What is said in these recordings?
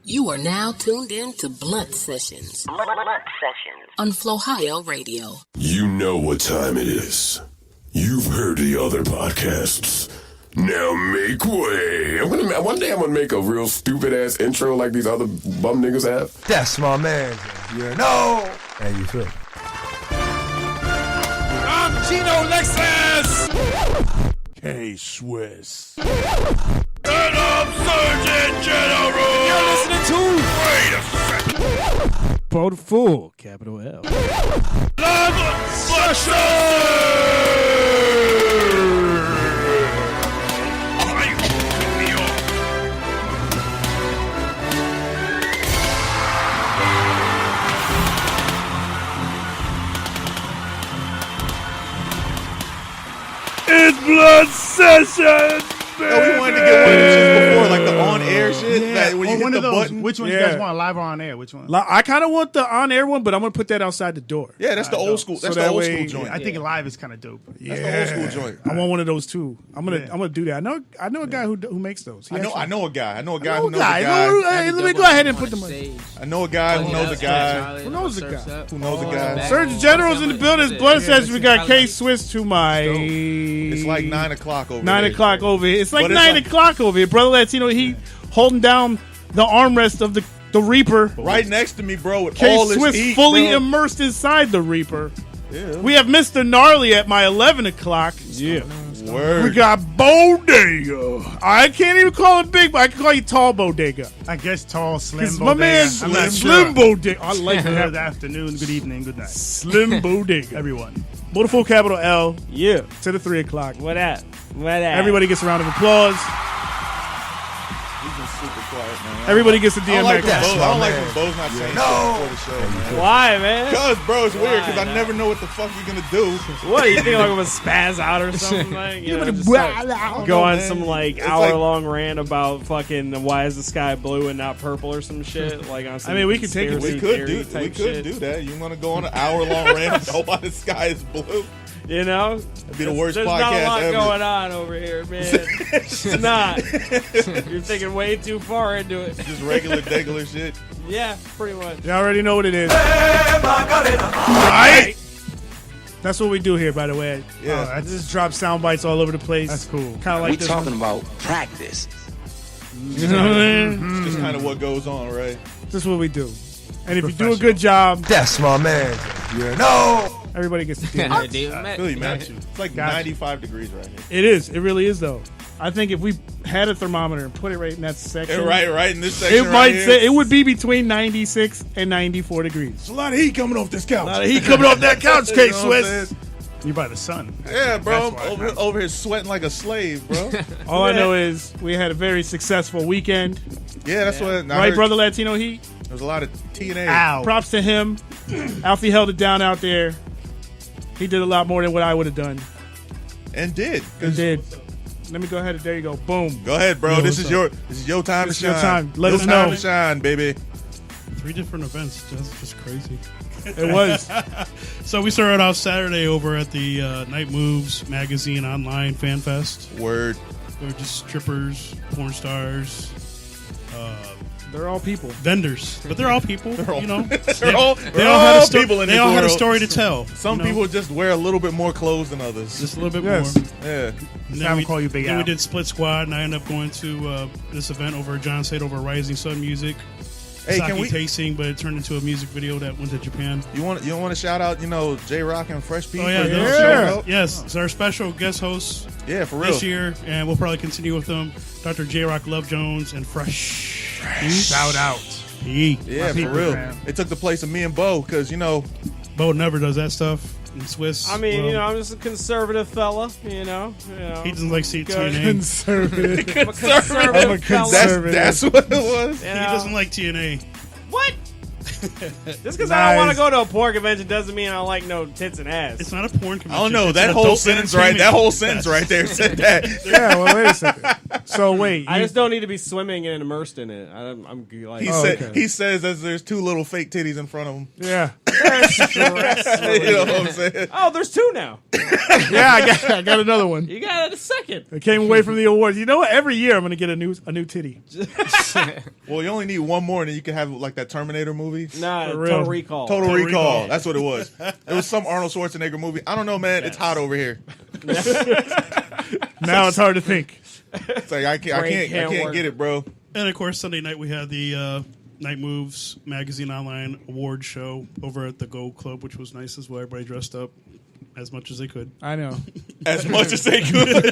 You are now tuned in to Blunt Sessions. Blunt Sessions. On Flowhio Radio. You know what time it is. You've heard the other podcasts. Now make way. One day I'm gonna make a real stupid ass intro like these other bum niggas have. That's my man. You know. And you too. I'm Gino Lexus. K-Swiss. And I'm Surgeon General. You're listening to Wait a second. Pro Full, capital L. Love Session. It's Blood Session. No, we wanted to get one of these before, like the on-air shit. Yeah. That when you hit one the of those. button. Which one you guys want, live or on air? Which one? I kind of want the on-air one, but I'm going to put that outside the door. Yeah, that's the old school. That's So the that old way- school joint. I think live is kind of dope. That's the old school joint. I want one of those too. I'm gonna do that. I know a guy who makes those. He I know a guy. I know a guy actually- who knows a guy. Hey, let me go ahead and put them on. I know a guy who knows a guy. Who knows the guy? Who knows a guy. Surgeon General's in the building. It's Blood Session. We got K-Swiss to my. It's like 9 o'clock over 9 there. o'clock over here. It's like But it's 9 like- o'clock over here. Brother Latino, he holding down the armrest of the Reaper. Right next to me, bro, with all this K-Swiss heat, fully bro. immersed inside the Reaper. Yeah. We have Mr. Gnarly at my 11 o'clock. Yeah. Word. We got Bodega. I can't even call it big, but I can call you Tall Bodega. I guess tall, slim. Because my man's Slim Bodega. I like Good that. afternoon, good evening, good night, Slim Bodega. everyone. Beautiful capital L Yeah. to the 3 o'clock. What at? What at? Everybody gets a round of applause. He's been super quiet, man. Everybody gets a I don't like DMX. when Bo's not saying shit before the show, man. Why, man? Because, bro, it's weird because Why, I man? never know what the fuck you're going to do. What do you think? Like I'm gonna spaz out or something? Like, you know, just don't go know, on man. some like It's hour-long rant about fucking why is the sky blue and not purple or some shit? Like on some I mean, we could take it. conspiracy We could theory do type do shit. that. You want to go on an hour-long rant about why the sky is blue? You know, That'd be the worst there's podcast not a lot ever. going on over here, man. It's not. You're thinking way too far into it. Just regular shit. Yeah, pretty much. You already know what it is. Right? That's what we do here, by the way. Yeah. I just drop sound bites all over the place. That's cool. Kind of like this one. about practice. You know what I mean? It's just kind of what goes on, right? This is what we do. And if you do a good job, That's my man. You know. everybody gets to do it. I feel you, man. It's like 95 degrees right here. It is. It really is, though. I think if we had a thermometer and put it right in that section, And right in this section it might right say here. it would be between 96 and 94 degrees. There's a lot of heat coming off this couch. A lot of heat coming off that couch, You know what I'm K-Swiss. saying? You by the sun. Yeah, bro. That's why. I'm over here sweating like a slave, bro. All I know is we had a very successful weekend. Yeah, that's what. I Right, heard brother Latino Heat? There's a lot of TNA. Ow. Props to him. Alfie held it down out there. He did a lot more than what I would have done. And did. And did. Let me go ahead and there you go. Boom. Go ahead, bro. Yo, This what's is your time This to is your shine. time. Let Your us time know. to shine, baby. 3 different events. That's just crazy. It was. So we started off Saturday over at the Night Moves Magazine Online Fan Fest. Word. They were just strippers, porn stars, They're all people. vendors, but they're all people. You know, They're all they all had a people in They this all had a world. story to tell. Some you know? people just wear a little bit more clothes than others. just a little bit Yes. more. Yeah. And Have then 'em we, call you Big then we Al. did Split Squad, and I ended up going to this event over at John State over at Rising Sun Music. Hey, Sake can we? tasting, but it turned into a music video that went to Japan. You want to shout out, J Rock and Fresh Pete? Oh yeah, for those your shows. show? Yes, it's our special guest hosts Yeah, for real. this year, and we'll probably continue with them. Dr. J Rock, Love Jones, and Fresh. Shout out. Yeah. Yeah, for people, real. man. It took the place of me and Bo because Bo never does that stuff in Swiss. I mean, well, I'm just a conservative fella. You know. he doesn't like Good. TNA. Conservative. I'm a conservative fella. conservative. that's what it was. You He know? doesn't like TNA. What? Just because I don't want to go to a porn convention doesn't mean I don't like no tits and ass. It's not a porn convention. I don't know. It's That an whole adult sentence right there said that. Yeah, well, wait a second. So wait, I just don't need to be swimming and immersed in it. I'm like, He says that there's two little fake titties in front of him. yeah, You know what I'm saying? oh, there's two now. yeah. I got another one. You got it a second. I came away from the awards. You know what? Every year I'm gonna get a new titty. Well, you only need one more, and then you can have like that Terminator movie. Nah, For real. Total Recall. Total Recall. Recall. That's what it was. It was some Arnold Schwarzenegger movie. I don't know, man. It's hot over here. Now it's hard to think. It's like I can't work. get it, bro. And of course, Sunday night we had the Night Moves Magazine Online Award Show over at the Gold Club, which was nice as well. Everybody dressed up as much as they could. I know. As much as they could.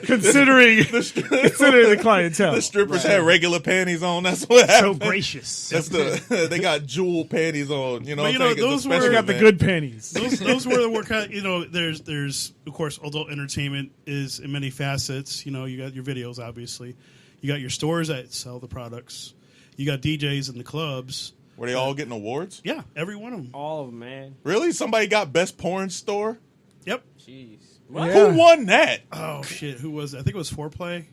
Considering the clientele. The strippers had regular panties on. That's what happened. So gracious. That's they got jewel panties on. You know, But, you what I'm know, saying? It's those a were- special Got the event. good panties. Those were the work. You know, there's of course adult entertainment is in many facets. You know, you got your videos, obviously. You got your stores that sell the products. You got DJs in the clubs. Were they all getting awards? Yeah, every one of them. All of them, man. Really? Somebody got best porn store? Yep. Jeez. Yeah. Who won that? Oh shit, who was it? I think it was Foreplay.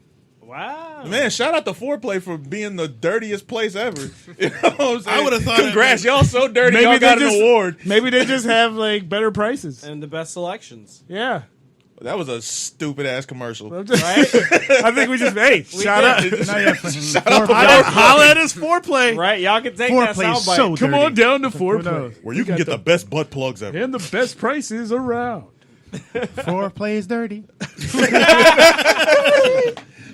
Wow. Man, shout out to Foreplay for being the dirtiest place ever. You know what I'm saying? I would have thought. Congrats, y'all so dirty. Maybe Y'all got they an just- award. Maybe they just have like better prices. And the best selections. Yeah. That was a stupid ass commercial. I'm just- Right? I think we just shout out. Shout out to Holla at us foreplay. Right? Y'all can take Foreplay that is soundbite. so Come dirty. on down to knows? foreplay. where you can get the best butt plugs ever. And the best prices around. Foreplay is dirty.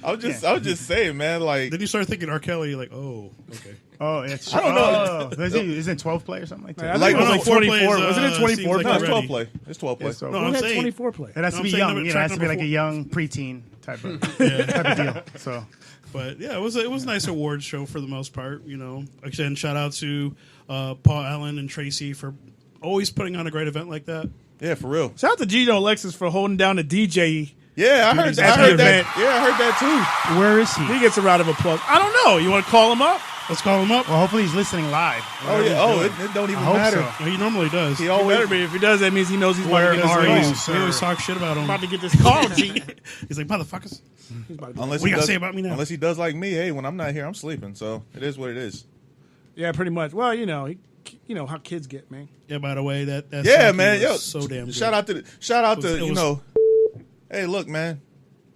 I was just saying, man. Like, Then you start thinking R. Kelly. You're like, oh, okay. Oh, it's I don't know. Isn't 12 play or something like I that? think it was no, like foreplay 24. is, Wasn't it 24 seems like no, it's already. 12 play. It's 12 play. Yeah, so No, Who I'm had saying 24 play? it has to I'm be saying young. number- You know, it track has to be number like a 4. young preteen type of deal. So But yeah, it was a nice awards show for the most part. You know, again, shout out to Paul Allen and Tracy for always putting on a great event like that. Yeah, for real. Shout out to Gino Alexis for holding down the DJ. Yeah, I heard at that. the I heard event. that. Yeah, I heard that where is he? He gets a round of applause. I don't know. You want to call him up? Let's call him up. Well, hopefully he's listening live. too. Oh yeah. Oh, it don't even I hope matter. so. He normally does. He He always. Better be. If he does, that means he knows he's Where about to get are this you, call. sir? always talk shit about him. About to get this call, G. He's like, motherfuckers. Unless What you he gotta does, say about me now? Unless he does like me. Hey, when I'm not here, I'm sleeping. So it is what it is. Yeah, pretty much. Well, you know how kids get, man. Yeah, by the way, that Yeah, soundtrack man. was Yo, so damn good. shout out to It you was- know. Hey, look, man.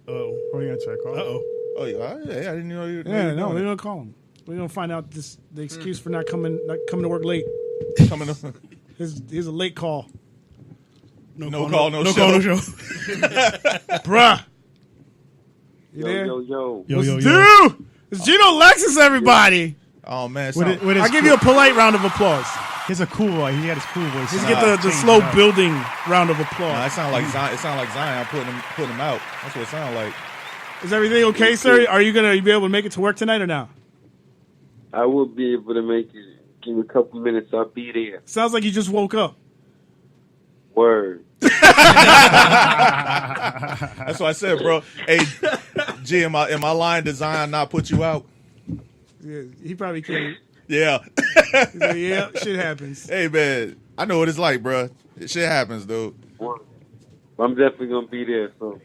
Uh-oh. What are you going to check? Uh-oh. Oh yeah, I didn't know you. Yeah, no, we're gonna call him. We're gonna find out the excuse for not coming to work late. coming up. Here's a late call, No call, no no show. call, no show. bruh. You there? Yo. Yo, yo, yo. Dude, it's Gino Lexus, everybody. Oh man, I'll give you a polite round of applause. He's a cool voice. He got his cool voice. Just get the slow building round of applause. It sound like Zion. It sound like Zion putting him out. That's what it sound like. Is everything okay, sir? Are you gonna be able to make it to work tonight or not? I will be able to make it. Give me a couple minutes. I'll be there. Sounds like you just woke up. Word. That's what I said, bro. Hey, G, am I lying? Did Zion not put you out? Yeah, he probably can't. Yeah. He's like, yeah, shit happens. Hey man, I know what it's like, bro. Shit happens, dude. Word. I'm definitely gonna be there. So.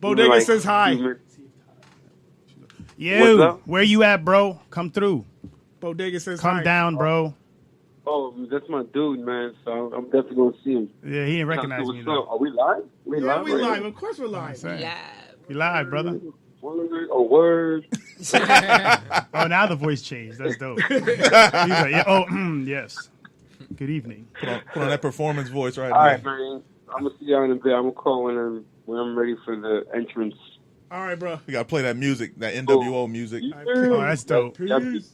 Bodega Like, says hi. 2 minutes. What's You, up? where you at, bro? Come through. Bodega says Come hi. down, bro. Oh, that's my dude, man. So I'm definitely gonna see him. Yeah, he didn't recognize me, What's though. up? Are we live? Yeah, we right live. now? Of course we're live. You live, brother. Word. A word. Oh, now the voice changed. That's dope. He's like, yeah, oh, yes. Good evening. Put on that performance voice right All now. right, man. I'm gonna see y'all in a bit. I'm gonna call when I'm ready for the entrance. All right, bro. We gotta play that music, that NWO music. Oh, that's dope. Y'all be-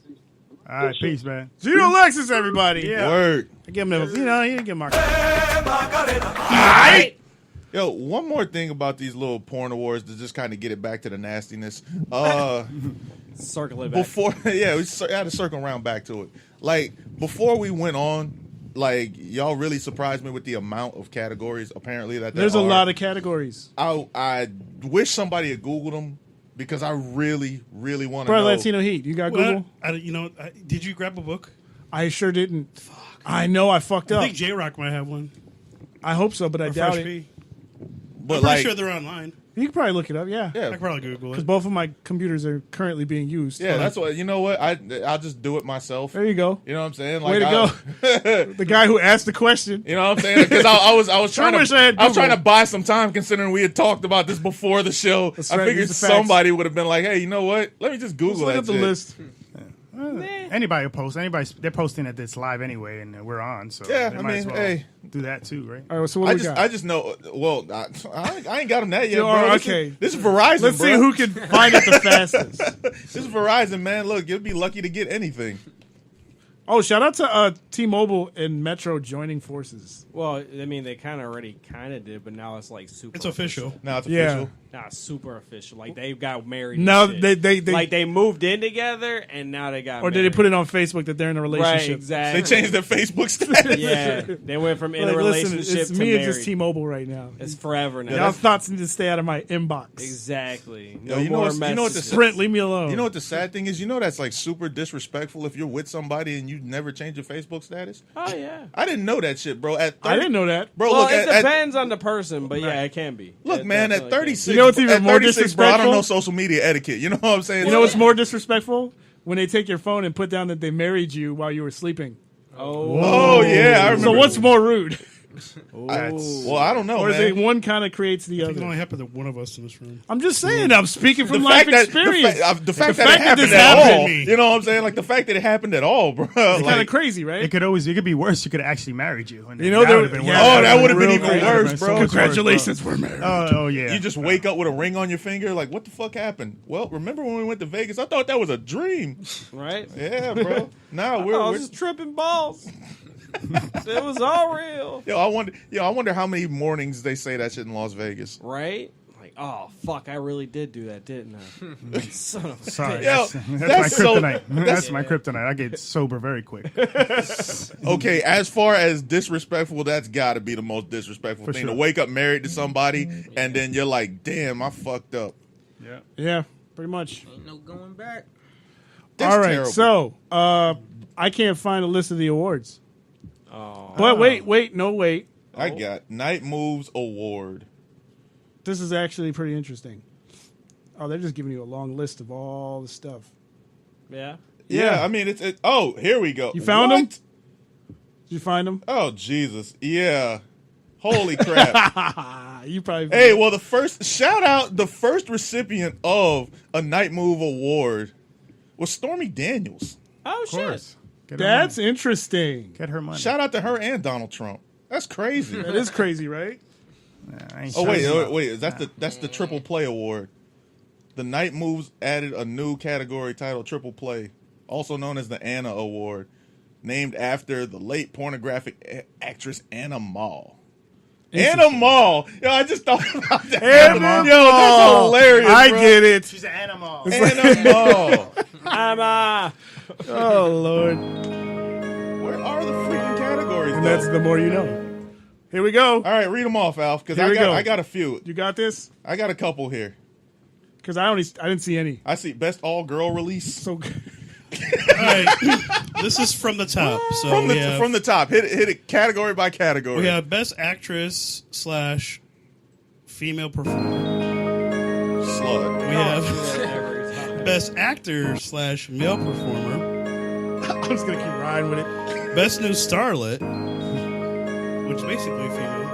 All right, peace, man. Gino Lexus, everybody. Yeah. Word. I give him a, he didn't give Mark. Yo, one more thing about these little porn awards to just kind of get it back to the nastiness. Circle it back. Before, yeah, we had to circle around back to it. Like, before we went on, like, y'all really surprised me with the amount of categories, apparently, that there There's a are. lot of categories. I wish somebody had Googled them because I really, really want to Bro, know. Latino Heat. You got Google? Well, did you grab a book? I sure didn't. I know I fucked I up. think J-Rock might have one. I hope so, but I Or doubt Fresh it. P. But I'm like, pretty sure they're online. You can probably look it up, yeah. I yeah, can probably Google Because it. both of my computers are currently being used. yeah. That's what you know. What I'll just do it myself. There you go. You know what I'm saying? Way to go. The guy who asked the question. You know what I'm saying? Because I was trying wish I had to Google. buy some time considering we had talked about this before the show. That's I right, figured use the facts. somebody would have been like, "Hey, you know what? Let me just Google Let's look that at the shit." list. Anybody will post. They're posting at this live anyway, and we're on. So Yeah, they I might as mean, well hey. do that too, right? All right, so what do we got? I just know. Well, I ain't got them that yet, Yo, bro. okay. This is Verizon. Let's bro. see who can find it the fastest. This is Verizon, man. Look, you'll be lucky to get anything. Oh, shout out to T-Mobile and Metro joining forces. Well, I mean, they kind of did, but now it's like super. It's official. Now it's Yeah. official. Now it's super official. Like they got married. and Now shit. they like they moved in together, and now they got. or did they put it on Facebook that they're in a right? relationship? Exactly. They changed their Facebook status. Yeah, they went from in Like, a listen, relationship it's to me married. and just T-Mobile right now. It's forever now. Y'all's thoughts need to stay out of my inbox. Exactly. Yo, No you know more what's- you know what the messages. Sprint, leave me alone. You know what the sad thing is? You know that's like super disrespectful if you're with somebody and you never change your Facebook status. Oh yeah. I didn't know that shit, bro. At 30, I didn't know that. bro. Well, look, it at, depends on the person, but yeah, it can be. look, It man. At definitely can 36, be. You know what's even at more 36, bro, I don't disrespectful? know social media etiquette. You know what I'm saying? You know what's more disrespectful? When they take your phone and put down that they married you while you were sleeping. Oh yeah, I remember. So what's more rude? Well, I don't know, Or is man. it one kind of creates the I think it other? only happened to one of us in this room. I'm just saying. I'm speaking from the life fact that experience. the fact that fact it that this happened at happened all, to me. you know what I'm saying? Like the fact that it happened at all, bro. It's kind Like, of crazy, right? It could be worse. You could have actually married you. And You know, that there- would have been yeah, worse. oh, that would have been real even crazy. That would've worse, been so bro. much worse, Congratulations, we're married. Oh yeah. you just wake up with a ring on your finger, like what the fuck happened? Well, remember when we went to Vegas? I thought that was a dream. Right? Yeah, bro. Now I we're was just tripping balls. It was all real. I wonder how many mornings they say that shit in Las Vegas. Right? Like, oh fuck, I really did do that, didn't I? Son of a Sorry, bitch. Yo, that's that's my so- kryptonite. That's my kryptonite. I get sober very quick. Okay, as far as disrespectful, that's got to be the most disrespectful For thing sure. to wake up married to somebody and then you're like, damn, I fucked up. Yeah. Yeah, pretty much. Ain't no going back. That's All right, terrible. so I can't find a list of the awards. Oh. But wait. I got Night Moves Award. This is actually pretty interesting. Oh, they're just giving you a long list of all the stuff. Yeah. Yeah, I mean, oh, here we go. You found What? them? Did you find them? Oh, Jesus. Yeah. Holy crap. You probably. Hey, well, the first recipient of a Night Move Award was Stormy Daniels. Oh Of shit. course. Get her That's money. interesting. Get her money. Shout out to her and Donald Trump. That's crazy. That is crazy, right? I ain't Oh wait, shouting. wait, that's the Triple Play Award. The Night Moves added a new category titled Triple Play, also known as the Anna Award, named after the late pornographic actress Anna Mall. Anna Mall. Yo, I just thought about that. Anna Yo, that's hilarious. I bro. get it. She's an animal. Anna Mall. I'm Oh Lord. Where are the freaking categories? And though? that's the more you know. Here we go. All right, read them off, Alf, because Here we go. I got a few. You got this? I got a couple here. Because I didn't see any. I see best all girl release So All right. This is from the top. So from the top. Hit it category by category. we have best actress / female performer. Slut. We have best actor / male performer. I'm just gonna keep riding with it. Best new starlet, which is basically female.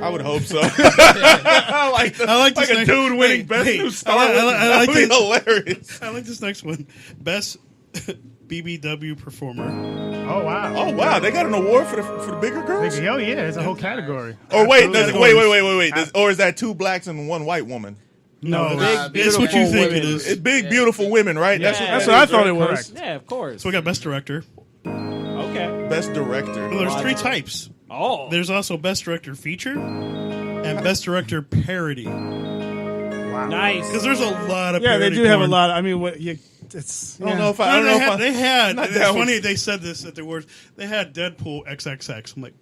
I would hope so. I like this a next- dude winning Wait, best wait. new star. I like That'd be this. hilarious. I like this next one. Best BBW performer. Oh wow. Oh wow, they got an award for the bigger girls. Oh yeah, there's a whole category. Or wait, Absolutely. wait. Or is that 2 blacks and 1 white woman? No, Nah, it's what you beautiful think it women. is. It's big, beautiful women, right? Yeah. That's that what I is, thought right? it was. Yeah, of course. So we got best director. Okay. Best director. Well, there's 3 types. Oh. There's also best director feature and best director parody. Because Nice. there's a lot of Yeah, they parody do have a porn. lot. I mean, it's. I don't know if I. No, I don't know if I. they had. not It's that funny one. they said this at the awards. They had Deadpool XXX. I'm like,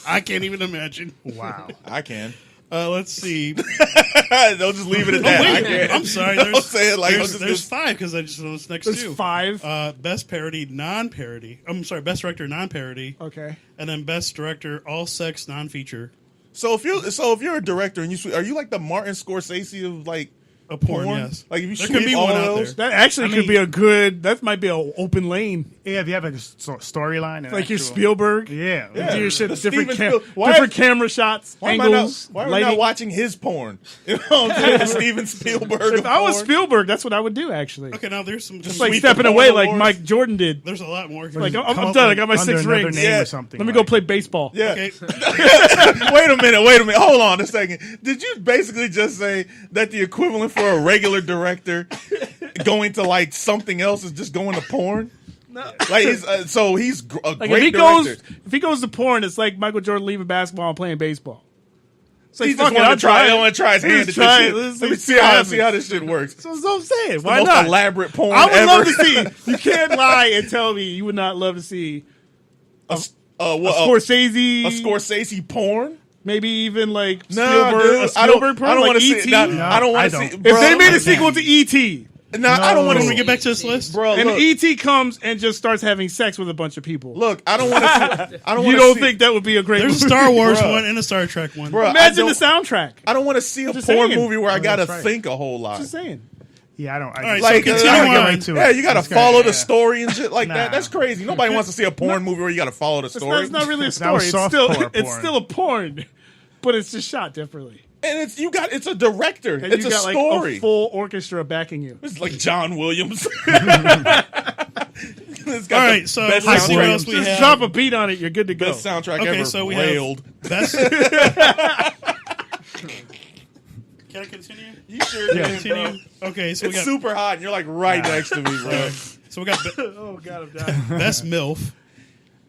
I can't even imagine. Wow. I can. Let's see. Don't just leave it at that. I can't. I'm sorry. Don't say it like There's 5 because I just know this next There's two. 5. Best parody, non-parody. I'm sorry, best director, non-parody. Okay. And then best director, all sex, non-feature. So if you're a director and are you like the Martin Scorsese of like A porn, yes. Like if you There sweep could be all one of out those, there. That actually could be a good. That might be an open lane. Yeah, if you have like a storyline, Like your Spielberg. Yeah, Yeah. Do your shit. The Different, Steven Spiel- different camera shots, why angles, am I lighting. not watching his porn? You know what I'm saying? The Steven Spielberg. If of I was porn. Spielberg, that's what I would do. Actually, Okay, now there's some. just like sweep the stepping porn away like awards. Mike Jordan did. There's a lot more. Like I'm Come up done. I with got my under 6 another rings. name Yeah. or something. Let me go like- play baseball. Yeah. Okay. Wait a minute. Hold on a second. Did you basically just say that the equivalent for a regular director going to like something else is just going to porn? No. Like he's a Like great director. if he goes to porn, it's like Michael Jordan leaving basketball and playing baseball. It's like, He fuck just it, want I'll to try. it. I want to try his hand at Let's this try shit. it. Let's Let me see see what how this shit works. So that's what I'm saying. The Why most not? elaborate porn I would ever. love to see. You can't lie and tell me you would not love to see a Scorsese, a Scorsese porn. maybe even like No, Spielberg, dude, a I don't Spielberg porn, like want to E.T. see. I don't want to see. don't. If they made a sequel to E.T. no, I don't want When to we get back to this list, bro. and Look, E.T. comes and just starts having sex with a bunch of people, look, I don't want to. I don't. you wanna don't see, think that would be a great there's a movie? Star Wars Bruh. one and a Star Trek one. Bro, Imagine I the don't- soundtrack. I don't want to see a Just porn saying. movie where I gotta that's right. think a whole lot. Just saying. Yeah, I don't. All right, Like, so continue I gotta get on. right to it. Yeah, you gotta It's follow kinda- the story and shit like that. Nah. That's crazy. Nobody wants to see a porn movie where you gotta follow the story. It's not really a That story. was It's softcore it's porn. still a porn, but it's just shot differently. And it's a director. And It's you a got story. like a full orchestra backing you. It's like John Williams. It's All got right, the so best let's see what soundtrack- else we Just have. drop a beat on it, you're good to go. best soundtrack Okay, ever. so we Railed. have best. Can I continue? You sure Yeah. did, bro. Continue. Okay, so we It's got. super hot, and you're like right next to me, bro. So we got Oh god, I'm dying. best MILF.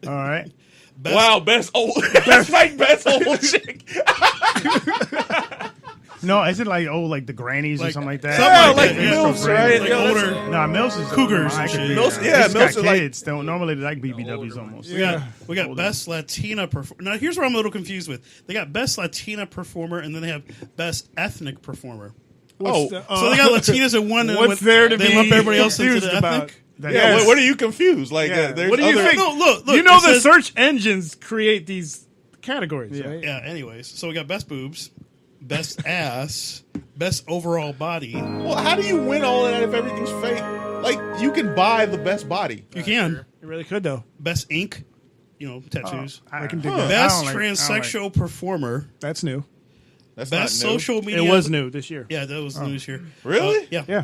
All right. Best, Wow, best old. That's like best old chick. No, is it like like the grannies or Like- something like that? something Yeah, like like that, yeah. MILFs, right? Like Yeah, that's- older. Nah, Mills is Cougars I and could shit. be, Mills- They yeah, just Mills got are like- kids. Don't normally they like BBWs almost. We got best Latina performer. Now here's where I'm a little confused with. They got best Latina performer, and then they have best ethnic performer. Oh, So they got Latinas in one, and what's there to they be lump everybody else into confused the about? ethnic. That- yeah. Yes. What are you confused? Like, Yeah. there's What do you other- think? No, look. You know it the says- search engines create these categories, right? Yeah. Anyways, so we got best boobs, best ass, best overall body. Well, how do you win all of that if everything's fake? Like, you can buy the best body. You can You really could though. best ink. Tattoos. I can dig huh. that. Best I don't like- transsexual performer. That's new. That's Best not new. social media. It was new this year. Yeah, that was news here. Really? Yeah. Yeah.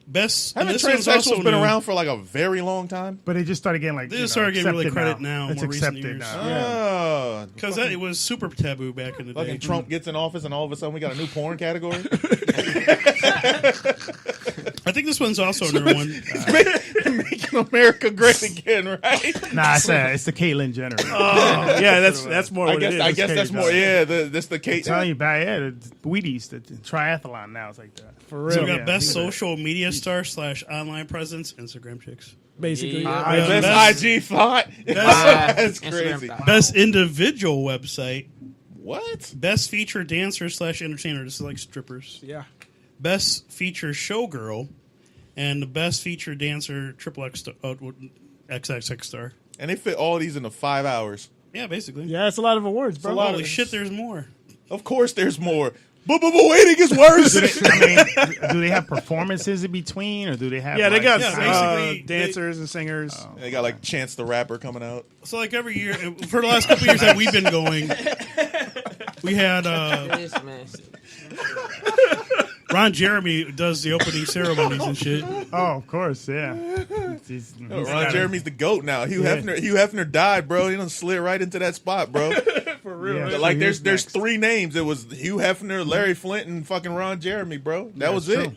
Best. and Haven't this one's also transsexuals been new. around for like a very long time? But they just started getting like They just started getting really accepted credit now, It's more recent accepted years. now. Oh, Because it was super taboo back in the day. fucking Trump gets in office and all of a sudden we got a new porn category. I think this one's also a new one. Making America great again, right? Nah, it's the Caitlyn Jenner. Yeah, that's more I what guess it is. I guess that's more. Yeah, that's the case. I'm telling you, bad. Yeah, the Wheaties, the triathlon now is like that. For real. So we got Yeah, best these are- social media star / online presence, Instagram chicks. Basically. Yeah. Yeah. Best IG thought. That's Instagram crazy. thought. Best individual website. What? Best feature dancer / entertainer. This is like strippers. Yeah. Best feature showgirl. And the best feature dancer XXX star. And they fit all these into 5 hours. Yeah, basically. Yeah, it's a lot of awards, bro. Holy shit, there's more. Of course, the's more. But waiting is worse. I mean, do they have performances in between, or do they have? Yeah, they got Yeah, basically, dancers and singers. They got like Chance the Rapper coming out. So like every year, for the last couple years that we've been going, we had This man. Ron Jeremy does the opening ceremonies and shit. Oh, of course, yeah. He's Ron got Jeremy's the GOAT now. Hugh Hefner died, bro. He done slid right into that spot, bro. For real. Yeah. Like So there's he's next. 3 names. It was Hugh Hefner, Larry Flint, and fucking Ron Jeremy, bro. That was it. true.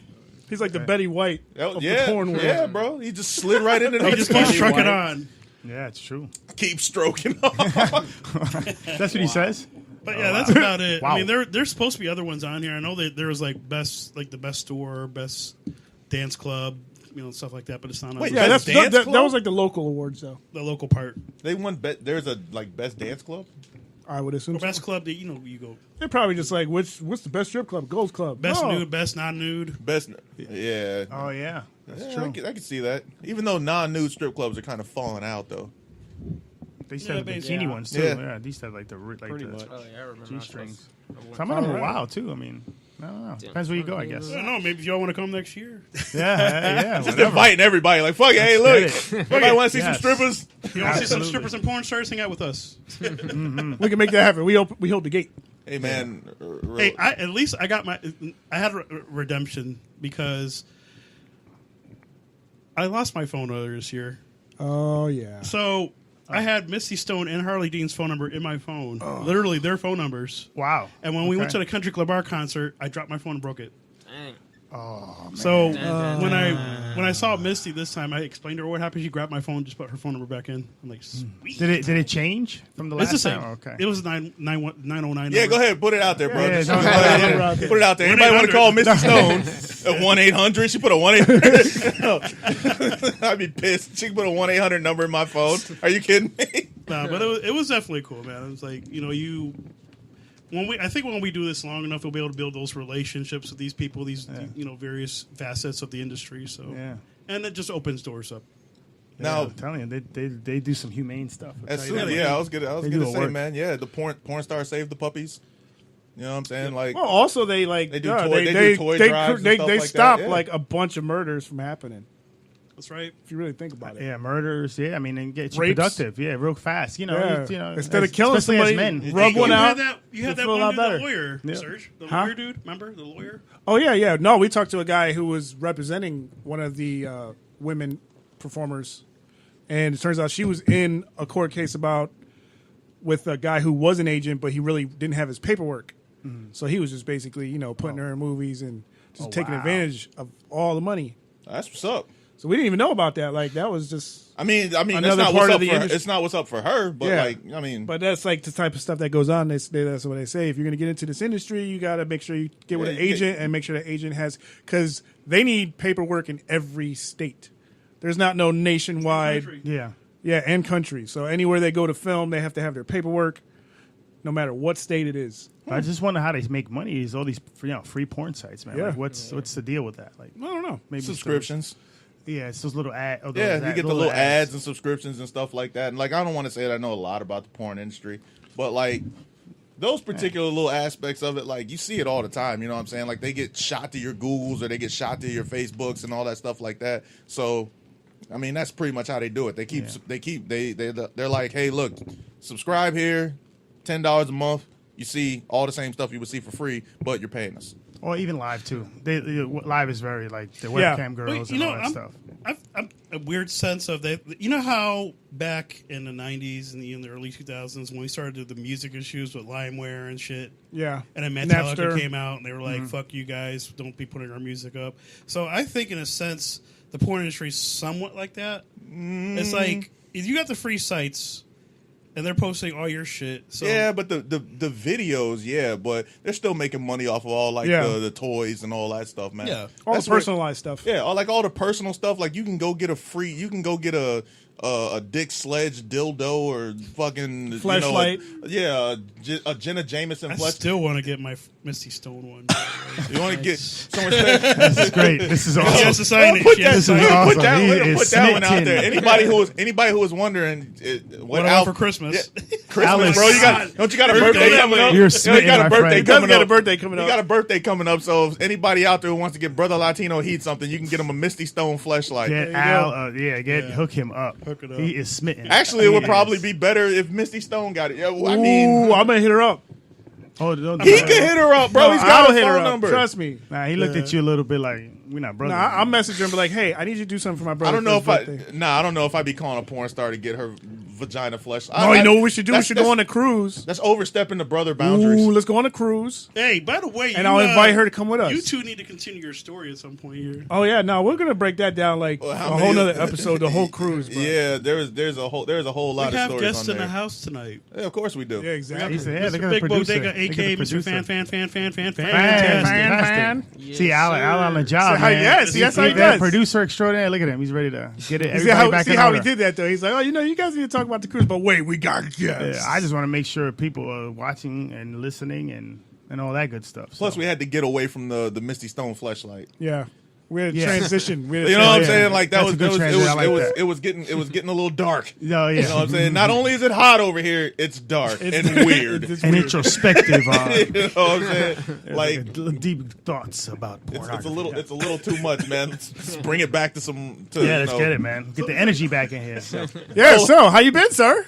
He's like the Betty White That- of yeah, the porn world. yeah, bro. He just slid right into He that just spot. keeps trucking on. Yeah, it's true. Keep stroking off. That's what he says. But yeah, that's about it. Wow. I mean, there's supposed to be other ones on here. I know that there was like the best store, best dance club, stuff like that. But it's not on Wait, Yeah, Best that dance that club? was like the local awards, though. the local part. They won. There's a like best dance club. I would assume. Best club that you go. They're probably just like, what's the best strip club? Gold's Club. Best No. nude, best non nude. Best, yeah. Oh yeah, that's Yeah, true. I can see that. Even though non-nude strip clubs are kind of falling out, though. They used to have the basically. bikini ones too. Yeah. Yeah, they used to have like the Pretty much. the Oh yeah, I remember. G-strings. Some of them were Alright. wild too. I mean, I don't know. Depends where you go, I guess. I don't know. Maybe if y'all want to come next year. Yeah. Just whatever. inviting everybody. Like, fuck it. Hey, Let's look. Everybody want to see some Yes. strippers? You want to see some Absolutely. strippers and porn stars? Hang out with us. We can make that happen. We hold the gate. Hey, man. Hey, at least I got I had redemption because I lost my phone earlier this year. Oh yeah. So I had Misty Stone and Harley Dean's phone number in my phone. Literally their phone numbers. Wow. And when we went to Okay. the Country Club Bar concert, I dropped my phone and broke it. Dang. Oh man. So when I saw Misty this time, I explained to her what happened. She grabbed my phone, just put her phone number back in. I'm like, sweet. Did it change from the last It's the same. time? Okay. It was 909. Yeah, go ahead. Put it out there, bro. Yeah, Just don't- put it out there. out there. Put it out there. Anybody want to call Misty Stone at 1-800? She put a 1-800. I'd be pissed. She put a 1-800 number in my phone. Are you kidding me? Nah, but it was definitely cool, man. It was like, I think when we do this long enough, we'll be able to build those relationships with these people, these various facets of the industry. So Yeah. and it just opens doors up. Now, I'm telling you, they do some humane stuff. I'll as tell soon you as, that. yeah, I was gonna They do say, the work. man, yeah, the porn star saved the puppies. You know what I'm saying? Like, Well, also they like They do yeah, toy- they do toy drives and they stuff like that, stop yeah. like a bunch of murders from happening. That's right. If you really think about it. Yeah, murders. Yeah, I mean, and get you Rapes. productive. Yeah, real fast. Yeah. You know, Instead of killing especially somebody, as men. rub one you out. You had that feel a one lot dude, better. the lawyer, Yeah. Serge, the Huh? lawyer dude. Remember the lawyer? Oh yeah. No, we talked to a guy who was representing one of the women performers, and it turns out she was in a court case with a guy who was an agent, but he really didn't have his paperwork. So he was just basically, putting her in movies and just taking wow. advantage of all the money. that's what's up. So we didn't even know about that. Like that was just. I mean, that's Another not part what's of up the for her. industry. It's not what's up for her, but Yeah. like, I mean, But that's like the type of stuff that goes on. That's what they say. If you're going to get into this industry, you got to make sure you get with Yeah, an you get- agent and make sure the agent has, because they need paperwork in every state. There's not no nationwide, Yeah. and country. So anywhere they go to film, they have to have their paperwork, no matter what state it is. I just wonder how they make money. Is all these free porn sites, man? Yeah. Like, what's the deal with that? Like, I don't know. maybe subscriptions. Yeah, it's those little ads. Yeah, you get the little ads and subscriptions and stuff like that. And like, I don't want to say that I know a lot about the porn industry, but like those particular little aspects of it, like you see it all the time. You know what I'm saying? Like they get shot to your Googles or they get shot to your Facebooks and all that stuff like that. So, I mean, that's pretty much how they do it. They're like, hey, look, subscribe here, $10 a month. You see all the same stuff you would see for free, but you're paying us. Or even live too. Live is very like the Yeah. webcam girls Well, and all that stuff. I'm a weird sense of that. You know how back in the 90s and in the early 2000s when we started to do the music issues with LimeWare and shit, Yeah. and then Metallica Napster. came out and they were like, fuck you guys, don't be putting our music up. So I think in a sense the porn industry is somewhat like that. It's like if you got the free sites and they're posting all your shit. So Yeah, but the videos, yeah, but they're still making money off of all like Yeah. the toys and all that stuff, man. Yeah. All That's the where- personalized stuff. Yeah, all the personal stuff. Like you can go get a Dick Sledge dildo or fucking Fleshlight. a Jenna Jameson I flesh. still want to get my Misty Stone one. You want to get someone This is great. This is She awesome. has to sign it. put She has that, to is sign it. awesome. put that, He we're gonna is put that one out smitten. there. Anybody who was wondering What I want for Christmas. Christmas, Alice. bro. Don't you got a birthday Birthday. coming up? You're You smitten, got a my birthday friend. coming Got up. a birthday coming You up. got a birthday coming up. So if anybody out there who wants to get Brother Latino Heat something, you can get him a Misty Stone fleshlight. Get you Al, go. hook him up. Hook it up. He is smitten. Actually, it He would probably is. be better if Misty Stone got it. Yeah, well, I mean, Ooh, I'm gonna hit her up. Oh, don't do he that. can hit her up, bro. No, He's got I'll a hit her phone up. number. Trust me. Nah, he looked at you a little bit like we're not brothers. Nah, I'll message her and be like, "Hey, I need you to do something for my I brother." don't know if for his birthday. I don't know if I'd be calling a porn star to get her vagina flesh. No, you know what we should do? We should go on a. a cruise. That's overstepping the brother boundaries. Ooh, let's go on a cruise. Hey, by the way, And I'll invite her to come with us. You two need to continue your story at some point here. Oh yeah, no, we're gonna break that down like Well, a how whole many- nother episode, the whole cruise, bro. Yeah, there's a whole lot We of have stories guests on in there. the house tonight. Yeah, of course we do. Yeah, exactly. He said, yeah, they Mr. got a Big producer. Bodega, They got a.k.a. a Mr. producer. Fan. Fantastic. Fan. Yes, See, Al on the job, how- man. yes, that's how he He's that does. producer extraordinaire. Look at him. He's ready to get it. See Everybody how, back see in how he order. did that though? He's like, "Oh, you guys need to talk talk about the cruise, but wait, we got guests. Yeah, I just want to make sure people are watching and listening and all that good stuff. Plus, we had to get away from the Misty Stone fleshlight. Yeah. We had a Yeah. transition. We had a You know what I'm Yeah. saying? Like that That's was a good transition. I like that. it was getting a little dark. No, yeah. You know what I'm saying? Not only is it hot over here, it's dark and weird. It's and weird. introspective. You know what I'm saying? Like Like deep thoughts about it's pornography. it's a little too much, man. Let's bring it back to some. To, Yeah, you let's know, get it, man. Get the energy back in here. Yeah, so how you been, sir?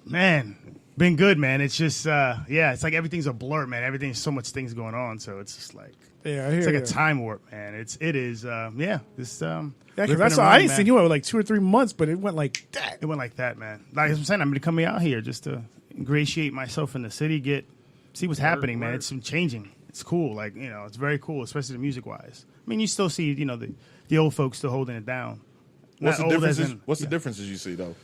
Man, been good, man. It's just, it's like everything's a blur, man. Everything's so much things going on, so it's just like, Yeah, I hear it's like you. a time warp, man. It is, Yeah, because flipping I saw. I around, ain't man. seen you in like 2 or 3 months, but it went like that. It went like that, man. Like I'm saying, I'm going to come out here just to ingratiate myself in the city, see what's happening, man. It's changing. It's cool. Like, it's very cool, especially the music wise. I mean, you still see, the old folks still holding it down. What's Not the old as differences? in- What's the yeah. differences you see though?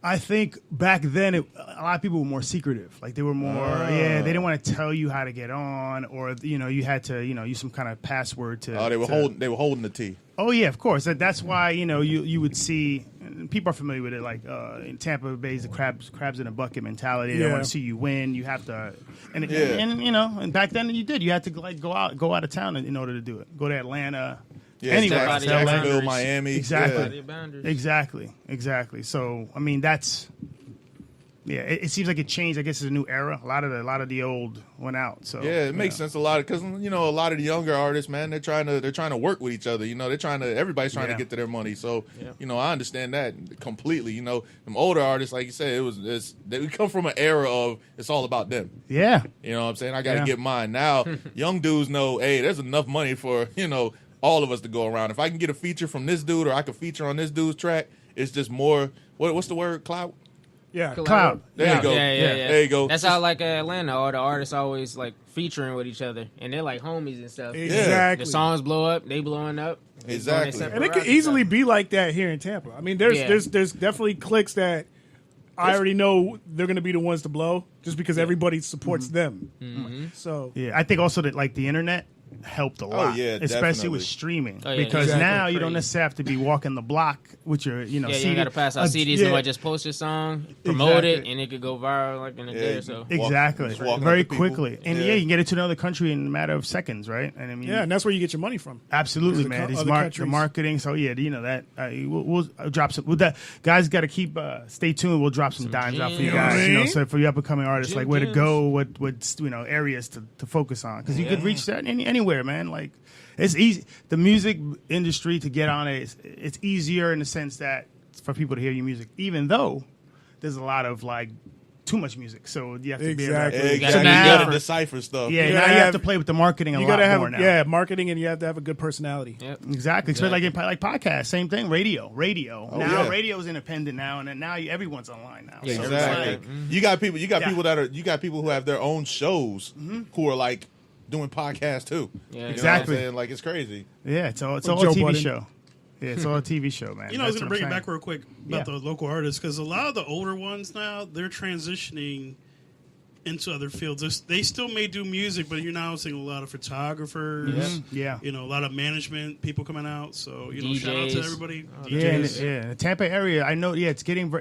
I think back then, a lot of people were more secretive. Like they were more, they didn't want to tell you how to get on, or you had to, use some kind of password to. Oh, they were holding the tea. Oh yeah, of course. That's why you would see, and people are familiar with it. Like in Tampa Bay, the crabs in a bucket mentality. They don't Yeah. want to see you win. You have to, and Yeah. and back then you did. You had to like go out of town in order to do it. Go to Atlanta. Yeah, Anywhere. Jacksonville, Jacksonville, Miami. Exactly. Yeah. Exactly. So I mean, that's it seems like it changed. I guess it's a new era. A lot of the old went out. So Yeah, it makes sense a lot because a lot of the younger artists, man, they're trying to work with each other. Everybody's trying to Yeah. get to their money. So I understand that completely. Them older artists, like you said, we come from an era of it's all about them. Yeah. You know what I'm saying? I got to Yeah. get mine. Now, young dudes know, hey, there's enough money for all of us to go around. If I can get a feature from this dude or I can feature on this dude's track, it's just more. What's the word? Clout. Yeah, Cloud. There you go. Yeah. There you go. That's how like Atlanta, all the artists always like featuring with each other, and they're like homies and stuff. exactly. The songs blow up, they blowing up. They Exactly. doing their separate And it could routes and easily stuff. be like that here in Tampa. I mean, there's definitely cliques that I already know they're going to be the ones to blow just because everybody supports them. So Yeah, I think also that like the internet helped a lot, yeah, especially definitely. with streaming, Oh, yeah, because exactly. now you don't Crazy. necessarily have to be walking the block with your, Yeah, you CD. ain't got to pass out CDs. Yeah, Somebody just post your song, promote it, Exactly. and it could go viral like in a day or so. exactly, Just walk up very to people. quickly, and Yeah. you can get it to another country in a matter of seconds, right? And I mean, yeah, and that's where you get your money from. absolutely, the man. co- These other the countries. marketing, so yeah, that we'll drop some. With that, guys, got to keep stay tuned. We'll drop some dimes out for you gems. guys. You know what I mean? So for you up and coming artists, like where to Gems. go, what areas to focus on, because you could reach that anywhere, man. Like it's easy. The music industry to get on it's easier in the sense that for people to hear your music, even though there's a lot of like too much music. So you have to Exactly. be able to, Exactly. gotta You be got to different. decipher stuff. yeah. You Now gotta you have have- to play with the marketing a You lot got to more have now. marketing, and you have to have a good personality. Yep. Exactly. Especially like podcasts, same thing. Radio. Now yeah. radio's independent now, and then now everyone's online now. Yeah, so Exactly. It's like, You got people. You got Yeah. people who have their own shows who are like doing podcasts too. Yeah. You know Exactly. what I'm saying? Like it's crazy. yeah, it's all Or a Joe TV Budden. show. Yeah, it's all a TV show, man. I was That's going to what bring I'm it back saying. real quick about Yeah. the local artists because a lot of the older ones now they're transitioning into other fields. They still may do music, but you're now seeing a lot of photographers. Yeah. a lot of management people coming out. So shout out to DJs. everybody. Yeah, in DJs. the Tampa area, I know. Yeah, it's getting.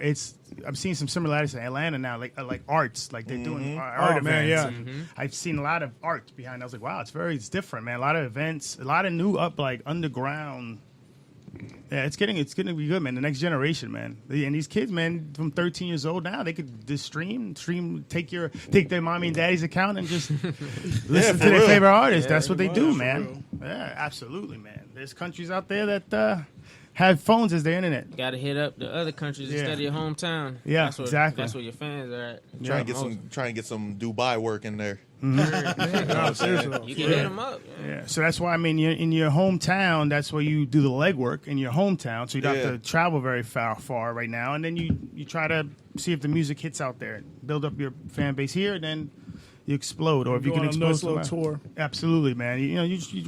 I'm seeing some similarities to Atlanta now, like arts, like they're doing art Oh, man, events. yeah. and I've seen a lot of art behind. I was like, wow, it's different, man. A lot of events, a lot of new underground. Yeah, it's getting to be good, man. The next generation, man, and these kids, man, from 13 years old now, they could just stream, take their mommy and daddy's account and just listen for to their real. favorite artist. That's what they do, for man. Yeah, absolutely, man. There's countries out there that have phones as their internet. Got to hit up the other countries Yeah. instead of your hometown. Yeah, that's exactly. That's where your fans are at. Try and get some Dubai work in there. No, seriously. You can hit them up. Yeah. Yeah, so that's why I mean, in your hometown, that's where you do the legwork in your hometown. So you don't Yeah. have to travel very far right now, and then you try to see if the music hits out there, build up your fan base here, and then you explode, or if you Go can on a nice expose little somebody. tour. Absolutely, man. You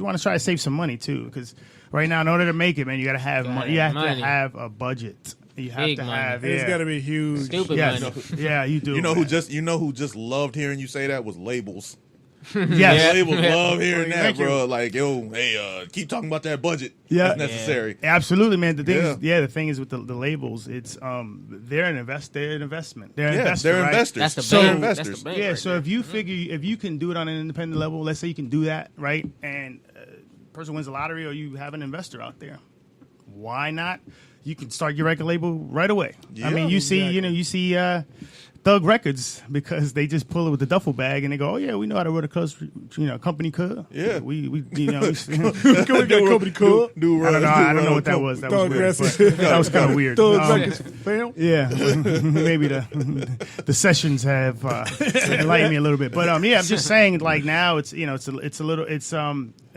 want to try to save some money too, because right now, in order to make it, man, you got to have Gotta money. You have have to money. have a budget. You have Big to money. have. It's Yeah. got to be huge. Stupid Yes. money. Yeah, you do. You know man. who just loved hearing you say that was labels. Yes. Labels love hearing that, Thank you. bro. Like, yo, hey, keep talking about that budget. Yeah. It's necessary. Absolutely, man. The thing is, Yeah. the thing is with the labels, it's they're an investment. They're Yeah, investors, they're right? investors. That's the So bank. investors. That's the bank Yeah, right so there. if you figure if you can do it on an independent level, let's say you can do that, right? And person wins the lottery, or you have an investor out there, why not? You can start your record label right away. I mean, you see, you see Thug Records, because they just pull it with the duffel bag and they go, oh yeah, we know how to run a company code. Yeah. we we company code. I don't know what that was. That was Thug weird. Records. But that was kind of weird. Thug Records fam. Yeah, maybe the sessions have enlightened me a little bit, but yeah, I'm just saying, like now it's it's a little as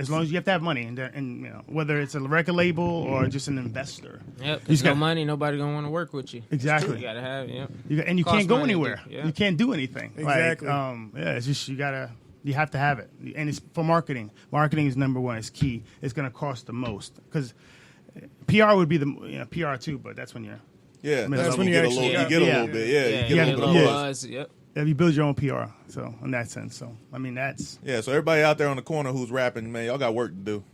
long as you have to have money and whether it's a record label or just an investor. Yep. You There's just no got- money. Nobody gonna want to work with you. Exactly. You gotta have. Yep. And you Cost can't go money to do- anywhere. yeah. You can't do anything. Exactly. Like, it's just you have to have it, and it's for marketing. Marketing is number one. It's key. It's going to cost the most because PR would be the PR too, but that's when you're. Yeah, That's when you get a actually little, got- you get a yeah. little bit. Yeah, Yeah, you get a little yeah. bit. buzz. Yep. You build your own PR, so in that sense. So I mean, that's Yeah, so everybody out there on the corner who's rapping, man, y'all got work to do.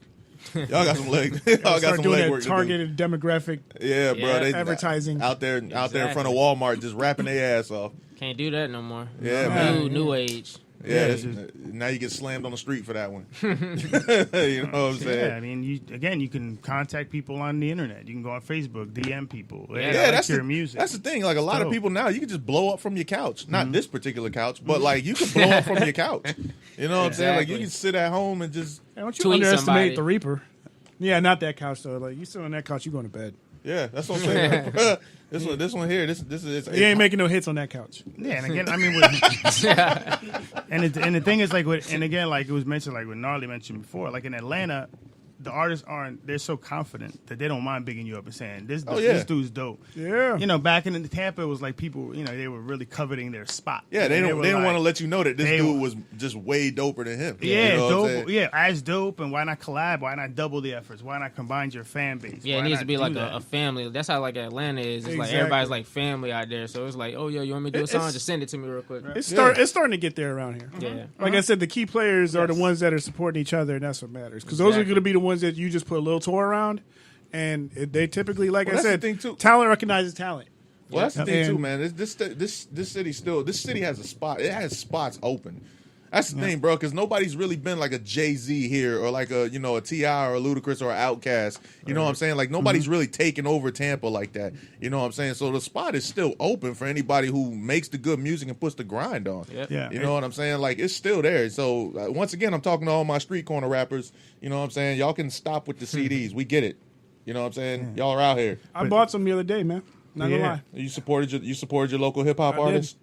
Y'all got some leg. Y'all got Start some doing leg that work to do. targeted demographic. Yeah, bro. Yeah. They Advertising. out there in front of Exactly. Walmart, just rapping their ass off. Can't do that no more. Yeah, man. New age. Yeah, Yeah, now you get slammed on the street for that one. You know what I'm saying? yeah. I mean, you can contact people on the internet. You can go on Facebook, DM people. Hey, I Yeah, like that's your the music. That's the thing. Like a lot of dope. people now, you can just blow up from your couch. Mm-hmm. Not this particular couch, but like you can blow up from your couch. You know what I'm saying? Like you Exactly. can sit at home and just Hey, don't you Tweet underestimate somebody. the Reaper? Yeah, not that couch though. Like you sit on that couch, you going to bed. yeah. That's what I'm saying. this one here. This is. You ain't making no hits on that couch. Yeah, and again, I mean, and the thing is, like, and again, like it was mentioned, like what Narly mentioned before, like in Atlanta, the artists they're so confident that they don't mind bigging you up and saying this dude's dope. Yeah. Back in Tampa, it was like people, they were really coveting their spot. Yeah, they don't were want to let you know that this they- dude was just way doper than him. Yeah, You know what I'm dope. saying? Yeah, as dope, and why not collab? Why not double the efforts? Why not combine your fan base? Yeah, Why it needs not to be do like that? a family. That's how like Atlanta is. It's like Exactly. everybody's like family out there. So it's like, oh yo, you want me to do a song? It's- Just send it to me real quick. It's starting to get there around here. Yeah. Like I said, the key players are the ones that are supporting each other, and that's what matters. Because those are Exactly. going to be the ones that you just put a little tour around, and they typically, like Well, I that's said, the thing, too. talent recognizes talent. Well, that's the thing too, And- man. This city has a spot. It has spots open. That's the thing, bro. Because nobody's really been like a Jay-Z here, or like a T.I. or a Ludacris or an Outkast. You know what I'm saying? Like nobody's really taking over Tampa like that. You know what I'm saying? So the spot is still open for anybody who makes the good music and puts the grind on. Yep. Yeah. You know what I'm saying? Like it's still there. So once again, I'm talking to all my street corner rappers. You know what I'm saying? Y'all can stop with the CDs. We get it. You know what I'm saying? Y'all are out here. I bought some the other day, man. Not gonna Yeah. lie. You supported your local hip hop I did. artists.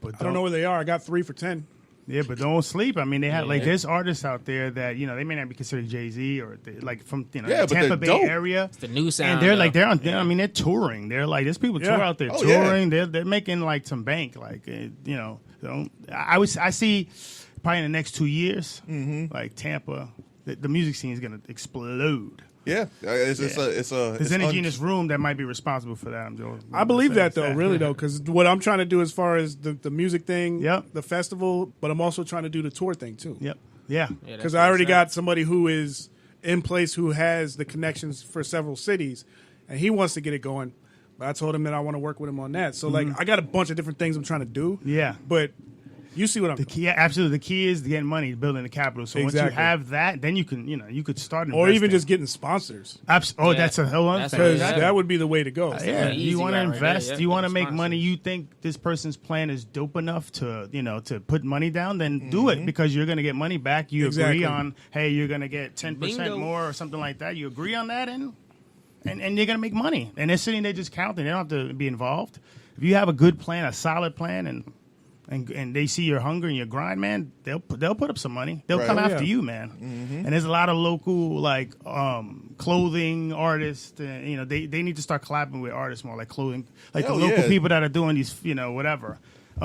But I don't know where they are. I got 3 for $10. Yeah, but don't sleep. I mean, they have like Yeah. there's artists out there that they may not be considered Jay-Z or like from Yeah, the but Tampa they're Bay dope. area. The new sound. And they're like though. I mean, they're touring. They're like there's people Yeah. tour out there Oh, yeah. touring. They're making like some bank. Like I see probably in the next 2 years, like Tampa, the music scene is gonna explode. Yeah, it's There's energy in this room that might be responsible for that. I believe that though, really though, because what I'm trying to do as far as the music thing, Yep. the festival, but I'm also trying to do the tour thing too. Yep. Yeah. Yeah, that's Because what I I'm already saying. got somebody who is in place who has the connections for several cities, and he wants to get it going. But I told him that I want to work with him on that. So like, I got a bunch of different things I'm trying to do. Yeah. But you see what I'm The key, yeah, absolutely. The key is getting money, building the capital. So once Exactly. you have that, then you can, you could start or even investing. just getting sponsors. Oh, Yeah. that's a whole other That's thing. what it Because Yeah. that would be the way to go. Yeah, an you easy want to route right invest. there, You want to get make sponsors. money. You think this person's plan is dope enough to, to put money down. Then do it because you're going to get money back. You Exactly. agree on, hey, you're going to get 10% Bingo. more or something like that. You agree on that, and you're going to make money. And they're sitting there just counting. They don't have to be involved. If you have a good plan, a solid plan, and they see your hunger and your grind, man, they'll put up some money. They'll Right. come Oh, after yeah. you, man. And there's a lot of local like clothing artists. They need to start collabing with artists more, like clothing, like Hell the local yeah. people that are doing these, whatever.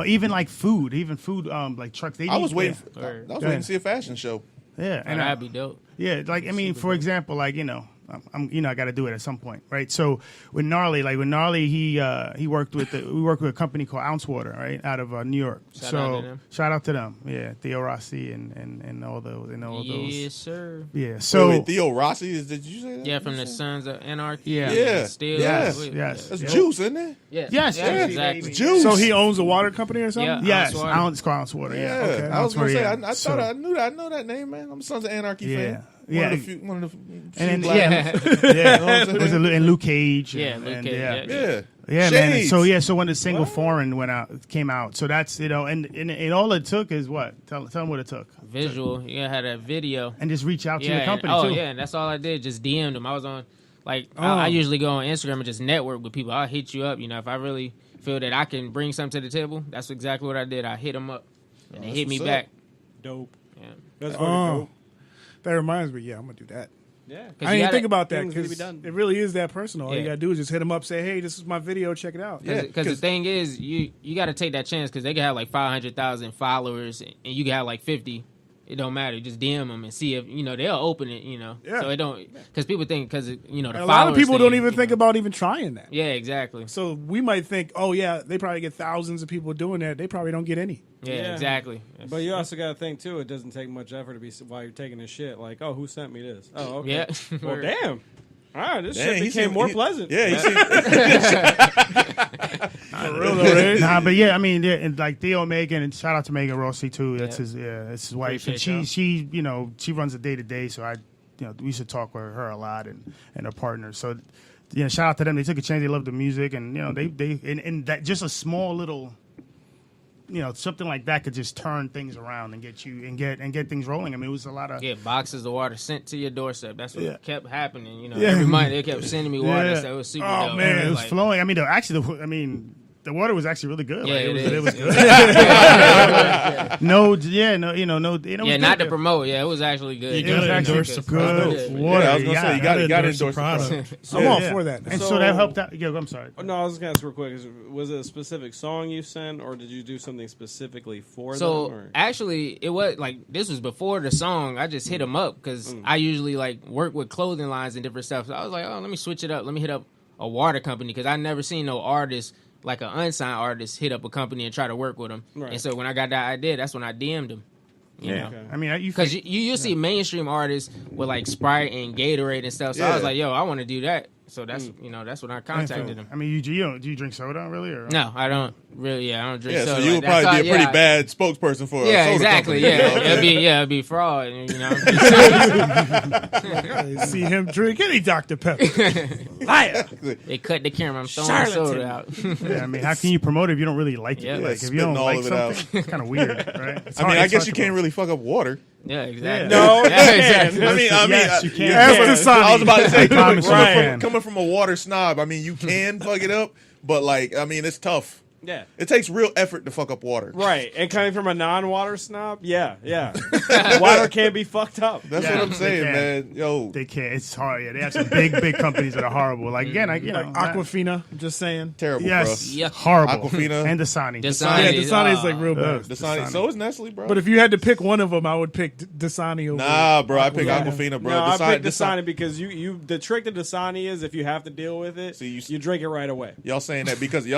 Even like food, like trucks. They I need- was waiting. yeah. I was waiting to see a fashion show. Yeah, And and that'd be dope. yeah, like I mean, for example, like I got to do it at some point, right? So with Narly, he worked with we worked with a company called Ounce Water, right, out of New York. Shout out to them, yeah, Theo Rossi and all those, Yes, sir. Yeah. So wait, Theo Rossi did you say that? Yeah, from the Sons of Anarchy. Yeah. Still. Yes. That's Juice, isn't it? Yes. Exactly. Juice. So he owns a water company or something? Yeah. Yes, it's called Ounce Water. Yeah, Okay. I was gonna say. I So- thought I knew that name, man. I'm a Sons of Anarchy fan. Yeah. One of the And then, black yeah, was it and Luke Cage? Yeah, and, Luke and, Cage, yeah. Yeah. Yeah, man. Shades. So when the single Foreign came out, so that's and all it took is what? Tell them what it took. Visual. You gotta have that video. And just reach out to Yeah, the company and, too. yeah, and that's all I did. Just DM'd them. I was on, I usually go on Instagram and just network with people. I'll hit you up. If I really feel that I can bring something to the table, that's exactly what I did. I hit them up, and they hit me back. Dope. Yeah. That's fucking dope. That reminds me. Yeah, I'm gonna do that. Yeah. I didn't think about that things need to because be done. it really is that personal. All you Yeah. gotta do is just hit them up, say, "Hey, this is my video. Check it out." Yeah. Because the thing is, you got to take that chance because they can have 500,000 followers and you can have 50. It don't matter. Just DM them and see if they'll open it. Yeah. So it don't because people think because the And a lot of followers people thing, don't even think about even trying that. Yeah, exactly. So we might think, "Oh yeah, they probably get thousands of people doing that. They probably don't get any." Yeah, exactly. But you also got to think too. It doesn't take much effort to be while you're taking a shit. Like, oh, who sent me this? Oh, okay. Yeah. Well, damn. All right, this Dang, shit he became seemed- more he- pleasant. Yeah, he seemed, Nah, but yeah, I mean, and Theo Megan, and shout out to Megan Rossi too. That's that's his wife, and Appreciate she she runs the day to day. So we should talk with her a lot and her partner. So shout out to them. They took a chance. They love the music, and they and that just a small little. Something like that could just turn things around and get you and get things rolling. I mean, it was a lot of Get boxes of water sent to your doorstep. That's what kept happening. Yeah. Every month they kept sending me water. Yeah. So it was super Oh dope. man, it was flowing. I mean, the water was actually really good. Yeah, Like, it it was is. good. No, not to promote. Yeah, it was actually good. You It was gotta actually endorse the good product. water. Yeah, I was gonna say, you gotta endorse endorse the the product. I'm all for that. And so, So- that helped out. Yeah, I'm sorry. Oh, no, I was just gonna ask real quick. Was it a specific song you sent, or did you do something specifically for So them? Or? actually, it was this was before the song. I just hit them up because I usually work with clothing lines and different stuff. So I was like, oh, let me switch it up. Let me hit up a water company because I never seen no artist like an unsigned artist hit up a company and try to work with them. Right. And so when I got that idea, that's when I DM'd them. You know? Okay. I mean, Because you see mainstream artists with Sprite and Gatorade and stuff. So I was like, yo, I want to do that. So that's that's when I contacted them. I mean, do you drink soda really? Or? No, I don't really. I don't drink yeah, so soda. you would probably be a pretty bad spokesperson for a Yeah, soda exactly. company, Yeah, you know? it'd be fraud. I see him drink any Dr. Pepper. Liar. They cut the camera. I'm throwing the soda out. Yeah, I mean, how can you promote it if you don't really like it? Yeah. Like, if you don't Spitting all like of it something, it's kind of weird, right? It's I mean, hard- I it's guess hard you to can't really fuck up water. Yeah, exactly. No, yeah, exactly. I mean, Yes, you can. Ask Dasani. I was about to say, I promise you can. coming from a water snob, I mean, you can fuck it up, but I mean, it's tough. Yeah. It takes real effort to fuck up water. Right. And coming from a non-water snob, yeah. Water can be fucked up. That's Yeah, what I'm they saying, can. man. Yo, They can't. It's hard. Yeah, they have some big companies that are horrible. Like again, Aquafina, I'm just saying. terrible, Yes, Yeah. horrible. Aquafina. and Dasani. Dasani. Yeah, Dasani is Oh. like real bad. bro. Dasani. So is Nestle, bro. But if you had to pick one of them, I would pick Dasani over. Nah, bro, I pick Aquafina. Aquafina, bro. No, I picked Dasani because you the trick to Dasani is if you have to deal with it, See, you drink it right away. Y'all saying that because it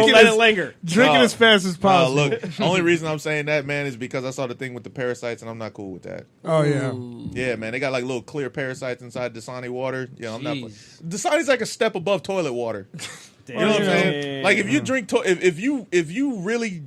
Don't tastes. let it linger. Drink it as fast as possible. Look, only reason I'm saying that, man, is because I saw the thing with the parasites, and I'm not cool with that. Oh yeah. Yeah, man, they got little clear parasites inside Dasani water. Yeah, I'm not. Jeez. Dasani's like a step above toilet water. You know what I'm saying? Damn. Like if you drink, if you really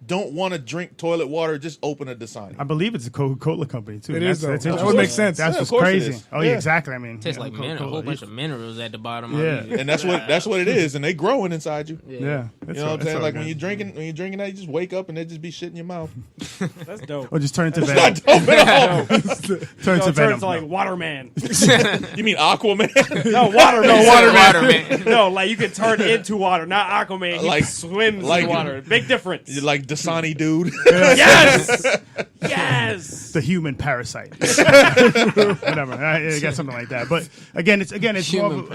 don't want to drink toilet water, just open a Dasani. I believe it's a Coca-Cola company too. It That's, is, though. that's That would interesting. make sense. That's Yeah, of what's course it crazy. is. Oh yeah, Yeah. exactly. I mean, Tastes like a Coca-Cola. whole bunch of minerals at the bottom Yeah. of it. And that's what it is, and they growing inside you. Yeah, You know what I'm saying? Like when you're drinking that, you just wake up and they just be shit in your mouth. That's dope. or just turn into Not venom. dope at all. turn Turn into venom. into like Waterman. You mean Aquaman? No, Waterman. Waterman. No, like you can turn into water, not Aquaman. He Like- swims like- in water. Big difference. Like Dasani dude. Yes, yes. The human parasite. Whatever. I got something like that. But again, it's more of,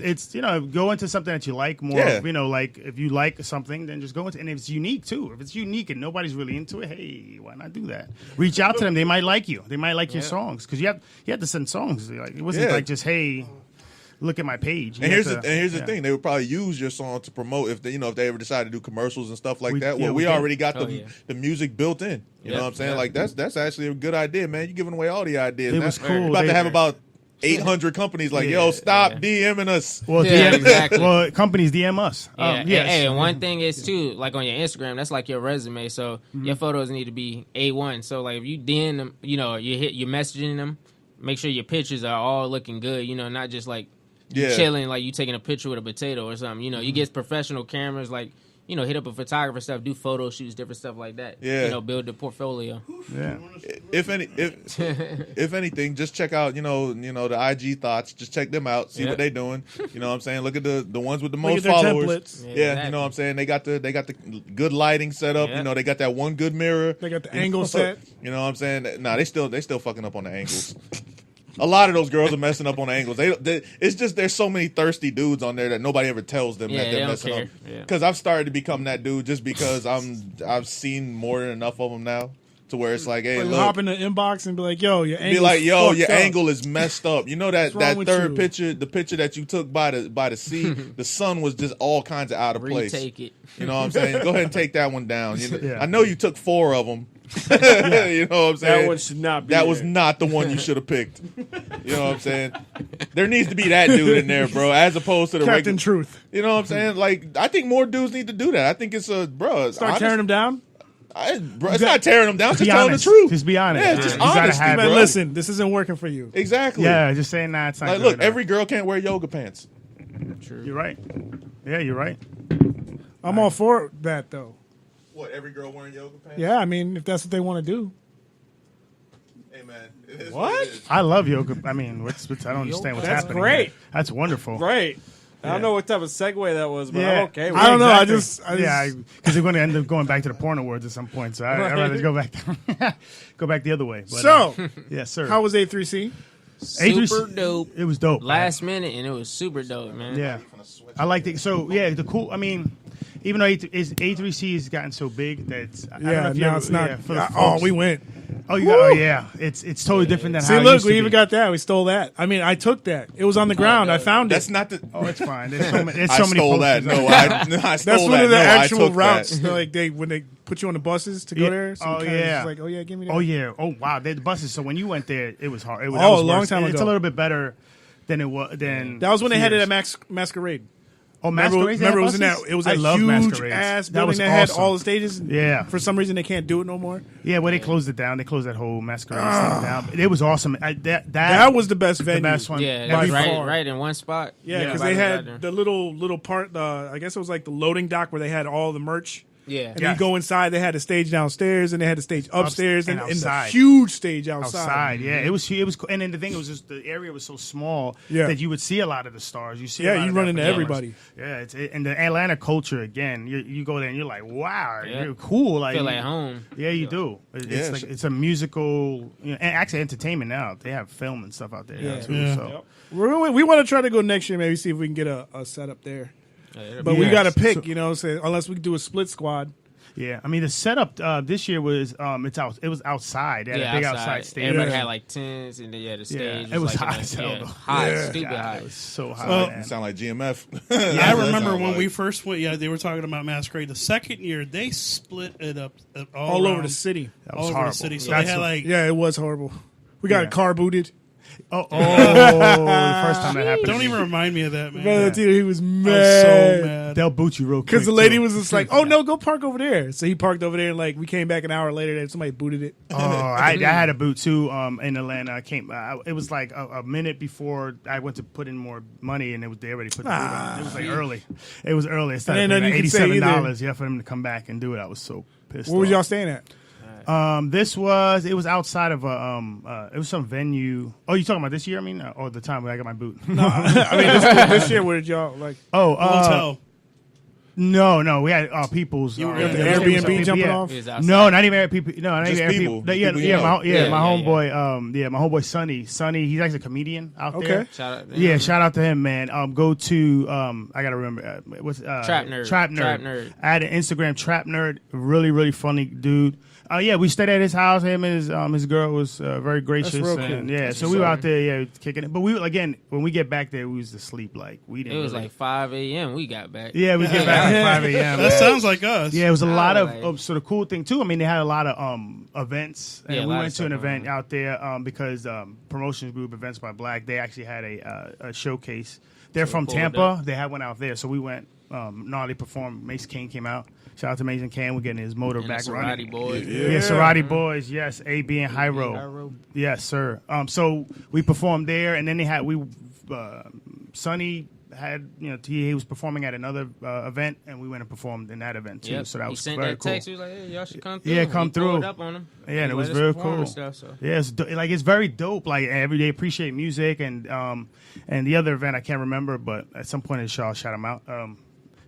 it's go into something that you like more. Yeah. Like if you like something, then just go into, and if it's unique too. If it's unique and nobody's really into it, hey, why not do that? Reach out to them. They might like you. They might like your songs because you have to send songs. Like it wasn't like just hey, look at my page. And here's the thing: they would probably use your song to promote if they ever decide to do commercials and stuff like that. Well, we already got the music built in. You know what I'm saying? Like that's actually a good idea, man. You're giving away all the ideas. It was cool. You're about to have about 800 companies like, yo, stop DMing us. Well, exactly. Well, companies DM us. Yeah. Yes. Hey, and one thing is too, like on your Instagram, that's like your resume. So your photos need to be A1. So like if you DM them, you're messaging them, make sure your pictures are all looking good. Not just like chilling, like you taking a picture with a potato or something. You get professional cameras, like hit up a photographer stuff, do photo shoots, different stuff like that. Yeah. Build the portfolio. Yeah. If anything, just check out the IG thoughts. Just check them out, see what they doing. You know what I'm saying? Look at the ones with the most followers. Templates. Yeah, exactly. you know what I'm saying? They got the good lighting set up. Yeah. They got that one good mirror. They got the angle set. You know what I'm saying? Nah, they still fucking up on the angles. A lot of those girls are messing up on the angles. It's just there's so many thirsty dudes on there that nobody ever tells them that they're messing up. Because I've started to become that dude just because I've seen more than enough of them now to where it's like, hey, look, hop in the inbox and be like, yo, your angle. Be like, yo, your up. angle is messed up. You know that third you? picture, the picture that you took by the sea, the sun was just all kinds of out of place. Retake it. You know what I'm saying? Go ahead and take that one down. Yeah. I know you took 4 of them. You know what I'm saying? That one should not be That there. was not the one you should have picked. You know what I'm saying? There needs to be that dude in there, bro, as opposed to the Captain regular. Truth. You know what I'm saying? Like, I think more dudes need to do that. I think it's Start tearing them down. Bro, it's not tearing them down. It's just Be telling the honest. truth. Just be honest. Yeah, it's just You gotta honesty, have bro. it. Listen, this isn't working for you. Exactly. Yeah, just saying that. It's not Like, good look, enough. every girl can't wear yoga pants. True. You're right. Yeah, you're right. I'm all for that, though. What, every girl wearing yoga pants? Yeah, I mean, if that's what they want to do. Hey, man. It is What? what it is. I love yoga. I mean, I don't understand what's That's happening. great. here. That's wonderful. Great. I don't know what type of segue that was, but I'm okay with I don't know. I Exactly. just because they're going to end up going back to the porn awards at some point. So I'd rather go back, go back the other way. But, So, yes, sir. how was A3C? Super dope. It was dope. Last minute, and it was super dope, man. Yeah, I liked it. So yeah, the cool. I mean, even though A3C has gotten so big that I don't know if you now ever, it's not. yeah, for the oh, folks- we went. Oh, you got. Oh, yeah. It's totally different than See, how. it look, used to we be. even got that. We stole that. I mean, I took that. It was on the ground. I found That's it. not the. Oh, it's fine. There's so many. There's I so many stole that. posters. No, I stole That's one that. of the No, I actual took routes. that. Like when they put you on the buses to go Yeah. there. So Oh, kinda yeah. just like, oh yeah, give me that. Oh yeah. Oh wow. The buses. So when you went there, it was hard. It was, Oh, that was a long worse. time It's ago. a little bit better than it was. That was when they had it at Masquerade. Oh, Remember, Masquerade. remember it was in that. It was I a love huge Masquerades. ass That building was that had awesome. all the stages. Yeah. For some reason, they can't do it no more. Yeah, well, they closed it down. They closed that whole Masquerade thing down. But it was awesome. That was the best venue. The best one. Yeah, By that's far. right in one spot. Yeah, because Everybody they was out there. had the little part. I guess it was like the loading dock where they had all the merch. Yeah. And then you go inside. They had a stage downstairs, and they had a stage upstairs, and and the outside. huge stage outside. Outside, yeah, it was cool. And then the thing was just the area was so small Yeah. that you would see a lot of the stars. You see, Yeah, a lot you of run the into performers. everybody. Yeah, and the Atlanta culture again. You go there and you're like, wow, Yeah. you're cool. Like Feel like home. Yeah, you do. It's like it's a musical, and actually entertainment now. They have film and stuff out there now too. Yeah. So We want to try to go next year, maybe see if we can get a setup there. But we Yeah. got to pick, So- say, unless we do a split squad. yeah, I mean the setup this year was It was outside. They had a big outside stage. Everybody Yeah. had like tents, and then the stage. It was like hot in as a- hell, yeah, though. hot, Yeah. stupid God, hot. it was so hot. Well, man. You sound like GMF. I remember when we first went. Yeah, they were talking about Masquerade. The second year, they split it up All over around- the city. That all was over horrible. the city. So That's they had what- like. Yeah, it was horrible. We got Yeah. car booted. Oh, the first time that happened. Don't even remind me of that, man. Brother, dude, he was I mad. was so mad. They'll boot you real quick. Because the lady too. was just like, "Oh no, go park over there." So he parked over there, and like we came back an hour later, and somebody booted it. Oh, I had a boot too. In Atlanta, I came. It was like a minute before I went to put in more money, and they already put the boot on. It was like early. It was early. It started And then like nothing you can say $87. Yeah, for them to come back and do it. I was so pissed. Where was off. y'all staying at? It was outside of it was some venue. Oh, you talking about this year? I mean, or the time when I got my boot? I mean, this year, where did y'all like? Oh, Hotel. No, we had people's. You were at the Airbnb jumping off? No, not even people. No, not Just even people. people. Yeah, People you know. my homeboy. My homeboy Sonny. Sonny, he's actually a comedian out there. Shout out to Yeah, him. shout out to him, man. Go to I gotta remember what's Trap Nerd. Trap Nerd. I had an Instagram Trap Nerd. Really funny dude. Yeah, we stayed at his house. Him and his girl was very gracious. real cool. And, yeah, so we were out there, kicking it. But we again, when we get back there, we was asleep. Like we didn't. It was really, like 5 a.m. We got back. yeah, we get back at 5 a.m. That sounds like us. Yeah, it was a lot like- of sort of cool thing too. I mean, they had a lot of events, and Yeah, a we lot went of to an stuff event going on. out there because promotions group Events by Black. They actually had a showcase. They're So from pulled Tampa. up. They had one out there, so we went. Gnarly performed. Mace King came out. Shout out to Mason King. We're getting his motor And back the running. Sorority boys. Yeah, Sorority Boys. Yes, AB and Hyro. Hyro. Yes, sir. So we performed there, and then they had Sonny had he was performing at another event, and we went and performed in that event too. Yep. So that he was sent very that cool. text. He was like, "Hey, y'all should come through." Yeah, come We through. pulled up on him. Yeah, and He it was let us very perform cool. and stuff, so. Yeah, it's very dope. Like every day, appreciate music, and the other event I can't remember, but at some point in the show I'll shout them out.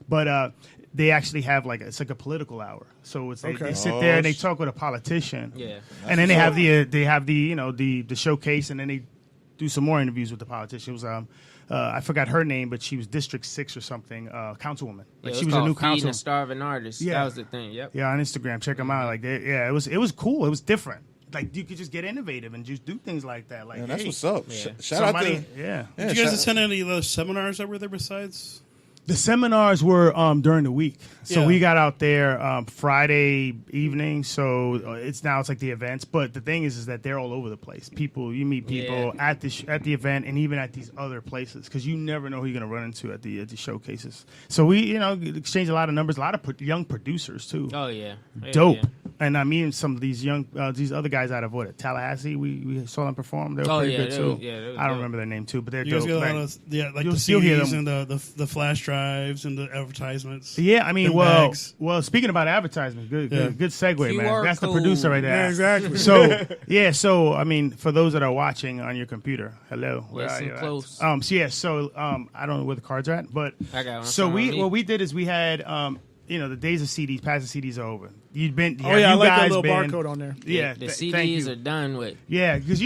But they actually have it's like a political hour, so it's they sit there and they talk with a politician. Yeah. And then they have the showcase, and then they do some more interviews with the politician. It was I forgot her name, but she was District 6 or something, councilwoman. Yeah, She was a new Feeding a councilwoman. Starving Artist. Yeah. That was the thing. Yep. Yeah, on Instagram, check them out. It was cool. It was different. Like you could just get innovative and just do things like that. Like Man, that's hey, what's up. Yeah. Shout out to yeah. Did you guys attend any of those seminars that were there besides? The seminars were during the week, so Yeah. we got out there Friday evening. So it's like the events, but the thing is that they're all over the place. You meet people at the event and even at these other places because you never know who you're gonna run into at the showcases. So we exchange a lot of numbers, a lot of young producers too. Oh yeah. Dope. Yeah. And I mean, some of these these other guys out of Tallahassee, we saw them perform. They were pretty good too. they was I don't dope. remember their name too, but they're You guys dope. get a lot of You'll the still hear CDs them. and the flash drives and the advertisements. Yeah, I mean, Them well, bags. speaking about advertisements, good segue, man. QR That's the code. producer right there. Yeah, exactly. So I mean, for those that are watching on your computer, hello, where Listen are you at? close. I don't know where the cards are at, but I got one. so Some on me. what we did is we had the days of CDs, past the CDs are over. You've been, Oh yeah, I you like that guys little been- barcode on there. Yeah, The thank CDs you. are done with. Yeah, because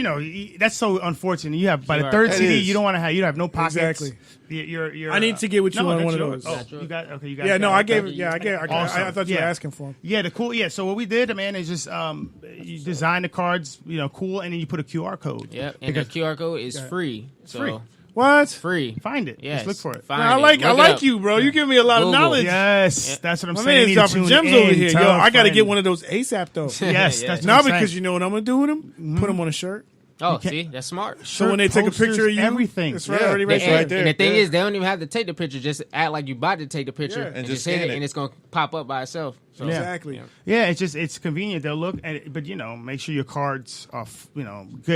that's so unfortunate. You have by the QR third code. CD, is. you don't want to have no pockets. Exactly. You're, I need to get with you no, on that's one of yours. those. Oh, you got okay. You got. Yeah, no, got I it. gave it. Yeah, I gave. Awesome. I thought you were Yeah. asking for them. Yeah, the cool. Yeah, so what we did, man, is just you design the cards, cool, and then you put a QR code. Yep. And the QR code is free. So free. What? free. Find it. Yes. Just look for it. Find I it. like Look it up. you, bro. You give me a lot of Google. knowledge. Yes, that's what I'm My saying. man's You need to dropping tune gems in, over here. Yo, tough, I got to and- get one of those ASAP though. Yes, Yeah. that's what Now I'm saying. because you know what I'm gonna do with them? Put them on a shirt. Oh, see, that's smart. So when they take a posters, picture of you, everything. it's right, Yeah. already right It's there. right there. And the thing Yeah. is, they don't even have to take the picture. Just act like you about to take the picture Yeah. and just just hit scan it, it. and it's gonna pop up by itself. So, Yeah. Exactly. Yeah, it's convenient. They'll look at it, but make sure your cards are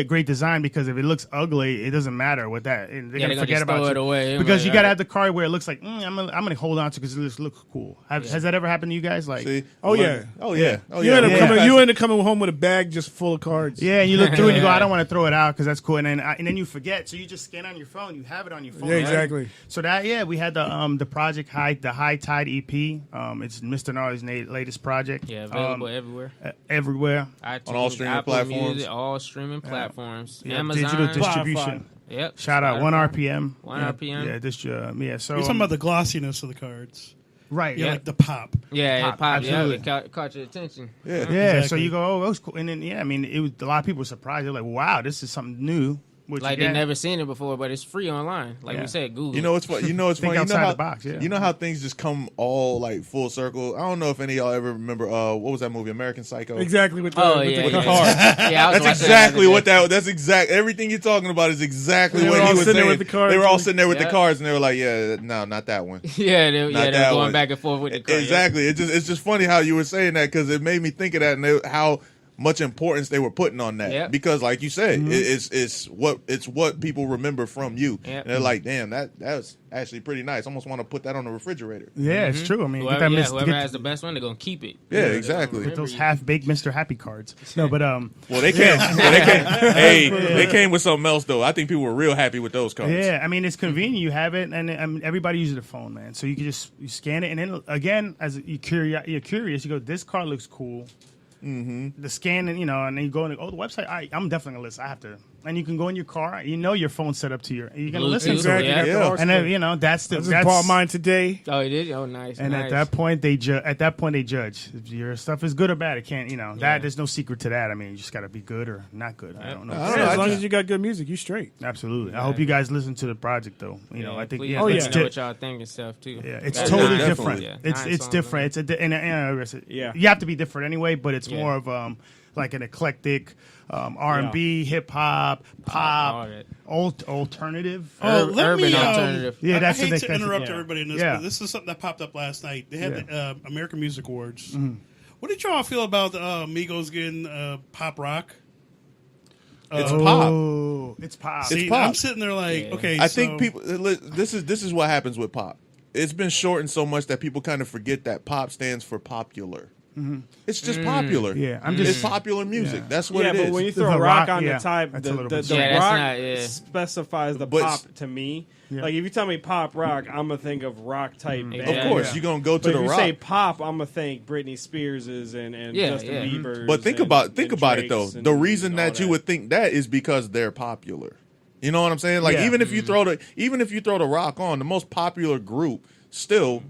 great design because if it looks ugly, it doesn't matter with that. And they're Yeah, gonna they're gonna forget just about throw you it away. because Like, you gotta alright. have the card where it looks like I'm gonna hold on to because it looks cool. Has that ever happened to you guys? Like, See? Oh yeah. Oh yeah. Oh You yeah. end up Yeah. coming. You end up coming home with a bag just full of cards. yeah, and you look through and you go, I don't want to throw it out because that's cool, and then you forget, so you just scan on your phone. You have it on your phone. Yeah, right? exactly. So we had the project High Tide EP. It's Mr. Narly's latest project. Yeah, available everywhere. Everywhere. iTunes, On all streaming Apple platforms. Music, all streaming platforms. Yeah, Amazon. digital distribution. Yep. Shout out 1 RPM. 1 yeah, RPM. Yeah, so You're talking about the glossiness of the cards. right. Yeah, Yeah, like the pop. Yeah, it Pop, popped. Yeah, absolutely. it caught your attention. Yeah. yeah. Exactly. So you go, oh, that was cool, and then I mean, it was a lot of people were surprised. They're like, wow, this is something new. Which Like you they get. never seen it before, but it's free online. Like Yeah. we said, Google. You know what's funny? You know what's Think funny? You know outside how the box, yeah. You know how things just come all like full circle. I don't know if any of y'all ever remember what was that movie, American Psycho? Exactly with the, Oh with yeah, the yeah. cards. Yeah, I was That's watching exactly that what that. That's exact. Everything you're talking about is exactly They were what all he was sitting there saying. with the cards. They were all sitting there with Yeah. the cards, and they were like, "Yeah, no, not that one." Yeah, they Not were that going one. back and forth with the card. Exactly. It's just funny how you were saying that because it made me think of that and how much importance they were putting on that. Yep. Because, like you said, it's what people remember from you. Yep. And they're like, damn, that was actually pretty nice. Almost want to put that on the refrigerator. Yeah, it's true. I mean, Whoever, get that whoever has the best one, they're gonna keep it. Yeah, exactly. get those half-baked Mr. Happy cards. No, but Well, they came. Hey, they came with something else though. I think people were real happy with those cards. yeah, I mean, it's convenient. You have it, and everybody uses their phone, man. So you can just scan it, and then again, as you're curious, you go, this card looks cool. The scan, and and then you go and the website. I'm definitely gonna listen. I have to, and you can go in your car. Your phone's set up to you're gonna listen to it, Yeah. and then that's the. I just bought mine today. Oh, you did? Oh, nice. And nice. at that point, they judge if your stuff is good or bad. It can't, that there's no secret to that. I mean, you just got to be good or not good. I don't know. As long as you got good music, you straight. Absolutely. I hope you guys listen to the project, though. I think. Please Yeah, let it's me know what y'all think and stuff too. Yeah, it's That's totally nice. different. Yeah. It's Nice different. song, It's you have to be different anyway, but it's more of like an eclectic R&B, hip hop, pop, alternative, urban alternative. Yeah, I that's hate what to they interrupt everybody in this, Yeah. but this is something that popped up last night. They had the American Music Awards. What did y'all feel about Migos getting pop rock? It's pop. Oh, it's pop. See, pop. I'm sitting there like, okay. I think people. This is what happens with pop. It's been shortened so much that people kind of forget that pop stands for popular. It's just popular. Yeah, it's popular music. That's what it but is. when you throw The rock rock, on yeah, the type, that's a the little bit rock specifies the But- pop to me. Yeah. Like if you tell me pop rock, I'm gonna think of rock type. Of band. course, you're gonna go to But the if you rock. say pop, I'm gonna think Britney Spears's and Justin Bieber's. But think and about it though. Drake's The reason and that you all would think that is because they're popular. You know what I'm saying? Like Yeah. even if you throw the rock on, the most popular group still.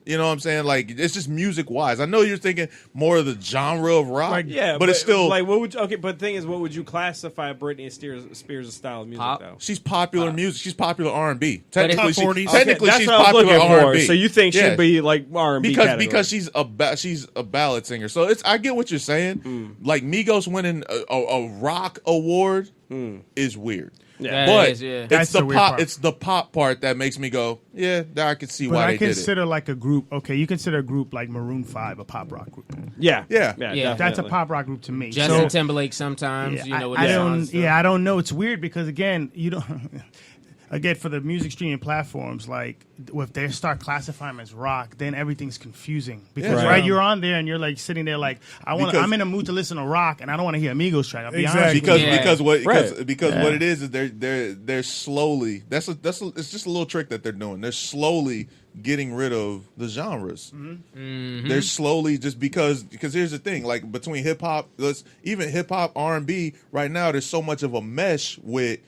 You know what I'm saying? Like it's just music wise. I know you're thinking more of the genre of rock, but it's still like what would you, okay? But the thing is, what would you classify Britney Spears' style of music Pop. though? she's popular music. She's popular R&B. But it's Technically, top 40s. technically that's she's what I was popular looking for. R&B. So you think she'd be like R&B because she's a ballad singer. So I get what you're saying. Like Migos winning a rock award is weird. Yeah. But It is, yeah. it's That's the the weird pop. part. It's the pop part that makes me go, yeah, I can see But why I they did it. consider like a group. Okay, you consider a group like Maroon 5 a pop rock group. Yeah, Yeah. That's a definitely. pop rock group to me. Justin So, Timberlake sometimes, with I the don't. songs, so. Yeah, I don't know. It's weird because again, you don't. Again, for the music streaming platforms, like if they start classifying them as rock, then everything's confusing because Yeah. right, you're on there and you're like sitting there like Because- I'm in a mood to listen to rock and I don't want to hear Amigos track. I'll be honest Exactly. with you. Because Right. what it is they're slowly it's just a little trick that they're doing. They're slowly getting rid of the genres. They're slowly just because here's the thing, like between hip hop, even hip hop R&B right now, there's so much of a mesh with.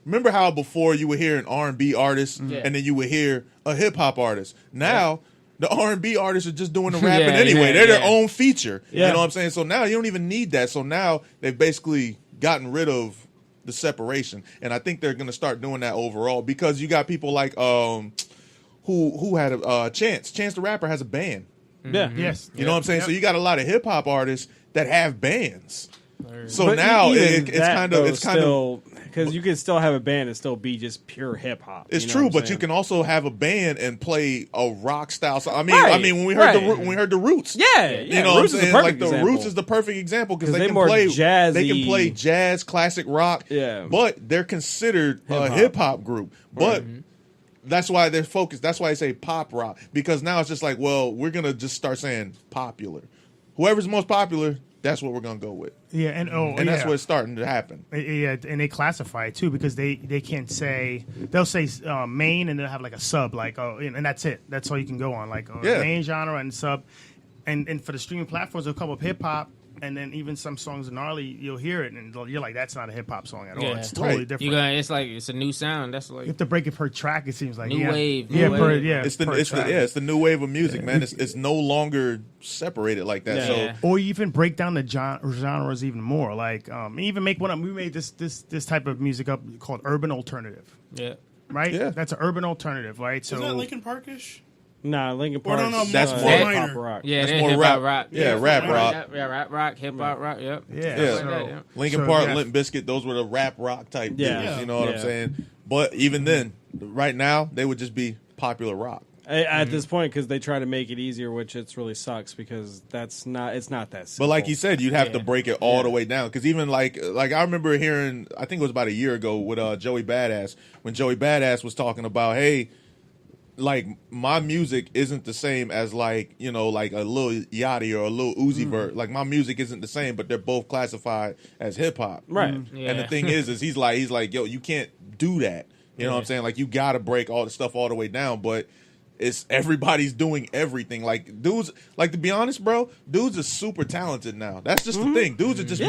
Remember how before you would hear an R&B artist and then you would hear a hip hop artist. Now the R&B artists are just doing the rapping anyway. They're their own feature. Yeah. You know what I'm saying? So now you don't even need that. So now they've basically gotten rid of the separation, and I think they're going to start doing that overall because you got people like who had a Chance the Rapper has a band. Yeah. Yes. You know what I'm saying? So you got a lot of hip hop artists that have bands. So But now even it's that, kind of though, it's kind of still because you can still have a band and still be just pure hip hop. it's you know true, what I'm but you saying? can also have a band and play a rock style. So I Right, mean, when we heard the Roots, Yeah, you know Roots what is I'm saying? the perfect Like the example. Roots is the perfect example because 'Cause they they can more play jazzy- they can play jazz, classic rock, Yeah. but they're considered a Hip-hop. hip hop group, but. That's why they're focused. That's why I say pop rock because now it's just like, well, we're gonna just start saying popular. Whoever's most popular, that's what we're gonna go with, Yeah, and that's what's starting to happen. Yeah, and they classify it too because they can say they'll say main and they'll have like a sub like and that's it. That's all you can go on like main genre and sub, and for the streaming platforms, there'll come up hip hop. And then even some songs in Narly, you'll hear it, and you're like, "That's not a hip hop song at all. Yeah. It's totally Right. different." It's like it's a new sound. That's You like have to break it per track. It seems like New wave, new Yeah, wave. It's per track. it's the new wave of music, man. It's no longer separated like that. Yeah. So Or you even break down the genres even more. Like even make one. We made this type of music up called urban alternative. yeah. Right? Yeah. That's an urban alternative, right? So Is that Linkin Parkish? Nah, Linkin Or Park. no, That's more more hip minor. hop rock. Yeah, That's they're more hip rap. hop rock. Yeah, rap rock. Yeah, rap rock, hip hop rock. Yep. Yeah. Yeah. Like that, yeah. Linkin So, Park, yeah. Limp Bizkit, those were the rap rock type Yeah. dudes. You know what I'm Yeah. saying? But even then, right now, they would just be popular rock. At this point, because they try to make it easier, which it's really sucks because it's not that simple. But like you said, you'd have to break it all the way down. Because even like I remember hearing, I think it was about a year ago with Joey Badass, when Joey Badass was talking about, hey, like my music isn't the same as like, you know, like a Lil Yachty or a Lil Uzi Vert. Like my music isn't the same, but they're both classified as hip hop. Right. Yeah. And the thing is he's like, yo, you can't do that. You know what I'm saying? Like you got to break all the stuff all the way down, but it's everybody's doing everything. Like dudes, like to be honest, bro, dudes are super talented now. That's just the thing. Dudes are just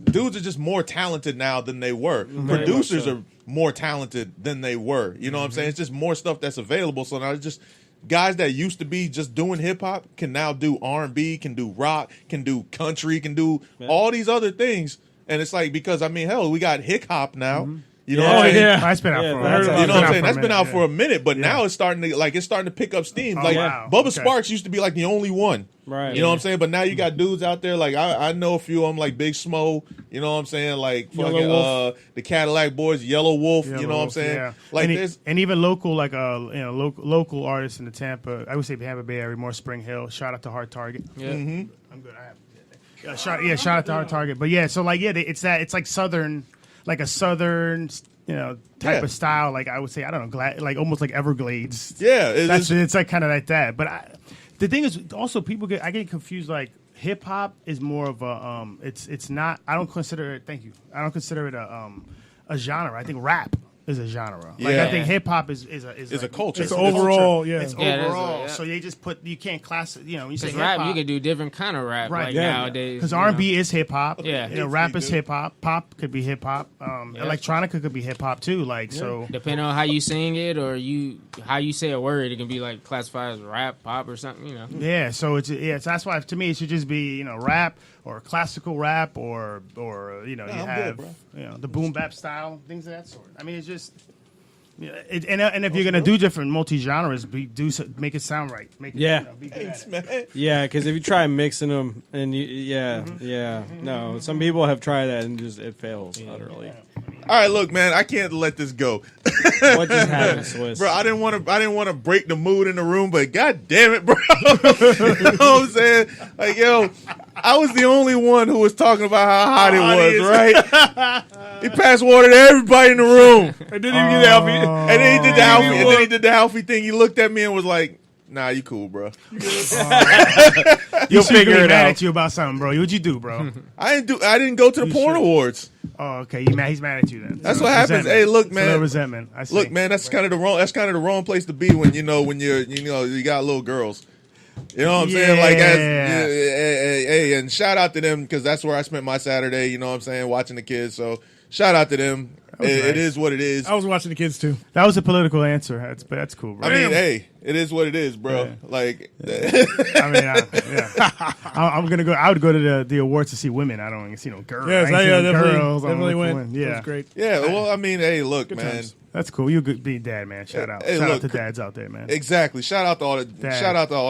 dudes are just more talented now than they were. Producers are more talented than they were. You know what I'm saying? It's just more stuff that's available. So now it's just guys that used to be just doing hip hop can now do R&B, can do rock, can do country, can do all these other things. And it's like, because I mean, hell, we got hip hop now. You know what I'm saying? That's been out for a minute. You know what I'm saying? That's been out for a minute, but now it's starting to pick up steam. Like Bubba Sparks used to be like the only one. Right. You know what I'm saying? But now you got dudes out there like I know a few of them like Big Smo, you know what I'm saying? Like fucking the Cadillac Boys, Yellow Wolf, you know what I'm saying? Yeah. Like and even local like local artists in the Tampa, I would say Tampa Bay Area, more Spring Hill. Shout out to Hard Target. Yeah. I'm good. Shout out to Hard Target. But yeah, so like it's like southern, like a southern, you know, type of style. Like I would say, I don't know, like almost like Everglades. Yeah, it's like kind of like that. But the thing is, also people I get confused. Like hip hop is more of a it's not. I don't consider it. Thank you. I don't consider it a genre. I think rap is a genre. Like I think hip hop is a culture. It's overall, It's overall. So they just you can't class it. You know, when you say rap, hip-hop, you can do different kind of rap nowadays. Because R&B is hip hop. Yeah. You know, rap is hip hop. Pop could be hip hop. Electronica could be hip hop too. Like so, depending on how you sing it or how you say a word, it can be like classified as rap, pop, or something. You know. Yeah. So so that's why to me it should just be rap or classical rap or you have the boom bap style, things of that sort. I mean, it's just. And if you're gonna do different multi-genres, make it sound right. Make it, be good at it. Yeah, because if you try mixing them, and no, some people have tried that and it fails utterly. All right, look, man, I can't let this go. What just happened, Swiss? Bro, I didn't want to break the mood in the room, but god damn it, bro. You know what I'm saying? Like, yo, I was the only one who was talking about how hot it was, right? He passed water to everybody in the room. And didn't even get the Alfie. And then he did the Alfie, and then he did the Alfie thing. He looked at me and was like, nah, you cool, bro. You'll figure it out. Mad at you about something, bro. What'd you do, bro? I didn't go to the porn awards. Oh, okay. He's mad at you then. That's what happens. Hey, look, man. Resentment. I see. Look, man. That's kind of the wrong place to be when you got little girls. You know what I'm saying? Like, hey, and shout out to them because that's where I spent my Saturday. You know what I'm saying? Watching the kids. So shout out to them. It is what it is. I was watching the kids too. That was a political answer. That's cool, bro. I mean, hey, it is what it is, bro. Yeah. Like, I mean, I'm gonna go. I would go to the awards to see women. I don't even see no girls. Yes, definitely went. Women. Yeah, that was great. Yeah, well, I mean, hey, look, man. Times. That's cool. You good being dad, man. Shout out. Shout out to dads out there, man. Exactly. Shout out to all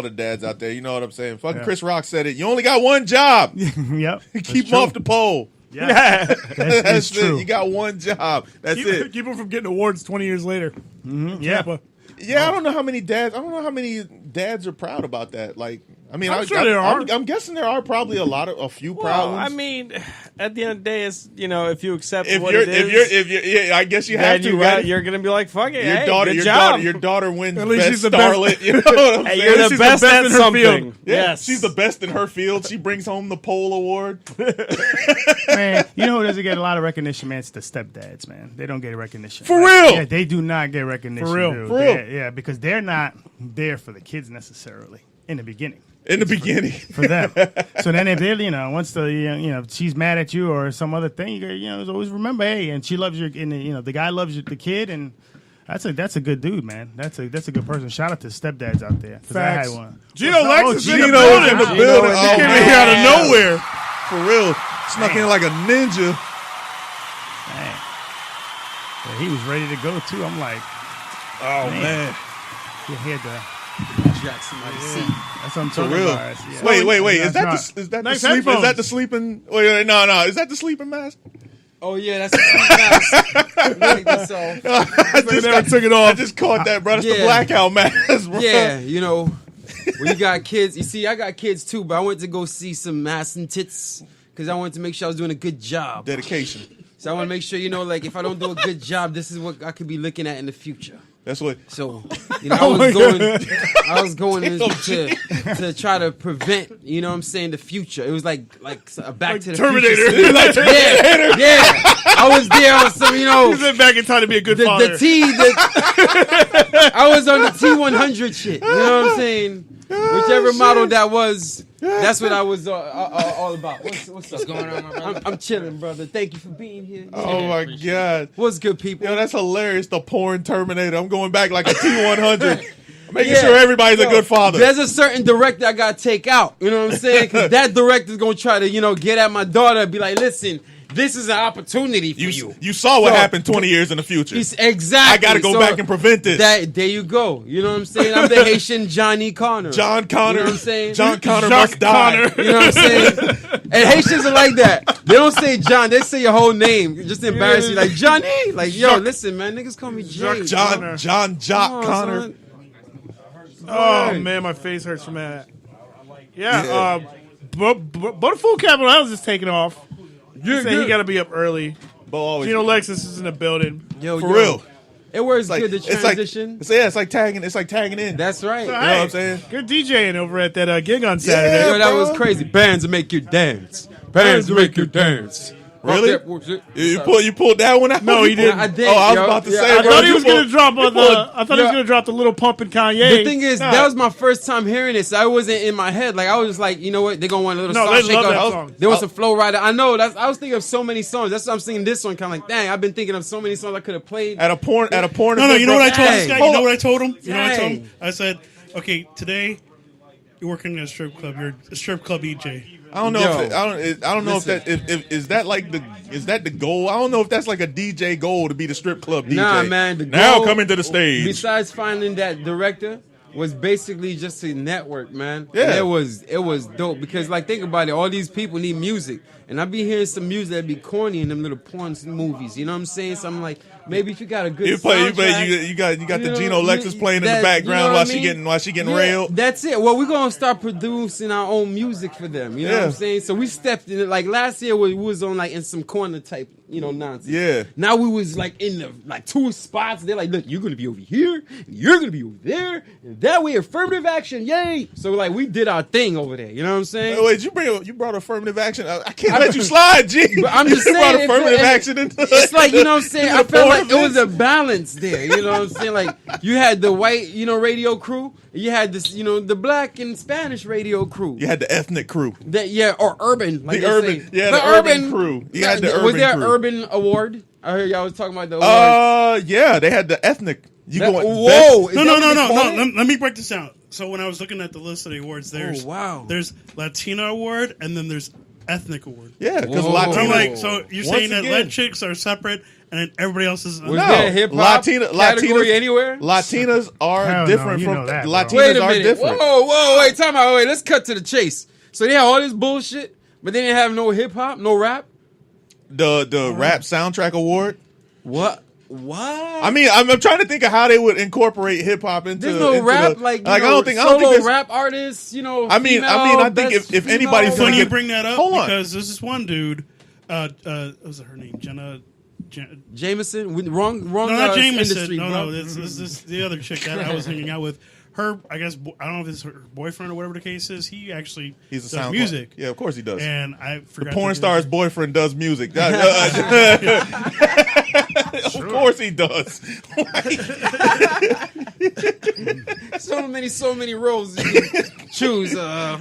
the dads out there. You know what I'm saying? Fucking Chris Rock said it. You only got one job. Yep. Keep them off the pole. Yeah, that's true. it. You got one job. That's it. Keep them from getting awards 20 years later. Mm-hmm. Yeah. Yeah, I don't know how many dads are proud about that. Like, I mean, I'm sure there are. I'm guessing there are probably a few proud ones. I mean, at the end of the day, it's if you accept if what you're, it is, I guess you have to. Right? You're gonna be like, fuck it. Your daughter wins at least best she's the starlet. Best. You know what I'm saying? You're the best at in her something. field. Yeah, yes, she's the best in her field. She brings home the pole award. Man, you know who doesn't get a lot of recognition, man? It's the stepdads, man. They don't get recognition. For real? Yeah, they do not get recognition. For real. Dude. For real. Yeah, because they're not there for the kids necessarily in the beginning. For them. So then if they're, once she's mad at you or some other thing, you always remember, hey, and she loves your, and the guy loves the kid, and that's a good dude, man. That's a good person. Shout out to stepdads out there. Facts. I had one. Gino Lex is in the Gino building. is in the building. He came in here out of nowhere. For real. Snuck in like a ninja. Man. Yeah, he was ready to go too. I'm like, man. He had to. That's what I'm For talking real. about. Yeah. Wait. Is that Nice the sleeping? headphones. Is that the sleeping? Wait, no. Is that the sleeping mask? Oh yeah, that's a sweet mask. I like that song. I just caught that, bro. That's the blackout mask, bro. Yeah, you know, when you got kids. You see, I got kids too, but I went to go see some ass and tits because I wanted to make sure I was doing a good job. Dedication. So I want to make sure, you know, like if I don't do a good job, this is what I could be looking at in the future. That's what. So, you know, I was going to try to prevent, you know what I'm saying, the future. It was like a Back to the Terminator. Future. Like Terminator. Yeah. I was there on some, you know. He went back in time to be a good father. I was on the T100 shit. You know what I'm saying? Whichever model that was, that's what I was all about. What's going on, my brother? I'm chilling, brother. Thank you for being here. Oh my God. What's good, people? Yo, that's hilarious. The porn Terminator. I'm going back like a T100. Making sure everybody's a good father. There's a certain director I got to take out. You know what I'm saying? Because that director's going to try to, you know, get at my daughter and be like, listen, this is an opportunity for you. You saw what happened 20 years in the future. Exactly. I got to go back and prevent this. There you go. You know what I'm saying? I'm the Haitian Johnny Connor. John Connor. You know what I'm saying? John Connor must die. You know what I'm saying? And Haitians are like that. They don't say John. They say your whole name. Just embarrass you. Like, Johnny. Like, yo, listen, man. Niggas call me Jay. John Connor. Son. Oh, man, my face hurts from that. Yeah. But Full Capital House is taking off. He said he got to be up early. Gino Lexus is in the building. For real. It works good to transition. It's like tagging in. That's right. So, You know what I'm saying? Good DJing over at that gig on Saturday. Yo, that was crazy. Bands will make you dance. Bands will make you dance. Really? You pulled that one out? No, he didn't. I did. Oh, I was about to say, I thought he was going to drop the Little Pump and Kanye. The thing is, that was my first time hearing it, so I wasn't in my head. Like, I was just like, you know what? They're going to want a little song they shaker. love that song. There was a Flow Rider. I know. I was thinking of so many songs. That's why I'm singing this one. Kind of like, dang, I've been thinking of so many songs I could have played. At a porn. No, you know what I told this guy? You know what I told him? You know what I told him? I said, okay, today you're working at a strip club. You're a strip club EJ. I don't know. I don't know if that is that like the goal. I don't know if that's like a DJ goal to be the strip club DJ. Nah, man. The now goal, coming to the stage. Besides finding that director, was basically just a network, man. Yeah, and it was dope because, like, think about it. All these people need music, and I be hearing some music that be corny in them little porn movies. You know what I'm saying? So I'm like, maybe if you got a good soundtrack, you got the Gino Lexus playing in the background while she getting railed. That's it. Well, we're gonna start producing our own music for them. You know what I'm saying? So we stepped in it. Like last year, we was on like in some corner type, you know, nonsense. Yeah. Now we was like in the like two spots. They're like, look, you're gonna be over here, and you're gonna be over there, and that way affirmative action, yay! So like we did our thing over there. You know what I'm saying? Wait, you brought affirmative action. I can't let you slide, G. But I'm just you saying, brought affirmative action into it's like, you know what I'm saying? I felt like it was a a balance there. You know what I'm saying? Like you had the white, you know, radio crew. You had this, you know, the black and Spanish radio crew. You had the ethnic crew. Or urban. Like the urban, the urban crew. You had the urban was there crew. an urban award? I heard y'all was talking about the awards. Yeah, they had the ethnic. Whoa! No. Let me break this down. So when I was looking at the list of the awards, there's Latino award and then there's ethnic award. Yeah, because I'm like, so you're saying that Lat chicks are separate and then everybody else is was there a hip hop category anywhere? Latinas are different from Latinas. Wait a are minute! different. Wait! Time out! Wait! Let's cut to the chase. So they had all this bullshit, but they didn't have no hip hop, no rap. The rap soundtrack award. What? I mean, I'm trying to think of how they would incorporate hip hop into. There's no rap I don't think rap artists. You know, I think if anybody's funny you bring that up hold because this is one dude. What was her name? Jameson. Wrong. No, not Jameson. Industry, No. This is the other chick that I was hanging out with. Her, I guess, I don't know if it's her boyfriend or whatever the case is. He actually does music. Yeah, of course he does. And I forgot. The porn star's boyfriend does music. Of course he does. so many roles you can choose. I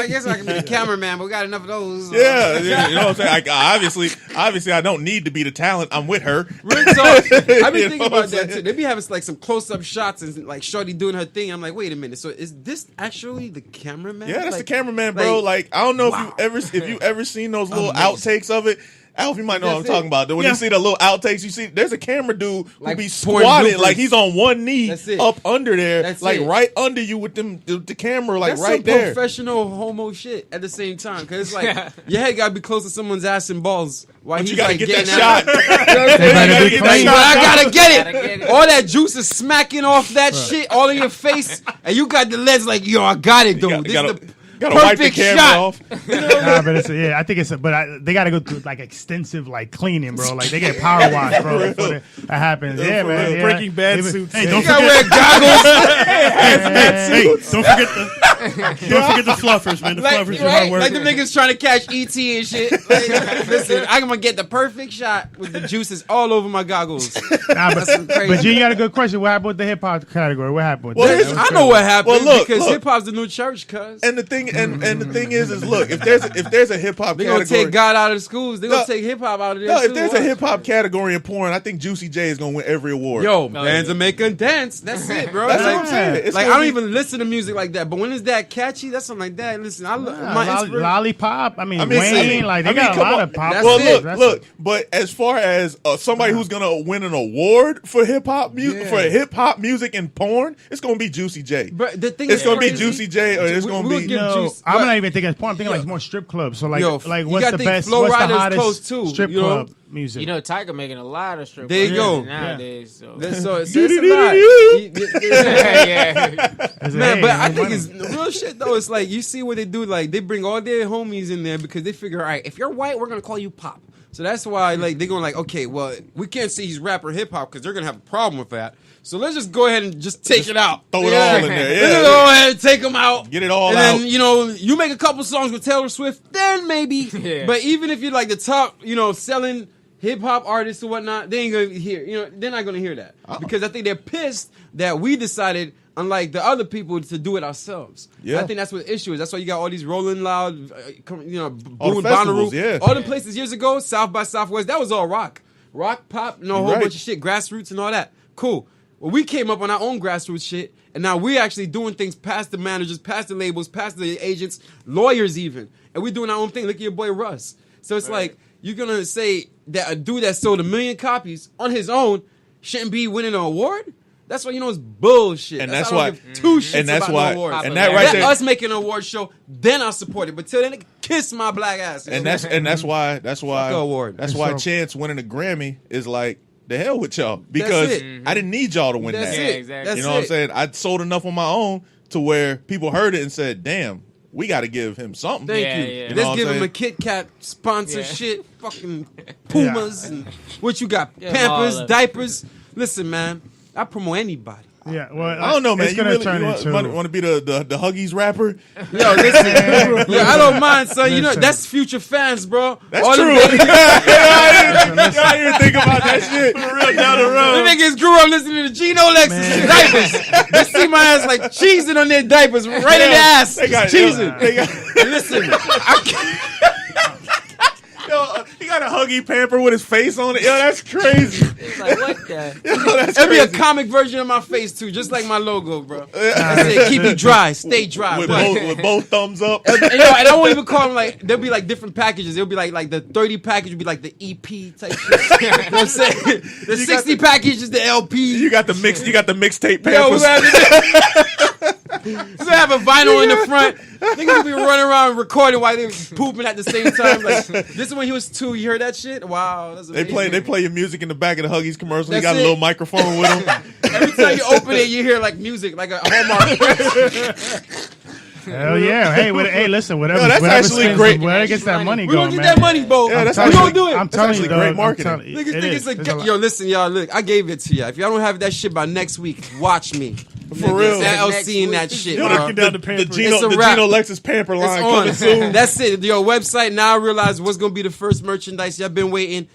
guess I can be the cameraman, but we got enough of those. Yeah, you know what I'm saying? Obviously, I don't need to be the talent. I'm with her. I've been thinking about that too. They be having like some close-up shots and like Shorty doing her thing. I'm like, wait a minute. So is this actually the cameraman? Yeah, that's the cameraman, bro. Like I don't know if you ever seen those little outtakes of it. Alf, you might know what I'm That's it. talking about. When you see the little outtakes, you see there's a camera dude who Like be pouring squatting bloopers. like he's on one knee That's it. up under there, That's like it. right under you with them the camera, like That's right some there. professional homo shit at the same time. Because it's like, your head got to be close to someone's ass and balls. While But he's you gotta like get getting that shot. You know what I'm saying? better You gotta be get clean. that shot. I gotta get Gotta it. get it. All that juice is smacking off that shit all in your face. And you got the legs like, yo, I got it, though. This is the Gotta wipe the perfect camera shot. off. Nah, but I think they got to go through like extensive like cleaning, bro. Like they get power wash, bro, before that happens. Yeah, man. real. Yeah. Breaking Bad Even- suits. Hey, Don't You gotta wear goggles. Hey, don't forget the fluffers, man. The fluffers are hard Right? work. Like the niggas trying to catch ET and shit. Like, listen, I'm gonna get the perfect shot with the juices all over my goggles. Nah, That's some crazy. but you got a good question. What happened with the hip hop category? What happened with Well, that? here's- That was I know what happened Well, look, because look. hip hop's the new church, cuz. And the thing is look, if there's a hip hop They're gonna category, take God out of the schools. They're gonna No. take hip hop out of there. no, if too. there's a Watch. hip hop category in porn, I think Juicy J is gonna win every award. Yo, bands are making dance. That's it, bro. That's like, what I'm saying. It's like I gonna don't be- even listen to music like that, but when it's that catchy, that's something like that. Listen, Nah, my inspiration. Lollipop. I mean, I mean, Wayne. Like they got a come lot on. of pop. That's Well, it. look. But as far as somebody who's gonna win an award for hip hop music, for hip hop music and porn, it's gonna be Juicy J. But the thing It's is gonna be crazy. Juicy J, or it's We- gonna we'll be give No, Juice, I'm but- not even thinking porn. I'm thinking like more strip clubs. So like, Yo, like you what's gotta the think best? Flow What's the Rider's hottest close, too, strip you know? club music? You know, Tiger making a lot of strip There you clubs go. nowadays. So. So it's a lot. yeah. Is it, Man, hey, but I no think money. it's real shit though. It's like you see what they do. Like they bring all their homies in there because they figure, all right, if you're white, we're gonna call you Pop. So that's why like they're going like, okay, well, we can't say he's rap or hip hop because they're gonna have a problem with that. So let's just go ahead and just take it out. throw it all in there. Let's Yeah, go ahead and take them out. Get it all and out. then, you make a couple songs with Taylor Swift, then maybe. Yeah. But even if you're like the top, selling hip hop artists or whatnot, they ain't gonna hear. They're not gonna hear that because I think they're pissed that we decided, unlike the other people, to do it ourselves. Yeah. I think that's what the issue is. That's why you got all these Rolling Loud, All the Blue and festivals, Bonnaroo, yeah. all the places years ago, South by Southwest. That was all rock, pop, a whole Right. bunch of shit, grassroots and all that. Cool. Well, we came up on our own grassroots shit, and now we're actually doing things past the managers, past the labels, past the agents, lawyers even, and we're doing our own thing. Look at your boy Russ. So it's like you're gonna say that a dude that sold 1 million copies on his own shouldn't be winning an award? That's why it's bullshit. And that's that's why I why- don't give two shits and that's about why- no awards. and that right Let there- us make an award show, then I'll support it. But till then, kiss my black ass. and that's why Fuck a award. that's why So- Chance winning a Grammy is like the hell with y'all because it. I didn't need y'all to win That's that. it. exactly. That's You know what I'm it. saying? I sold enough on my own to where people heard it and said, "Damn, we got to give him something." Thank Yeah, you. yeah. You know Let's what give I'm him a saying? Kit Kat sponsor Yeah. shit. Fucking Pumas and what you got? Yeah, all Pampers, of it. diapers. Listen, man, I promote anybody. Yeah, well, I don't know, man. It's You gonna really turn into. want to be the Huggies rapper? Yo, listen, I don't mind, son. Listen. That's future fans, bro. That's All them true. niggas- I didn't think about that shit. For real, down the The road. niggas grew up listening to Gino Lexus and diapers. They see my ass like cheesing on their diapers, right in the ass. They got cheesing. They got, Listen, I can't. he got a Huggy pamper with his face on it. Yo, that's crazy. It's like, what the? Yo, that's It'll be a crazy. comic version of my face too, just like my logo, bro. I said, keep you dry, stay dry. with But- both thumbs up. and I won't even call them like there'll be like different packages. It'll be like the 30 package would be like the EP type shit. You know what I'm saying? The 60 package is the LP. You got the mixtape Yo, pampers. we're gonna have a vinyl in the front. Niggas will be running around recording while they pooping at the same time. Like this is when he was 2. You heard that shit? Wow, that's They amazing. play your music in the back of the Huggies commercial. That's He got a it. little microphone with him. Every time you open it, you hear like music, like a Hallmark. Hell yeah! Hey, listen, whatever. Yo, that's whatever actually spends- great. Where gets that money We're going, gonna get man? that money, Bo. Yeah, that's we actually- gonna do it. I'm telling actually you, dog, great I'm marketing. telling you, Niggas it think is. it's There's a lot. yo, listen, y'all. Look, I gave it to you. If y'all don't have that shit by next week, watch me. For real. That LC and that shit, Yo, bro. knocking down the The paper. Gino, It's a the wrap. Gino Lexus pamper It's line on. coming soon. That's it. Your website. Now I realize what's gonna be the first merchandise y'all been waiting.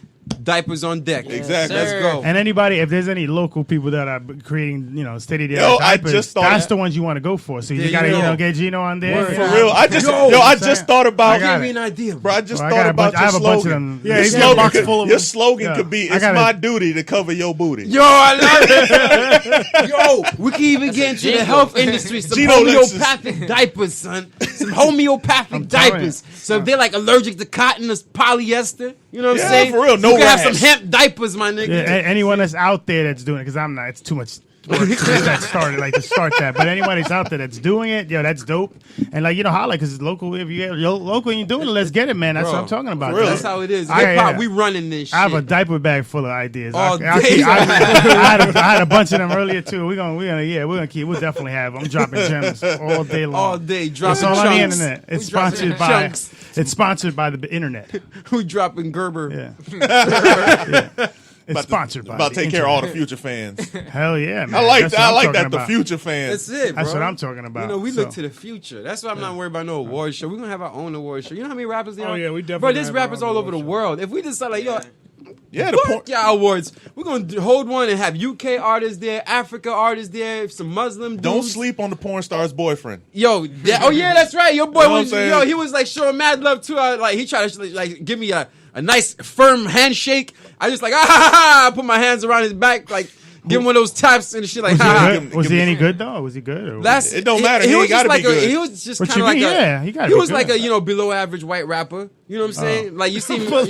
diapers on deck. Exactly. Let's go. And anybody, if there's any local people that are creating, state of the Yo, art I diapers, just thought that's that. the ones you want to go for. So you There gotta, you go. get Gino on there. For real, I just thought about. Give me an idea. Bro, I just Well, I thought got a about bunch- I your have a bunch of slogan. them. Your Yeah, he's got a slogan box could- full of Your them. slogan Yeah. could be, I "It's gotta- my duty to cover your booty." Yo, I love it. Yo, we can even get into the jingle. health industry. Some Gino homeopathic diapers, son. Some homeopathic telling diapers. So if they're like allergic to cotton or polyester, you know what Yeah, I'm saying? for real, no you can have rash. some hemp diapers, my nigga. Yeah, anyone that's out there that's doing it, because I'm not. It's too much work to start that. But anyone that's out there that's doing it, that's dope. And holla, because it's local. If you're local and you're doing it, let's get it, man. That's what I'm talking about. for real. That's how it is. I- Hip hop, yeah. we running this shit. I have a diaper bag full of ideas. All I day. had a bunch of them earlier too. We're gonna keep. We'll definitely have. I'm dropping gems all day long. All day, It's dropping all on the chunks. internet. It's We dropping sponsored by. chunks. It's sponsored by the internet. We dropping Gerber. Yeah. It's sponsored by. About to the take care of all the internet. future fans. Hell yeah, man. I like That's that. what I I'm like talking that. The about. future fans. That's it, bro. That's what I'm talking about. We look So- to the future. That's why I'm not worried about no award show. We're going to have our own award show. You know how many rappers there Oh, are? yeah, we definitely Bro, there's have our rappers own all over the award show. world. If we decide, like, yo, Yeah, the fuck y'all awards. We're going to hold one and have UK artists there, Africa artists there, some Muslim dudes. Don't sleep on the porn star's boyfriend. Yo, oh yeah, that's right. Your boy You know what was, I'm saying? he was like showing mad love too. Like he tried to like give me a nice firm handshake. I just like I put my hands around his back, like give him one of those taps and shit. Like Was he ha. good? Was he any good though? Was he good? Or That's It don't matter. He was ain't gotta just be good. He was just What kind you of like mean? a. Yeah, he gotta He be was like good. a below average white rapper. You know what I'm saying? Like you see, you No,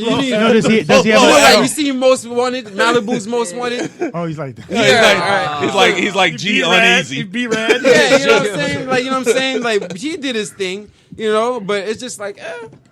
does he have you know, a- like you see Most Wanted, Malibu's Most Wanted. Oh, he's like that. Yeah, He's like G uneasy. Be red. Yeah, you know what I'm saying? Like, you know what I'm saying? Like, he did his thing, but it's just like,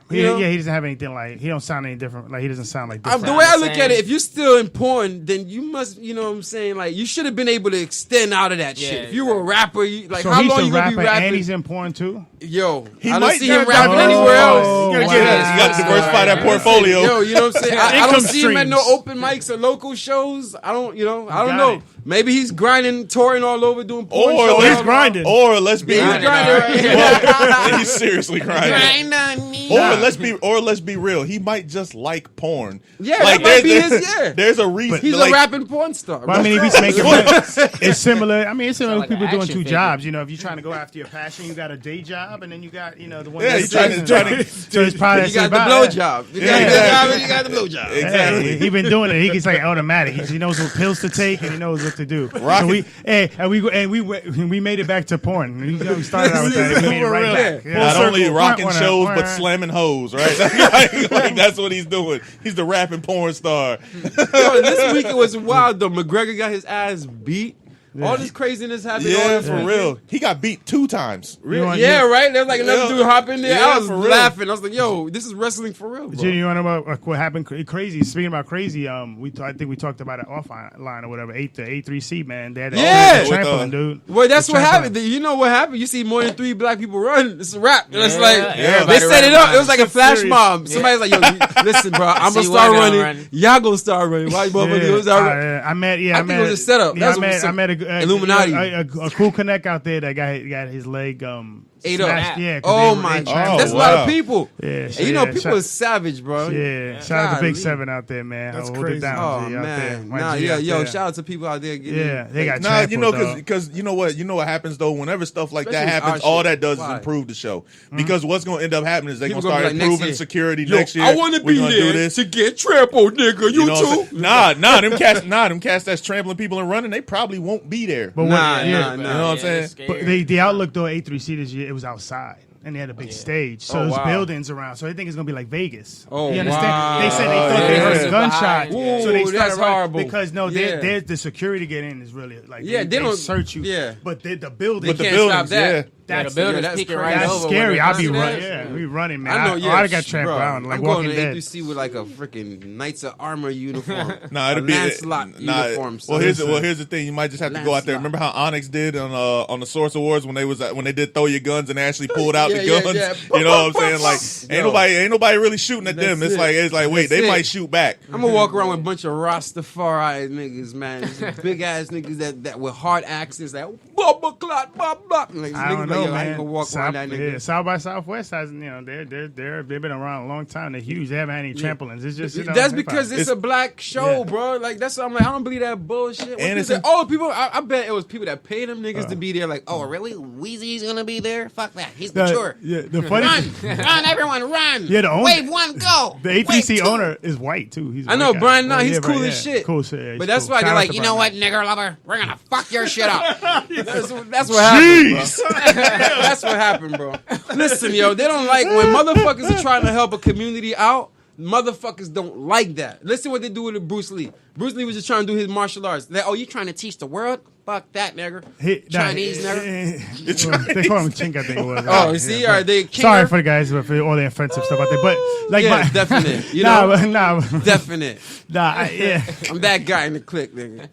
you know? Yeah, he doesn't have anything like. He don't sound any different. Like he doesn't sound like different. The way I look at it, if you're still in porn, then you must, you know what I'm saying? Like, you should have been able to extend out of that shit. If you were a rapper, So how he's long a you gonna be rapper rapping? and he's in porn too. Yo, He I don't might see him get rapping that- anywhere else. Oh, You wow. got to diversify that portfolio. Yo, you know what I'm saying? I don't Income see him at no streams. open mics or local shows. I don't got know. it. Maybe he's grinding, touring all over, doing porn Or shows. he's grinding. Or let's be Yeah, he's grinding. Well, he's seriously grinding. Grind on me. Or let's be real. He might just like porn. Yeah, that might be his. Yeah, There's a reason. he's like, a rapping porn star. Well, I mean, if he's making, it's similar. I mean, it's similar Sound to like people an doing action two figure. jobs. You know, if you're trying to go after your passion, you got a day job, and then you got the one. Yeah, that's he's trying to- so it's probably You got the about- blow job. You got the job and you got the blow job. Exactly. Hey, he been doing it. He gets like automatic. He knows what pills to take and he knows what to do. Rocket. So we made it back to porn. We started out with that. And we made it right back. Yeah. Not only Circle. rocking Wah, wah, shows, wah. but slamming hoes, right? like that's what he's doing. He's the rapping porn star. Yo, this week it was wild though. McGregor got his ass beat. All this craziness happened. all Yeah, this for weekend. real. He got beat 2 times. Yeah, right. There was like another Yeah. dude hop in there. Yeah, I was for real. laughing. I was like, "Yo, this is wrestling for real, bro." Jimmy, you want to know about what happened? Crazy. Speaking about crazy, I think we talked about it offline or whatever. The A3C man. They had that Yeah. trampoline, dude. Well, that's The what trampoline. happened. You know what happened? You see more than 3 black people run. It's a wrap. And it's like everybody they set it running up. around. It was like a flash serious. mob. Somebody's like, "Yo, listen, bro, I'm gonna See start one gonna running. run. Y'all gonna start running. Why motherfuckers start running?" I met. I think it was a setup. Yeah, That's I what met some Illuminati. a cool connect out there that got his leg Ate up. smashed. Yeah. 'cause Oh they my trampled god, Oh, that's a lot wow. of people. Yeah, And you know, yeah, people shout- are savage, bro. Yeah, shout out to Big Golly. 7 out there, man. That's Hold crazy. it down, Oh G, out there. man, My nah, G yeah, out yo, there. shout out to people out there. Getting Yeah, they got Nah, trampled, you know, dog. because you know what happens though. Whenever stuff like Especially that happens, our all shit. that does Why? is improve the show. Because what's going to end up happening is they're People going to gonna start be like, next improving year, security Yo, next year. I want to We're be gonna there do this. to get trampled, nigga. You know what I'm too? saying? Nah, them cats that's trampling people and running, they probably won't be there. But Nah, what, yeah, nah, You know what I'm saying? But the outlook though, A3C this year, it was outside. And they had a big stage. So Oh, there's wow. buildings around. So they think it's going to be like Vegas. Oh, you understand? wow. They said they thought Yeah. they heard Yeah. a gunshot. Ooh, So they that's started running horrible. because, no, Yeah. there's the security get in is really like, Yeah, they they don't- search you. yeah. But the building. But the can't buildings, stop that. yeah. That's, the building's that's peeking crazy. right that's over. scary. where I'll the be concert running. is. Yeah, we running, man. I know. Yeah, I got tramped bro. around like I'm going Walking to Dead. APC with like a freaking Knights of Armor uniform. Nah, it'll a be Lancelot uniform. Well, son. here's the thing. You might just have to go out there. Lancelot. Remember how Onyx did on the Source Awards when they did Throw Your Guns and they actually pulled out the Yeah, guns. yeah. You know what I'm saying? Like ain't nobody really shooting at them. That's It's like wait, That's they it. might shoot back. I'm gonna walk around with a bunch of Rastafari niggas, man. Big ass niggas that with hard accents, like blah blah blah blah blah. Like, I don't niggas know, like, yo, I ain't man. gonna walk around that nigga. Yeah, South by Southwest has, they've been around a long time. They're huge. They haven't had any trampolines. It's just That's because it's a black show, bro. Like that's I'm like, I don't believe that bullshit. And it's People. I bet it was people that paid them niggas to be there. Like, oh really? Weezy's gonna be there? Fuck that. He's mature. Yeah, the funny. Run, everyone, run! Yeah, the owner- Wave one, go. The ATC owner is white too. He's a I know, white guy. Brian. No, Yeah, he's Brian, cool yeah. as shit. Cool shit. Yeah, he's But that's cool. why Shout they're out like, to you know Brian. what, nigger lover, we're gonna fuck your shit up. That's what happened. Bro. That's what happened, bro. Listen, yo, they don't like when motherfuckers are trying to help a community out. Motherfuckers don't like that. Listen what they do with Bruce Lee. Bruce Lee was just trying to do his martial arts. Oh, you trying to teach the world? Fuck that, nigger. Chinese nigger. They call him Chink, I think it was. Oh, you see, are they? Sorry for the guys for all the offensive stuff out there, but like, Yeah, definite. You know? nah, Definite. yeah. I'm that guy in the clique, nigga.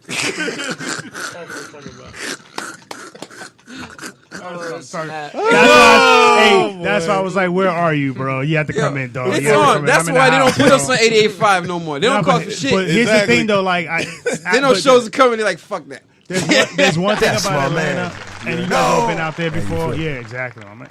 That's why I was like, "Where are you, bro? You have to come in, dog." It's You have to come on. in. That's I'm in why the they don't house, put us bro. on 88.5 no more. They don't No, call but- for shit. But here's the thing, though. Like, They know shows are coming. They're like, fuck that. There's one thing That's about my Atlanta, man. and you guys have been out there before. Yeah, exactly, my man.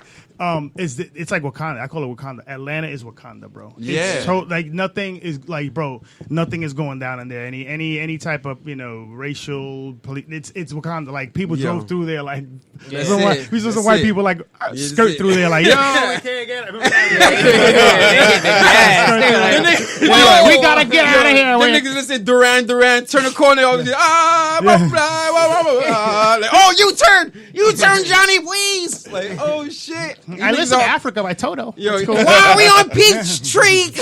It's like Wakanda. I call it Wakanda. Atlanta is Wakanda, bro. Yeah. Like nothing is like, bro. Nothing is going down in there. Any type of racial. It's Wakanda. Like people Yo. drove through there. Like That's some it. some white That's it. people like That's skirt it. through there. Like yo, Yeah. we can't get it. We gotta get out of here. The niggas listen, Duran, turn the corner over there. Like, oh, you turn, Johnny, please. Like, oh shit. I listen to Africa by Toto. Yo, It's cool. why are we on Peachtree?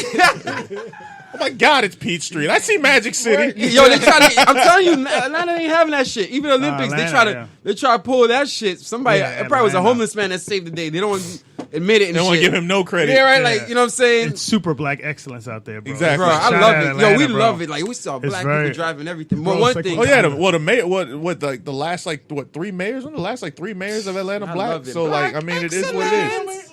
Oh my God, it's Peachtree. I see Magic City. Yo, they try to. I'm telling you, Atlanta ain't having that shit. Even Olympics, Atlanta, they try to pull that shit. Somebody, Yeah, it probably was a Atlanta. homeless man that saved the day. They don't want to admit it. And They don't want to shit. give him no credit. Yeah, right. Yeah. Like, you know what I'm saying? It's super black excellence out there, bro. Exactly. Bro, I Shout love out it. Atlanta, Yo, we bro. love it. Like we saw It's black very- people driving everything. Bro, But one it's like thing, Oh yeah, the mayor. What like the last three mayors? One of the last 3 mayors of Atlanta I black. love it. So Black like, I mean, it is what it is.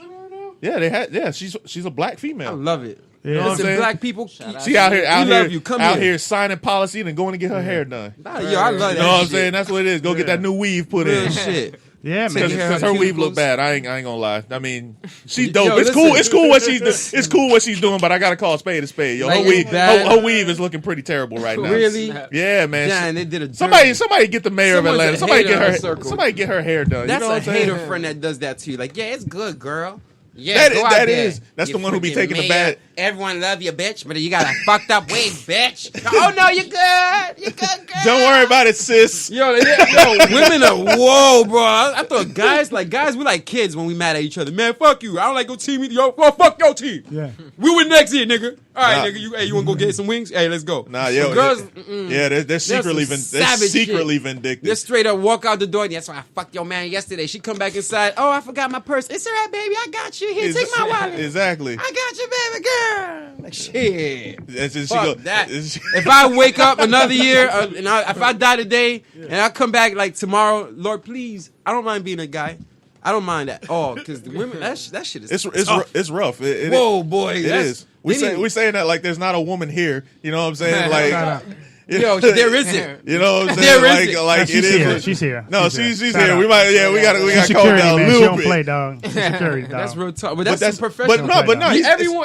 Yeah, they had. Yeah, she's a black I female. love it. Yeah. know what I'm Listen, saying? black people. She out here, We love you. Come out here. here signing policy and then going to get her hair done. Nah, yo, I love that. You know what I'm shit. saying? That's what it is. Go get that new weave put Real in. shit. Yeah, man. Because her weave look bad. I ain't gonna lie. I mean, she's dope. Yo, It's listen. cool. It's cool what it's cool what she's doing. But I gotta call a spade a spade. Yo, Like, her weave, it's bad. her weave is looking pretty terrible right now. Really? Yeah, man. Yeah, and they did a Somebody get the mayor Someone's of a Atlanta. Somebody hater get in our her. circle. Somebody get her hair done. That's you know a what I'm saying? hater friend that does that to you. Like, yeah, it's good, girl. Yeah, go out That there. is. That's You the one who be freaking taking the mayor. bad. Everyone love you, bitch, but you got a fucked up wig, bitch. Oh no, you good. You good, girl. Don't worry about it, sis. Yo, women are whoa, bro. I thought guys, we like kids when we mad at each other. Man, fuck you. I don't like your team either. Yo, well, fuck your team. Yeah. We win next year, nigga. All right, Nah. nigga. You want to go get some wings? Hey, let's go. Nah, But yo, girls, yeah, they're secretly some savage secretly shit. vindictive. They straight up walk out the door. That's why I fucked your man yesterday. She come back inside. Oh, I forgot my purse. It's all right, baby. I got you. Here, take my wallet. Exactly. I got you, baby girl. Like, shit. That's just, Fuck that. If I wake up another year, if I die today, and I come back like tomorrow, Lord, please, I don't mind being a guy. I don't mind that. Oh, because the women, that shit is tough. It's rough. Whoa, boy. It is. We saying that like there's not a woman here. You know what I'm saying? Like, yo, there isn't. You know what I'm There saying? isn't. Like She's it here. is. She's here. No, She's she's Shout here. out. We got She's to calm security, down a man. She little don't bit. play, dog. She's security, dog. That's real tough. But But that's professional. but no.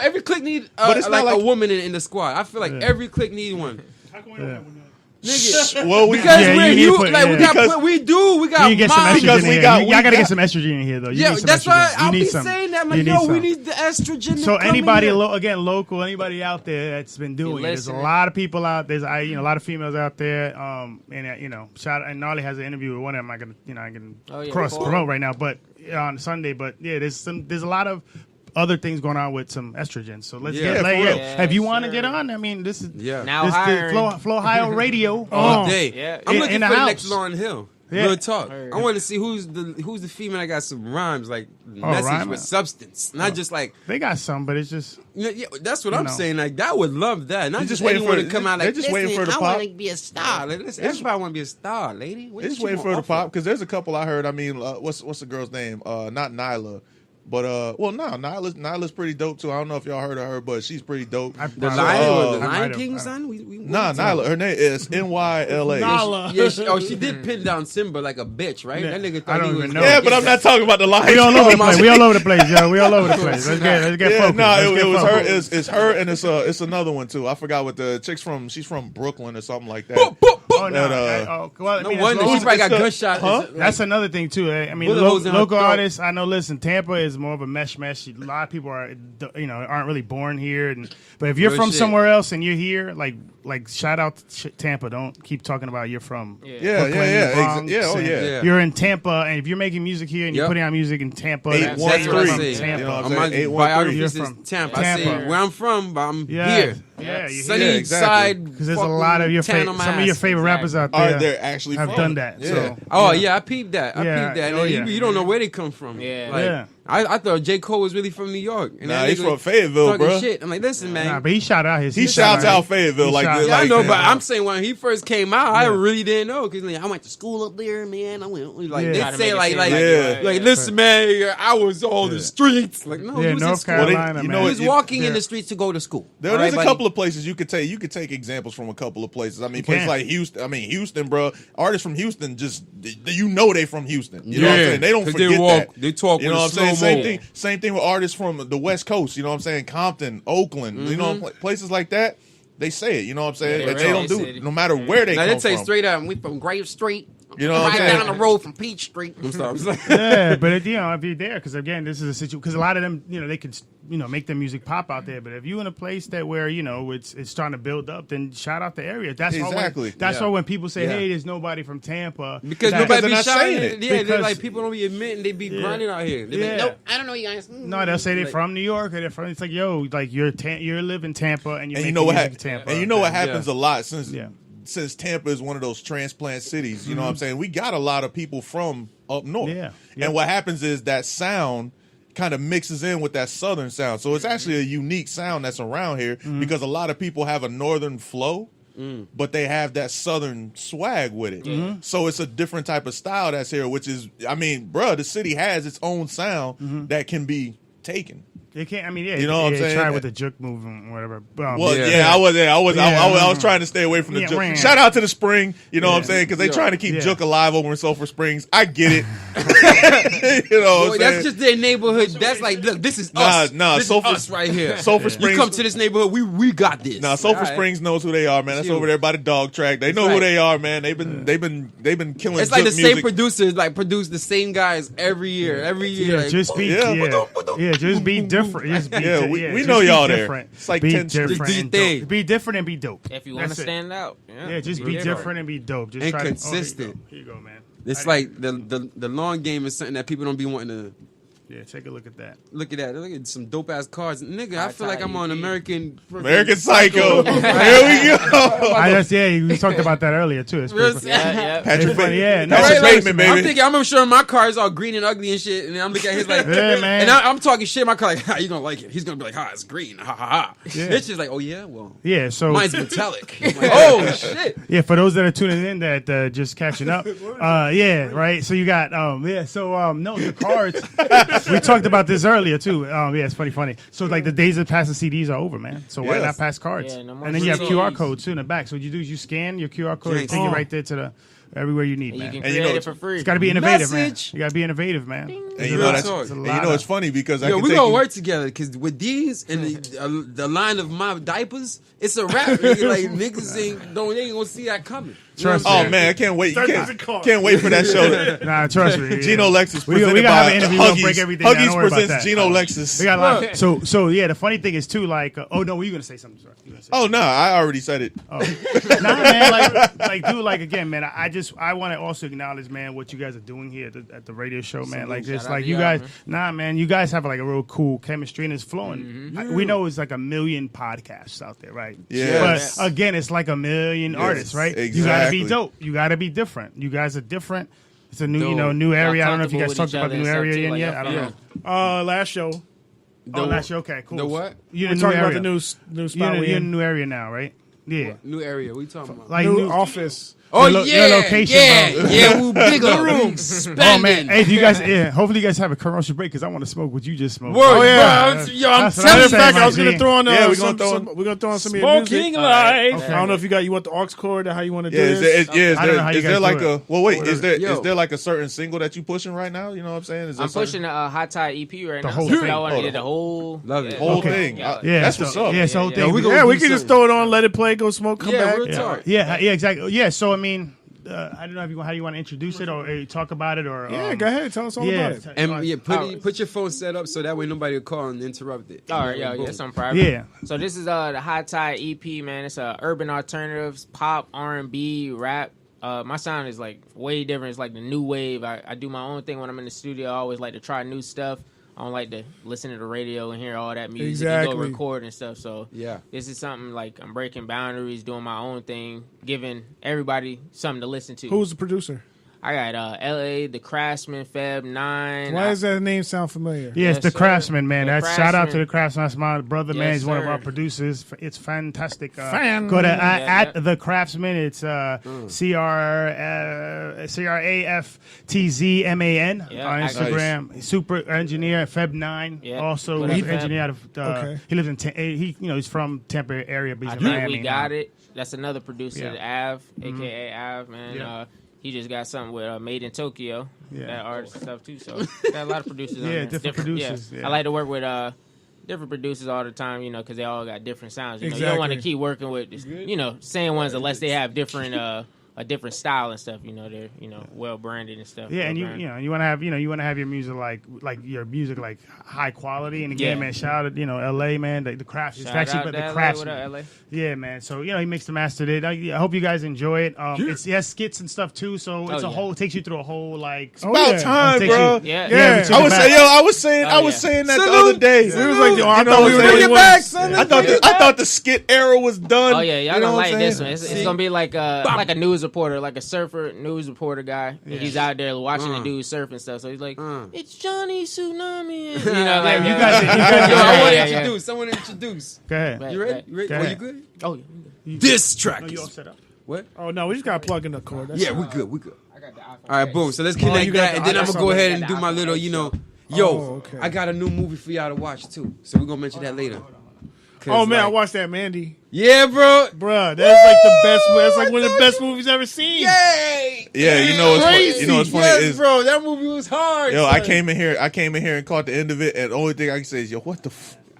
Every clique need but it's not like a like- woman in the squad. I feel like every clique need one. Nigga, Well, because Yeah, we're you need to you put- like yeah. we got Because- we got You get some moms. estrogen Because in we here. got- You we gotta got- get some estrogen in here, though. You Yeah, need some that's estrogen. why You I'll need be some. saying that. I'm You like, need yo, some. we need the estrogen. So to come anybody, in here. again, local, anybody out there that's been doing it, there's a listening. lot of people out there. There's a lot of females out there. And shout out. And Narly has an interview with one of them. I can cross cool. promote right now, but on Sunday. But yeah, there's a lot of other things going on with some estrogen. So let's Yeah, get for like, real. yeah, if you want to get on, I mean, this is Now this hiring. Flow Ohio Radio all day. Yeah. I'm In- looking in for the the house. next Lauryn Hill. Yeah. Real talk. I want to see who's the female that got some rhymes, like message rhyme? with substance, not just like. They got some, but it's just Yeah, that's what You I'm know. saying. Like, that would love that. Not They're just just waiting anyone for to the- come out they're like, just waiting for the I pop. want to be a star. Like, listen, everybody want to be a star, lady. What They're just you waiting gonna for the offer? pop because there's a couple I heard. I mean, what's the girl's name? Not Nyla. But well, no, Nyla's pretty dope too. I don't know if y'all heard of her, but she's pretty dope. The Lion King, son. Nah, Nyla. Her name is NYLA. Nala. Yeah, she did pin down Simba like a bitch, right? That nigga thought I don't he was. even know. Yeah, but I'm not talking about the Lion. We all over the place. We all over the place, yo. We all over the place. Let's get focused. No, it was focused. her. It's her, and it's another one too. I forgot what the chick's from. She's from Brooklyn or something like that. Oh no! Well, I No mean, wonder she probably got gunshot. Huh? That's another thing too. I mean, Bullet holes in her local throat. artists. I know. Listen, Tampa is more of a mesh. A lot of people are, aren't really born here. But if you're Real from shit. somewhere else and you're here, like shout out to Tampa. Don't keep talking about you're from. Yeah. Bronx, Oh and yeah. You're in Tampa, and if you're making music here and you're putting out music in Tampa, Eight, one, That's what I three. say. You know what I'm My saying? 813. biography You're says from Tampa. I say Tampa. where I'm from, but I'm Yeah. here. Yeah, you're Sunny here. exactly. side. Because there's a lot of your tan on my some of your ass. favorite rappers out Are there they actually have from? done that. Yeah. So, Oh yeah, I peeped that. I Yeah. peeped that. Oh, And yeah. you don't know where they come from. Yeah. Like, Yeah. I thought J. Cole was really from New York. And Nah, that he's nigga from Fayetteville, talking bro. shit. I'm like, listen, man. nah, but he shot out his. He shouts out Fayetteville He like shout- this. Yeah, I like, know, yeah. but I'm saying when he first came out, I really didn't know because I went to school up there, man. I went like Yeah. they Try to say make it like seem like Yeah. like listen, man. I was on the streets. Like no, Yeah, he was in North school. Carolina, you man. know He was what, walking in yeah. the streets to go to school. There's All right, a buddy? couple of places you could take. You could take examples from a couple of places. I mean, places can. like Houston. I mean, Houston, bro. Artists from Houston, just they from Houston. You know what I'm Yeah, saying? They don't 'cause forget they walk- that. they talk You with know a what I'm saying? slow-mo. Same thing with artists from the West Coast. You know what I'm saying? Compton, Oakland. You know, places like that. They say it. You know what I'm saying? Yeah, But they they don't really do said it, it. no matter where they Now come they say from. straight up, we from Grave Street. You know what I'm right saying? down the road from Peach Street. I'm sorry. Yeah, but if you're there, because again, this is a situation. Because a lot of them, they could, make their music pop out there. But if you're in a place that where it's starting to build up, then shout out the area. That's Exactly. why when people say, Yeah. "Hey, there's nobody from Tampa," Because that- nobody they're be not shouting saying it. it. Yeah, they're Because- like people don't be admitting they be grinding out here. They're Yeah. like, nope, I don't know you guys. No, they'll say they're Like, from New York or they're from. It's like, yo, like you live in Tampa and And making you know what? music in Tampa. And you know what happens a lot Yeah. since Tampa is one of those transplant cities. You know what I'm saying? We got a lot of people from up north. Yeah. And what happens is that sound kind of mixes in with that southern sound. So it's actually a unique sound that's around here because a lot of people have a northern flow, but they have that southern swag with it. So it's a different type of style that's here, which is, I mean, bruh, the city has its own sound that can be taken. They can't. I mean, yeah, You know what I'm saying? Try with the juke movement, or whatever. Well, Yeah. I was Yeah. trying to stay away from the Yeah, Jook. right. Shout out to the Spring, you know what I'm saying? Because they Yeah. trying to keep Yeah. Jook alive over in Sulphur Springs. I get it. you know what Boy, I'm that's saying? just their neighborhood. That's like, look, this is us. Nah, this Sulphur- is us right here. Sulphur You Springs- come to this neighborhood, we got this. Now, Sulphur All right. Springs knows who they are, man. That's Chill. over there by the dog track. They know right. who they are, man. They've been killing. It's like Jook the music. same producers like produce the same guys every year. Yeah, like, just be just be different. Just be Yeah, di- we just know be y'all there. different. It's like be 10 different. streets. And Do your dope. Be different and be dope. If you want to That's it. stand out. Yeah, just be different and be dope. Just And try to- consistent. here you go, man. It's like the long game is something that people don't be wanting to Yeah, take a look at that. look at. That look at some dope ass cars, nigga. I feel like I'm on EP. American Psycho. Here we go. We talked about that earlier too. It's Real pretty- Yeah. Patrick It's funny, yeah, Bateman. no, Patrick right, Bateman, I'm baby. thinking, I'm sure my car is all green and ugly and shit, and I'm looking at his like, Yeah, man. and I'm talking shit. My car like, ha, you gonna like it? He's gonna be like, ha, it's green, ha ha ha. Yeah. It's just like, oh yeah, well, Yeah, so mine's metallic. I'm like, oh shit. yeah, for those that are tuning in that just catching up, yeah, right. So you got no, the cards. We talked about this earlier too. Yeah, it's funny. So like the days of passing CDs are over, man. So why Yes. not pass cards? Yeah, no more And then you have CDs. QR codes too in the back. So what you do is you scan your QR code and take it right there to the everywhere you need, And you man. can And you create know, it for free. It's got to be innovative, Message. man. You got to be innovative, man. And you know that's talk. It's a and lot you know of- it's funny because I Yo, can we take gonna you- work together because with these and the line of my diapers, it's a wrap. Nigga. Like niggas they ain't gonna see that coming. You know Trust what I'm Oh saying? man, I can't wait. You Start using cars. can't wait for that show. Nah, trust me. Gino Lexus We presented gotta by have an interview. We'll Huggies. break everything down. Huggies Don't worry about presents that. Gino Lexus. We got a lot. So yeah, the funny thing is too, like, oh no, were you gonna say something? Sorry. You gonna say Oh no, I already said it. nah, man, like, dude, like, again, man, I want to also acknowledge, man, what you guys are doing here at the radio show, man. Like, Shout just out like to you y'all, guys, man. nah, man, you guys have like a real cool chemistry and it's flowing. We know it's like 1 million podcasts out there, right? Yes. But again, it's like 1 million artists, right? exactly. You gotta be dope. You gotta be different. You guys are different. It's a new, new area. I don't know if you guys talked about the new area yet. I don't know. Last show. Last year, okay, cool. The what? You're We're in the new talking about area. the new spot You're we in a in. new area now, right? Yeah. New area. We talking about? Like New office. Oh your location, bro. we bigger rooms. Oh man, hey, do you guys? Yeah, hopefully you guys have a commercial break because I want to smoke what you just smoked. Word, Oh yeah, bro. Yo, I'm That's what telling I'm you. saying, I was my gonna G. throw on. Yeah, we're gonna throw on some of your music. Smoking life. Okay. I don't know if you want the aux cord or how you want to do Yeah, this. I don't know how you is there guys like do a well? Wait, is Yo. there like a certain single that you pushing right now? You know what I'm saying? Is there I'm certain- pushing a Hot Tide EP right The now. whole So thing. I want to get the whole Love it. whole Okay. thing. Yeah. That's so, what's up. Yeah, so Yeah, thing. we Yeah, gonna we do can just something. throw it on, let it play, go smoke, come Yeah, back. real talk. yeah, exactly. Yeah, so I mean, I don't know how you want to introduce it or talk about it or Yeah, go ahead, tell us all about it. And put your phone set up so that way nobody will call and interrupt it. All right, yeah, Boom. some private. Yeah. So this is the Hot Tide EP, man. It's urban alternatives, pop, R&B, rap. My sound is like way different. It's like the new wave. I do my own thing when I'm in the studio. I always like to try new stuff. I don't like to listen to the radio and hear all that music and go Exactly. record and stuff. So Yeah. this is something like I'm breaking boundaries, doing my own thing, giving everybody something to listen to. Who's the producer? I got LA, The Craftsman, Feb 9. Why does that name sound familiar? Yes, Yes, the sir. Craftsman, man. The That's shout out to Craftsman. the Craftsman. That's my brother, man. Yes, He's one of sir. our producers. It's fantastic. Fan. Go to Yeah. at the Craftsman. It's CRAFTZMAN Yeah, on actually. Instagram. Super engineer, Feb 9. Yeah. Also, Go to he's Feb. engineer out of. Okay. He lives in. He's from Tampa area, but he's in Yeah, Miami. we got it. That's another producer, Yeah. Av, aka Av, man. Yeah. He just got something with Made in Tokyo, Yeah. that artist and stuff too. So got a lot of producers. on Yeah, there. different producers, Yeah. yeah. I like to work with different producers all the time, because they all got different sounds. You don't want to Exactly. keep working with same ones unless they have different a different style and stuff. They're well branded and stuff. Yeah, and well-branded. you want to have your music like your music like high quality. And again, Yeah. man, shout out LA, man, the craft. It's Shout actually out but to the LA, crafts. what up, LA? Yeah, man. So he mixed and mastered it. I hope you guys enjoy it. It has skits and stuff too. So it's yeah. It takes you through a whole like. About time, takes bro. you- Yeah. Yeah, we took I it was back. saying, I was yeah. saying that the other day. It was like, I You know thought we what were I'm the saying? only back, ones. son. I thought the skit era was done. Oh yeah, y'all You know gonna what I'm like this saying? one. It's gonna be like a news reporter, like a surfer news reporter guy. And he's out there watching the dudes surf and stuff. So he's like, "It's Johnny Tsunami." And, like you guys- Yo, I want to yeah. introduce. Someone introduce. Go ahead. Right. You ready? You ready? Go Oh, you ahead. good? Oh yeah. This track. Oh, you all is- set up? What? Oh no, we just gotta plug in the cord. That's Yeah, all. we good. We good. I got the iPhone. All right, boom. So let's connect you got that, the- and then I'm that's gonna go all. ahead and Got do the my iPhone little, X, Yo, Oh, okay. I got a new movie for y'all to watch too. So we're gonna mention that later. 'Cause, Oh man, I like- watched that Mandy. Yeah, bro. Bruh, that's like the best. That's like one of the best movies I've ever seen. Yay! Yeah, you know what's funny, you know what's funny Yes, is bro, that movie was hard. yo, I son. came in here and caught the end of it, and the only thing I can say is, yo, what the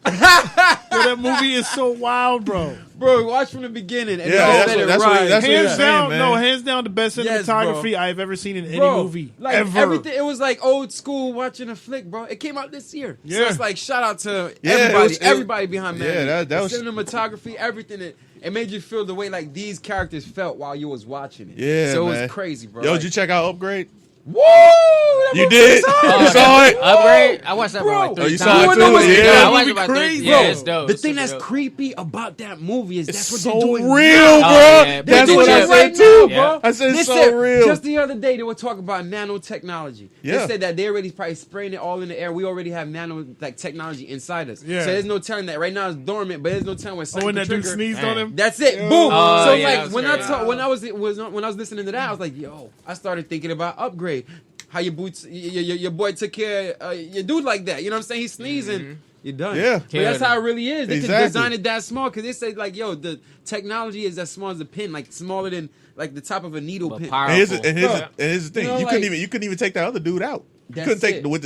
Yo, that movie is so wild, bro. Bro, watch from the beginning. And Yeah, then that's let what- it that's what- ride. that's what- Hands you're down, saying, no, man. hands down, the best Yes, cinematography bro. I've ever seen in any Bro, movie like ever. everything, it was like old school watching a flick, bro. It came out this year, so Yeah. it's like shout out to Yeah, everybody, it was- everybody behind yeah, Mandy. that The was- cinematography, everything. It made you feel the way like these characters felt while you was watching it. Yeah, so it man. was crazy, bro. Yo, Like, did you check out Upgrade? woo! That You movie did? was hard. You saw it? Upgrade. I watched that Bro. like Oh, 3 you times. saw it know what's too? good? Yeah. I watched it Movie about 3. crazy, Yeah, bro. it's dope. The It's thing super that's dope. creepy about that movie is that's what so they're doing real, now. bro. yeah. That's They're what doing I it said right too, now, bro. I said it's Listen, so real. Just the other day, they were talking about nanotechnology. Yeah. They said that they already probably spraying it all in the air. We already have technology inside us. Yeah. So there's no telling that right now it's dormant, but there's no telling when Oh, when that dude trigger. sneezed on him. That's it. Yo. Boom. Oh, So yeah, like that's when crazy. when I was listening to that, I was like, yo, I started thinking about Upgrade. How your boots, your boy took care of your dude like that. You know what I'm saying? He's sneezing. You're done. Yeah. But that's how it really is. They Exactly. could design it that small because they say like, yo, the technology is as small as a pin, like smaller than like the top of a needle But pin. powerful. And here's the thing. You know, You like- couldn't even take that other dude out. You That's couldn't take it. with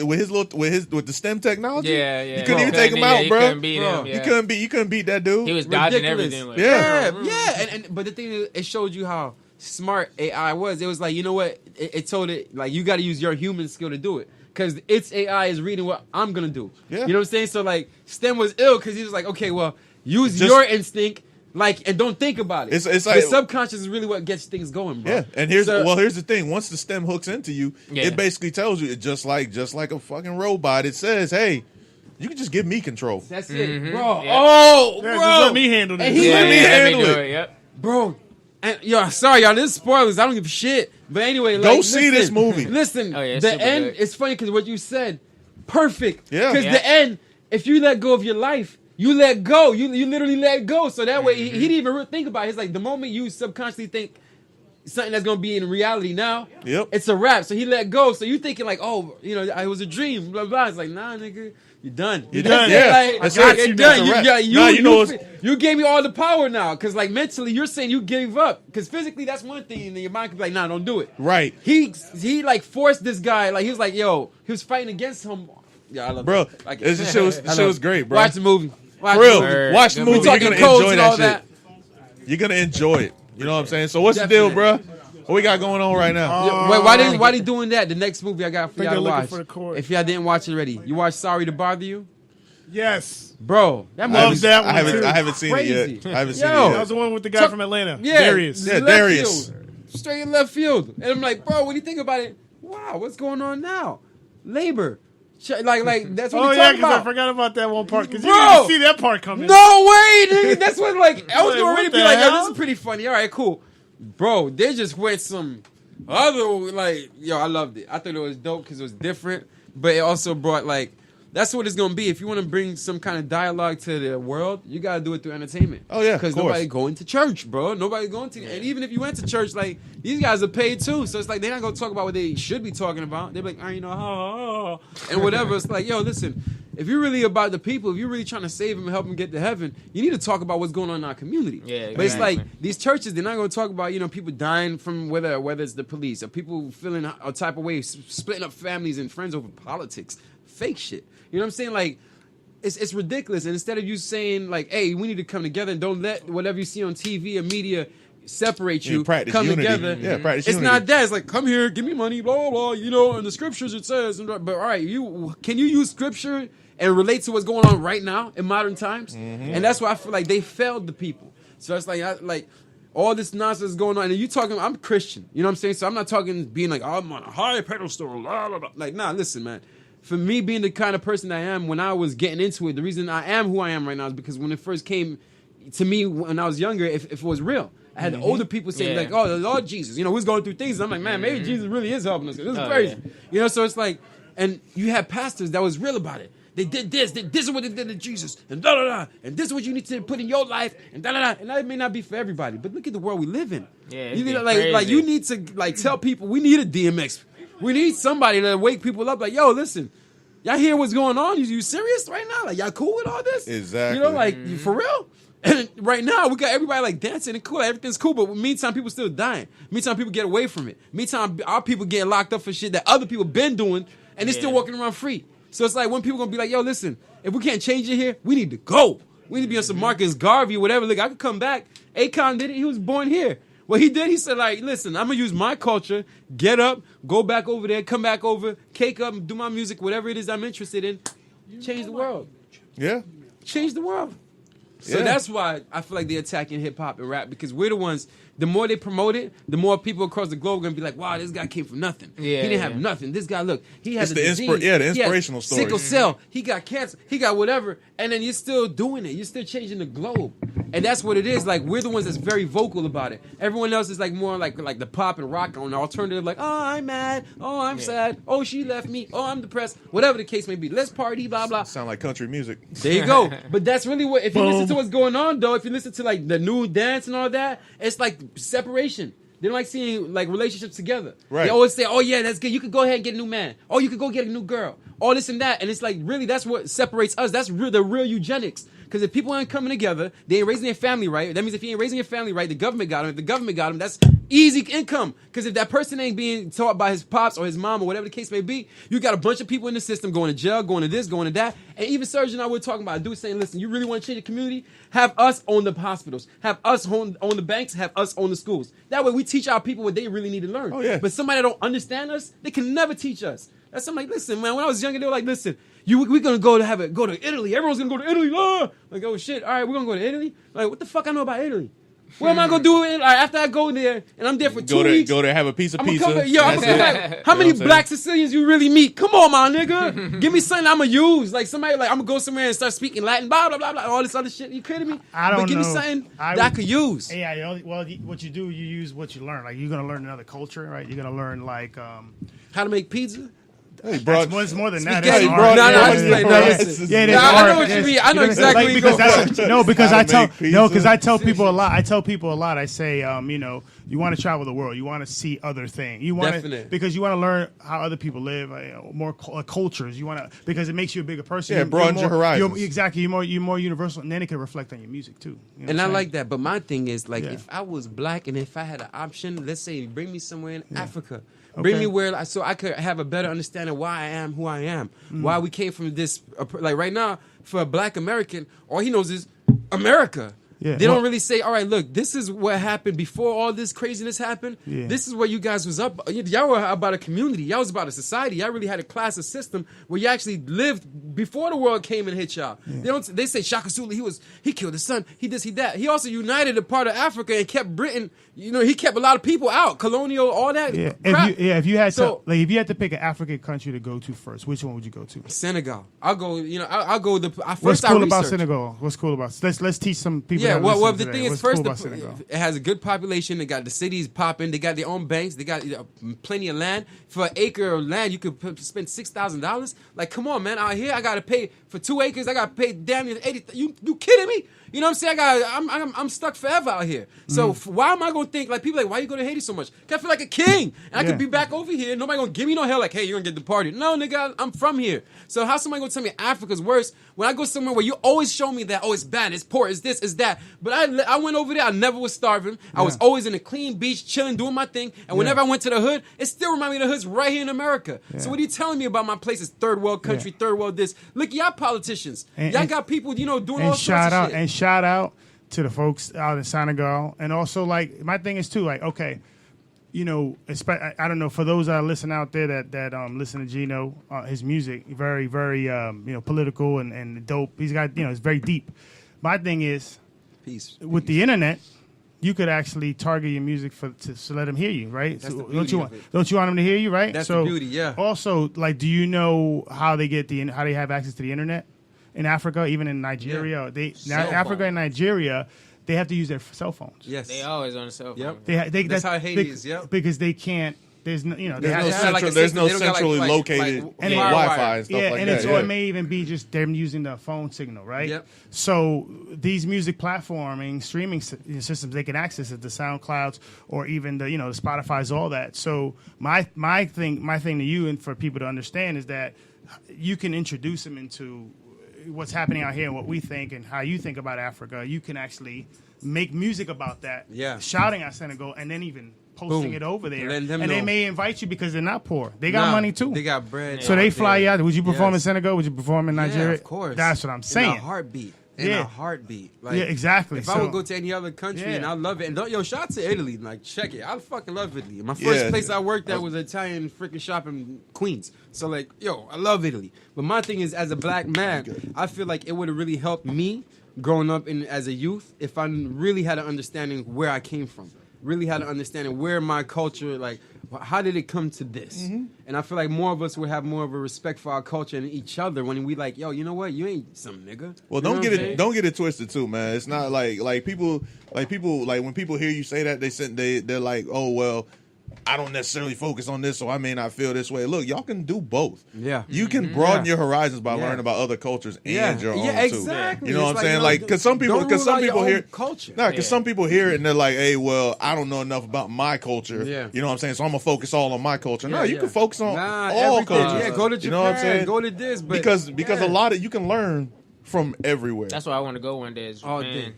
the STEM technology. Yeah, yeah. You couldn't even Bro. take him out, You bro. couldn't beat Bro. him. You Yeah. you couldn't beat that dude. He was dodging Ridiculous. everything. Like, Yeah. But the thing is, it showed you how smart AI was. It was like, you know what? It told it like you got to use your human skill to do it because its AI is reading what I'm gonna do. Yeah. You know what I'm saying? So like, STEM was ill because he was like, okay, well, use Just- your instinct. Like and don't think about it. It's the like- subconscious is really what gets things going, bro. Yeah, and here's So- the thing. Once the STEM hooks into you, Yeah. it basically tells you just like a fucking robot. It says, "Hey, you can just give me control." That's it, bro. Yeah. Oh, Yeah, bro. just let me handle this. And he Yeah, Let me yeah, handle do it. Yep. Bro, and yo, sorry y'all, this is spoilers. I don't give a shit. But anyway, Go like, see this movie. Listen, Oh, yeah, the super end. good. It's funny because what you said, perfect. Yeah. Because Yeah. the end, if you let go of your life, you let go. You literally let go. So that way, he didn't even really think about it. It's like the moment you subconsciously think, something that's gonna be in reality now. Yep. It's a wrap. So he let go. So you thinking like, oh, you know, it was a dream. Blah blah. It's like, nah, nigga, you're done. You're done. Yeah, Yeah. like, That's you're it. done. That's a wrap. You Nah, you gave me all the power now. Because like mentally, you're saying you gave up. Because physically, that's one thing, and then your mind could be like, nah, don't do it. Right. He like forced this guy. Like he was like, yo, he was fighting against him. Yeah, I love Bro, it. Like, this shit was great, bro. Watch the movie. Watch For real. the movie. Watch the movie. We You're talking gonna codes enjoy and that all shit. that. You're gonna enjoy it. You know what I'm saying? So what's Definitely. the deal, bro? What we got going on right now? Yeah, wait, why they doing that? The next movie I got for think y'all to they're looking watch. for the chord. If y'all didn't watch it already, you watched Sorry to Bother You? Yes. Bro, that I movie that one, I haven't seen Crazy. it yet. I haven't seen Yo. it That yet. was the one with the guy from Atlanta. Yeah, Darius. Yeah, left Darius. field. Straight in left field. And I'm like, bro, when you think about it, wow, what's going on now? Labor. Like that's what Oh we yeah, talking because I about. forgot about that one part. Because you Bro. didn't see that part coming. No way, nigga. That's what like I was Like, gonna what already be the like, yo, hell? this is pretty funny. All right, cool. Bro, they just went some other like, yo, I loved it. I thought it was dope because it was different, but it also brought like, that's what it's gonna be. If you want to bring some kind of dialogue to the world, you gotta do it through entertainment. Oh, yeah, of because course. nobody going to church, bro. Nobody going to, and even if you went to church, like these guys are paid too, so it's like they're not gonna talk about what they should be talking about. They're like, you know, and whatever. It's like, yo, listen. If you're really about the people, if you're really trying to save them and help them get to heaven, you need to talk about what's going on in our community. Yeah, But it's exactly. like these churches, they're not going to talk about, you know, people dying from whether it's the police or people feeling a type of way, splitting up families and friends over politics. Fake shit. You know what I'm saying? Like, it's ridiculous. And instead of you saying, like, hey, we need to come together and don't let whatever you see on TV or media separate you, practice come unity. together. Yeah, practice it's unity. not that. It's like, come here, give me money, blah, blah, blah. You know, in the scriptures it says. But all right, can you use scripture and relate to what's going on right now in modern times? And that's why I feel like they failed the people. So it's like all this nonsense going on. And you talking, I'm Christian. You know what I'm saying? So I'm not talking being like, oh, I'm on a high pedestal. Blah, blah, blah. Like, nah, listen, man. For me being the kind of person I am, when I was getting into it, the reason I am who I am right now is because when it first came to me when I was younger, if it was real, I had the older people saying like, oh, the Lord Jesus, you know, who's going through things. And I'm like, man, maybe Jesus really is helping us. This is crazy. Yeah. You know, so it's like, and you have pastors that was real about it. They did this. This is what they did to Jesus, and da da da. And this is what you need to put in your life, and da da da. And that may not be for everybody, but look at the world we live in. Yeah, it's you need getting like you crazy. need to like tell people we need a DMX. We need somebody to wake people up. Like, yo, listen, y'all hear what's going on? You serious right now? Like, y'all cool with all this? Exactly. You know, like for real. And right now, we got everybody like dancing and cool. Everything's cool, but meantime, people still dying. Meantime, people get away from it. Meantime, our people getting locked up for shit that other people been doing, and they're still walking around free. So it's like when people gonna be like, yo, listen, if we can't change it here, we need to go. We need to be on some Marcus Garvey or whatever. Look, I could come back. Akon did it. He was born here. What he did, he said, like, listen, I'm going to use my culture, get up, go back over there, come back over, cake up, do my music, whatever it is I'm interested in, change the world. Yeah. Change the world. So Yeah. that's why I feel like they're attacking hip-hop and rap, because we're the ones, the more they promote it, the more people across the globe are going to be like, wow, this guy came from nothing. Yeah, he didn't have yeah. nothing. This guy, look, he has It's a the disease. the He has inspirational story. sickle cell. He got cancer. He got whatever. And then you're still doing it. You're still changing the globe. And that's what it is. Like, we're the ones that's very vocal about it. Everyone else is like more like the pop and rock on the alternative, like, oh, I'm mad. Oh, I'm sad. Oh, she left me. Oh, I'm depressed. Whatever the case may be. Let's party, blah, blah. Sound like country music. There you go. But that's really what, if you listen to what's going on, though, if you listen to like the new dance and all that, it's like separation. They don't like seeing like relationships together. Right. They always say, oh yeah, that's good. You could go ahead and get a new man. Oh, you could go get a new girl. All this and that. And it's like, really, that's what separates us. That's the real eugenics. Because if people aren't coming together, they ain't raising their family right. That means if you ain't raising your family right, the government got them. If the government got them, that's easy income. Because if that person ain't being taught by his pops or his mom or whatever the case may be, you got a bunch of people in the system going to jail, going to this, going to that. And even Serge and I were talking about a dude saying, listen, you really want to change the community? Have us own the hospitals. Have us own the banks. Have us own the schools. That way we teach our people what they really need to learn. Oh, yeah. But somebody that don't understand us, they can never teach us. That's something like, listen, man, when I was younger, they were like, listen, we're gonna go to Italy. Everyone's gonna go to Italy. Ah! Like, oh shit, all right, we're gonna go to Italy. Like, what the fuck I know about Italy? What am I gonna do after I go there and I'm there for 2 weeks? Go there, have a piece of I'm pizza. gonna come back. How many black Sicilians you really meet? Come on, my nigga. Give me something I'm gonna use. Like somebody, like I'm gonna go somewhere and start speaking Latin, blah blah blah blah, all this other shit. You kidding me? I don't But give know. me something that I could use. Yeah, well, what you do, you use what you learn. Like you're gonna learn another culture, right? You're gonna learn like how to make pizza. Hey, bro. it's more than that. Spaghetti, It's bro. art. No, Yeah, listen. yeah, it is I know art. what you Yes. mean. I know exactly what you're because going that's because How I to tell make pizza. because I tell people a lot. I say, you know, You want to travel the world. You want to see other things. You want to because you want to learn how other people live, more cultures. You want to because it makes you a bigger person. Yeah, broadens your horizons. Exactly. You're more universal, and then it can reflect on your music too. You know And I what I'm like that. But my thing is, like, Yeah. if I was black and if I had an option, let's say, bring me somewhere in Africa. Bring me where, so I could have a better understanding why I am who I am. Why we came from this. Like, right now, for a black American, all he knows is America. Yeah. They don't really say, all right, look, this is what happened before all this craziness happened. Yeah. This is what you guys was up. Y'all were about a community. Y'all was about a society. Y'all really had a class, a system where you actually lived before the world came and hit y'all. Yeah. They say Shaka Zulu, he killed his son. He this, he that. He also united a part of Africa and kept Britain. He kept a lot of people out. Colonial, all that. Yeah. Crap. If you had if you had to pick an African country to go to first, which one would you go to? Senegal. I'll go. I'll go. What's cool about Senegal? What's cool about? Let's teach some people. Yeah. that Well, listen the today. thing is, What's first, cool about Senegal? it has a good population. They got the cities popping. They got their own banks. They got plenty of land. For an acre of land, you could spend $6,000. Like, come on, man! Out here, I gotta pay for 2 acres. I gotta pay damn near 80. You kidding me? You know what I'm saying? I'm stuck forever out here. So why am I gonna think like people like why you go to Haiti so much? 'Cause I feel like a king, and I could be back over here. Nobody gonna give me no hell. Like, hey, you're gonna get deported. No, nigga, I'm from here. So how somebody gonna tell me Africa's worse when I go somewhere where you always show me that it's bad, it's poor, it's this, it's that. But I went over there. I never was starving. I was always in a clean beach, chilling, doing my thing. And whenever I went to the hood, it still reminded me of the hoods right here in America. So what are you telling me about my place is third world country, third world this? Look, y'all politicians, y'all got people doing all sorts of shit. And shout out to the folks out in Senegal, and also like my thing is too like okay, I don't know for those that listen out there that listen to Gino, his music very very political and dope. He's got it's very deep. My thing is, with the internet, you could actually target your music to let them hear you, right? That's So the don't beauty you want them to hear you, right? That's so the beauty, yeah. Also, like, do you know how they have access to the internet? In Africa, even in Nigeria, Africa and Nigeria, they have to use their cell phones. Yes, they always on the cell phone. Yep. That's how Haiti is. Yep. Because they can't. There's no, there's no centrally located Wi-Fi and stuff like and that. Or it may even be just them using the phone signal, right? Yep. So these music platforming, streaming systems, they can access it, the SoundClouds or even the the Spotify's, all that. So my thing to you and for people to understand is that you can introduce them into what's happening out here and what we think and how you think about Africa. You can actually make music about that, shouting at Senegal, and then even posting it over there. And they may invite you because they're not poor. They got money too. They got bread. So they fly you out. Would you perform in Senegal? Would you perform in Nigeria? Yeah, of course. That's what I'm saying. In a heartbeat. In a heartbeat. Like, exactly. If I would go to any other country and I love it, and shout out to Italy, like check it. I fucking love Italy. My first place I worked at was an Italian freaking shop in Queens. So like, I love Italy. But my thing is, as a black man, I feel like it would have really helped me growing up as a youth if I really had an understanding where I came from. Really had an understanding where my culture, like, how did it come to this? And I feel like more of us would have more of a respect for our culture and each other when we like, yo, you know what? You ain't some nigga. Well, don't get it twisted too, man. It's not like people when people hear you say that, they're like, oh well, I don't necessarily focus on this, so I may not feel this way. Look, y'all can do both. Yeah, you can broaden your horizons by learning about other cultures and your own too. Exactly. You know what I'm saying? Like, because some people hear culture. Because some people hear it and they're like, hey, well, I don't know enough about my culture. Yeah. You know what I'm saying? So I'm gonna focus all on my culture. No, you can focus on all cultures. Yeah, go to Japan. You know what I'm saying? Go to this, but because a lot of you can learn from everywhere. That's why I want to go one day. All day.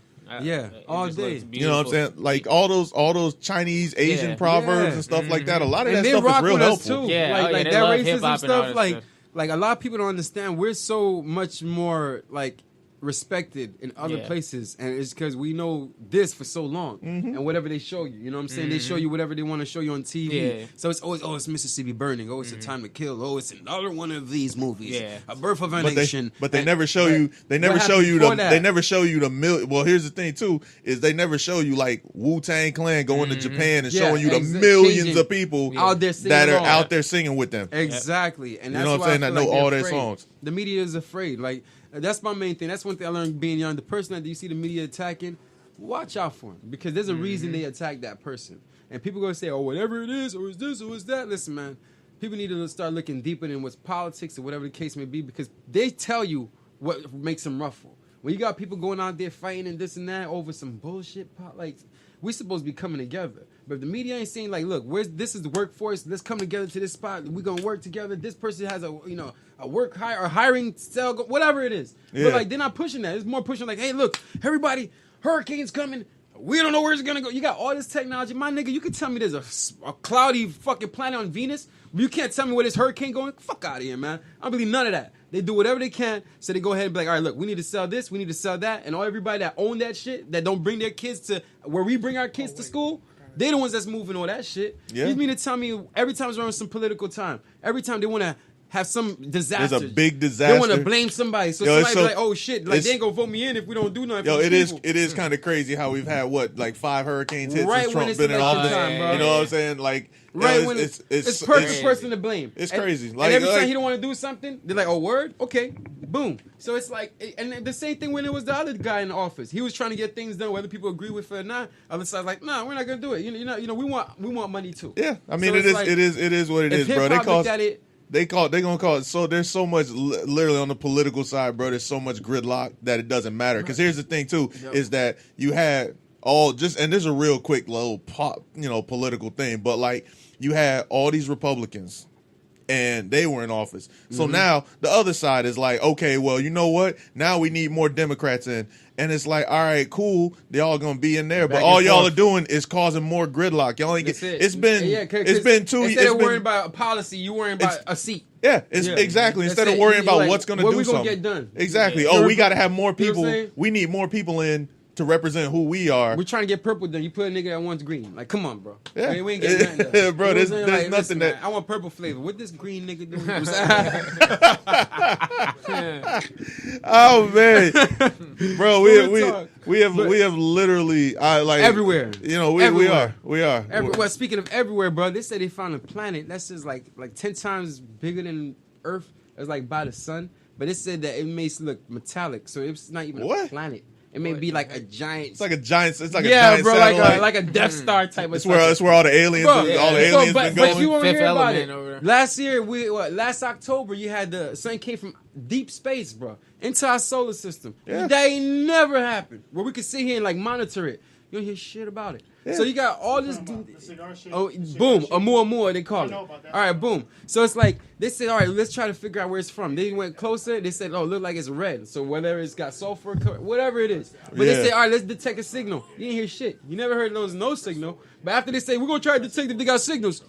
All day. You know what I'm saying? Like all those Chinese, Asian proverbs and stuff like that. A lot of that stuff is real helpful. Too. Yeah, like that racism stuff. Like a lot of people don't understand. We're so much more like respected in other places, and it's because we know this for so long, and whatever they show you, you know what I'm saying? They show you whatever they want to show you on TV. So it's always, it's Mississippi Burning, it's A Time to Kill, it's another one of these movies, A Birth of a Nation. But they never show you. They never show you the. They never show you the Well, here's the thing too: is they never show you like Wu-Tang Clan going to Japan and showing you the millions of people out there that are out there singing with them. Exactly, and that's you know what I'm saying? That know all their songs. The media is afraid, like. That's my main thing. That's one thing I learned being young. The person that you see the media attacking, watch out for him. Because there's a reason they attack that person. And people going to say, oh, whatever it is, or it's this, or it's that. Listen, man, people need to start looking deeper than what's politics or whatever the case may be, because they tell you what makes them ruffle. When you got people going out there fighting and this and that over some bullshit, like, We supposed to be coming together. But if the media ain't saying like, look, this is the workforce. Let's come together to this spot. We're gonna work together. This person has a work hire or hiring cell, whatever it is. Yeah. But like they're not pushing that. It's more pushing like, hey, look, everybody, hurricane's coming. We don't know where it's gonna go. You got all this technology, my nigga. You can tell me there's a cloudy fucking planet on Venus, but you can't tell me where this hurricane going. Fuck out of here, man. I don't believe none of that. They do whatever they can, so they go ahead and be like, all right, look, we need to sell this, we need to sell that, and all everybody that own that shit, that don't bring their kids to where we bring our kids to school, they the ones that's moving all that shit. Yeah. You mean to tell me every time it's around some political time, every time they want to have some disaster. There's a big disaster. They want to blame somebody, so somebody be like, oh shit, like they ain't gonna vote me in if we don't do nothing. Yo, for it these is people. it is kind of crazy how we've had like 5 hurricanes hit Right since when Trump it's been in election office. time, bro. You know what I'm saying? Like, Right yo, when it's perfect person to blame. It's And- crazy. And Like, every time like- he don't want to do something, they're like, "Oh, word, okay, boom." So it's like, and the same thing when it was the other guy in the office. He was trying to get things done, whether people agree with it or not. Other side's like, "Nah, we're not gonna do it." You know, we want money too. Yeah, I mean, So it it's is like, it is what it if is, bro. hip-hop looked at it, They gonna call it. So there's so much literally on the political side, bro. There's so much gridlock that it doesn't matter. Because here's the thing too, is that you had and this is a real quick little political thing, but like you had all these Republicans and they were in office. So now the other side is like, okay, well, you know what? Now we need more Democrats in. And it's like, all right, cool. They all gonna be in there, but all y'all are doing is causing more gridlock. Y'all ain't get. It's been 2 years. Instead of worrying about a policy, you worrying about a seat. Yeah, exactly. Instead of worrying about what's going to do something. What we gonna get done? Exactly. Yeah. Oh, we got to have more You know what I'm people. saying? We need more people in to represent who we are. We're trying to get purple done. You put a nigga that wants green. Like, come on, bro. Yeah. We ain't getting nothing done. Bro, You know there's what I'm saying? nothing listen, that- man, I want purple flavor. What this green nigga doing? Oh man, bro, we have literally everywhere. You know, we are. Well, speaking of everywhere, bro, they said they found a planet that's just like 10 times bigger than Earth. It's like by the sun, but it said that it makes it look metallic, so it's not even a planet. It may be like a giant. It's like a giant. It's like a yeah, giant bro, satellite. like a Death Star type of. It's where all the aliens, Bro, all the aliens been going. But you won't Fifth hear about Element it. over there. Last year, last October, you had the sun came from deep space, bro, into our solar system. Yeah. That ain't never happened. Where we could sit here and like monitor it. You don't hear shit about it. Yeah. So you got all this. cigar shit. Oh, The cigar boom, shit. Amua, they call I it. know about that. All right, boom. So it's like they said, all right, let's try to figure out where it's from. They went closer. They said, oh, it look like it's red. So whether it's got sulfur, whatever it is. But they Yeah. said, all right, let's detect a signal. You didn't hear shit. You never heard there was no signal. But after they say we're gonna try to detect if they got signals,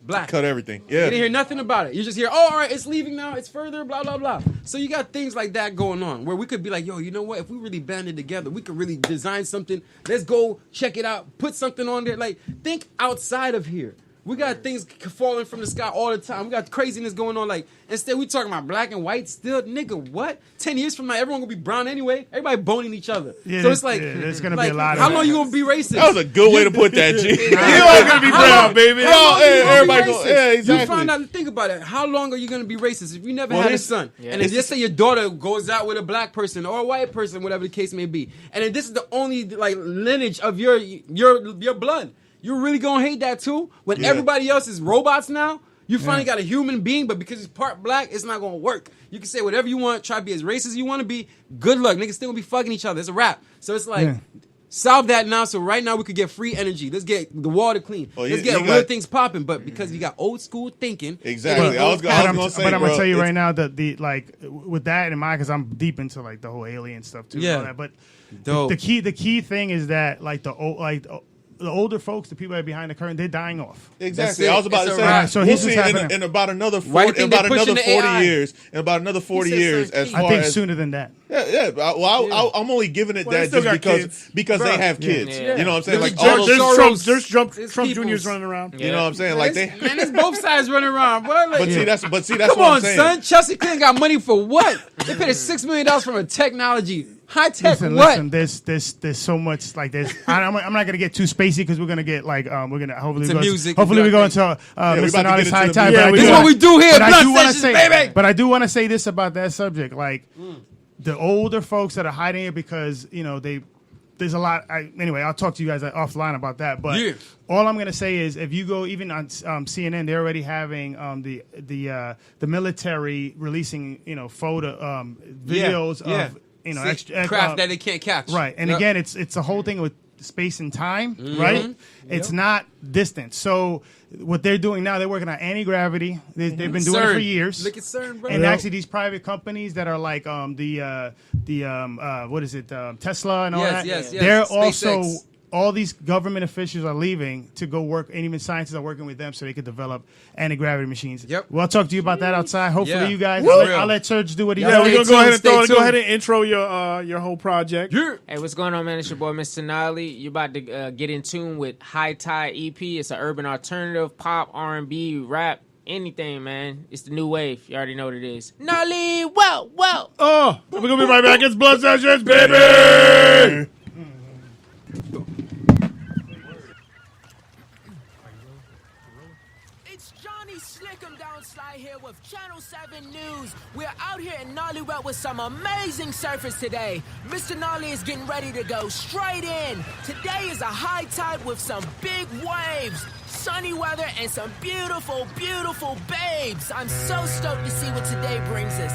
black. Cut everything. You Yeah. didn't hear nothing about it. You just hear, oh, all right, it's leaving now. It's further, blah, blah, blah. So you got things like that going on where we could be like, yo, you know what? If we really banded together, we could really design something. Let's go check it out. Put something on there. Like, think outside of here. We got things falling from the sky all the time. We got craziness going on. Like, instead we talking about black and white still. Nigga, what? 10 years from now, everyone gonna be brown anyway. Everybody boning each other. Yeah, so it's like, there's gonna be like, a lot of how that. long you gonna be racist? That was a good way to put that, G. You How ain't gonna be brown, long- baby. how long Oh, you gonna everybody be go. racist? Yeah, exactly. You find out. Think about it. How long are you gonna be racist if you never Well, had a this- son? Yeah. And then just say your daughter goes out with a black person or a white person, whatever the case may be, and then this is the only like lineage of your blood. You're really gonna hate that too when Yeah. everybody else is robots now. You finally got a human being, but because it's part black, it's not gonna work. You can say whatever you want, try to be as racist as you want to be. Good luck, niggas still gonna be fucking each other. It's a wrap. So it's like. Yeah. Solve that now, so right now we could get free energy. Let's get the water clean. Oh, Let's you get got- real things popping. But because you got old school thinking, Exactly. it I ain't was no- gonna say, but I'm bro, gonna tell you it's- right now that the like with that in mind, because I'm deep into like the whole alien stuff too. and Yeah. all that, but Dope. the key thing is that like the older folks, the people that are behind the curtain, they're dying off. Exactly. That's it. I was about It's to a wrap. say. So We'll here's see what's in happening. about another Why you 40, think about they're pushing another the 40 AI? years. In about another 40 said years, as 13. far I think as sooner than that. Yeah. I'm only giving it Well, they that still just got kids. because they Bro. have kids. Yeah. You know what I'm saying? There's Like all George those, Soros. There's Trump It's Juniors people's- running around. you know what I'm saying? Like they. Man, there's both sides running around, boy. Like, But see, that's come what on, I'm saying. son. Chelsea Clinton got money for what? They paid us $6 million from a technology. High tech Listen, what? there's so much like this. I'm not gonna get too spacey because we're gonna get like we're gonna hopefully It's a go music. hopefully we go into we about Mr. to Narly's get high into the time. music. but I This do is what wanna- we do here, but I Blunt do wanna Sessions, say, baby. But I do want to say this about that subject, like the older folks that are hiding it because there's a lot. Anyway, I'll talk to you guys offline about that. But Yeah. all I'm gonna say is, if you go even on CNN, they're already having the military releasing videos Yeah. of See, extra craft that they can't catch. right. And Yep. again, it's a whole thing with space and time, right? It's not distance. So what they're doing now, they're working on anti-gravity. They've been doing it for years. Look at CERN, bro. And actually, these private companies that are like what is it, Tesla and all that. Yes. They're SpaceX. also. All these government officials are leaving to go work, and even scientists are working with them so they could develop anti-gravity machines. Yep. Well, I'll talk to you about that outside. Hopefully, Yeah. you guys. Woo! I'll let Serge do what he Yeah, does. we're gonna go Stay ahead and tuned. intro your whole project. Hey, what's going on, man? It's your boy, Mr. Narly. You're about to get in tune with High Tide EP. It's an urban alternative, pop, R&B, rap, anything, man. It's the new wave. You already know what it is. Narly, whoa. Oh, we're gonna be right back. It's Blood Sessions, baby. Here with Channel 7 News. We're out here in Narly with some amazing surfers today. Mr. Narly is getting ready to go straight in. Today is a high tide with some big waves, sunny weather, and some beautiful, beautiful babes. I'm so stoked to see what today brings us.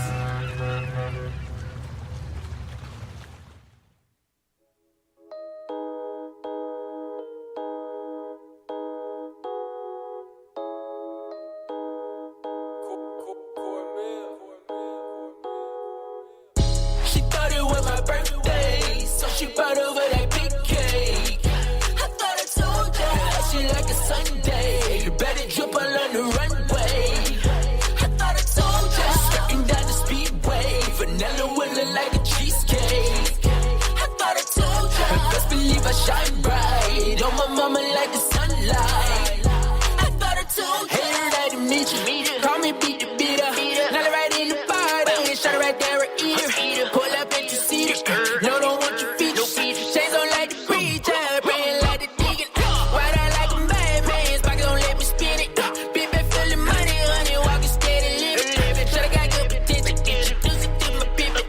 She brought over that big cake. I thought I told ya, she like a Sunday. You better jump all on the runway. I thought I told ya, skirting down the speedway. Vanilla willing like a cheesecake. I thought I told ya, best believe I shine bright. On my mama like the sunlight. I thought I told ya, hey, right to meet you. Call me beat the beater. Now right in the body, shot right there a eater. Pull up and you see it. No, don't want your feet. Chains on like the preacher, praying like the deacon. White out like a madman, pockets don't let me spin it. Big bag full of money, honey, walking steady living. Should've got good potential, introduce it to my people.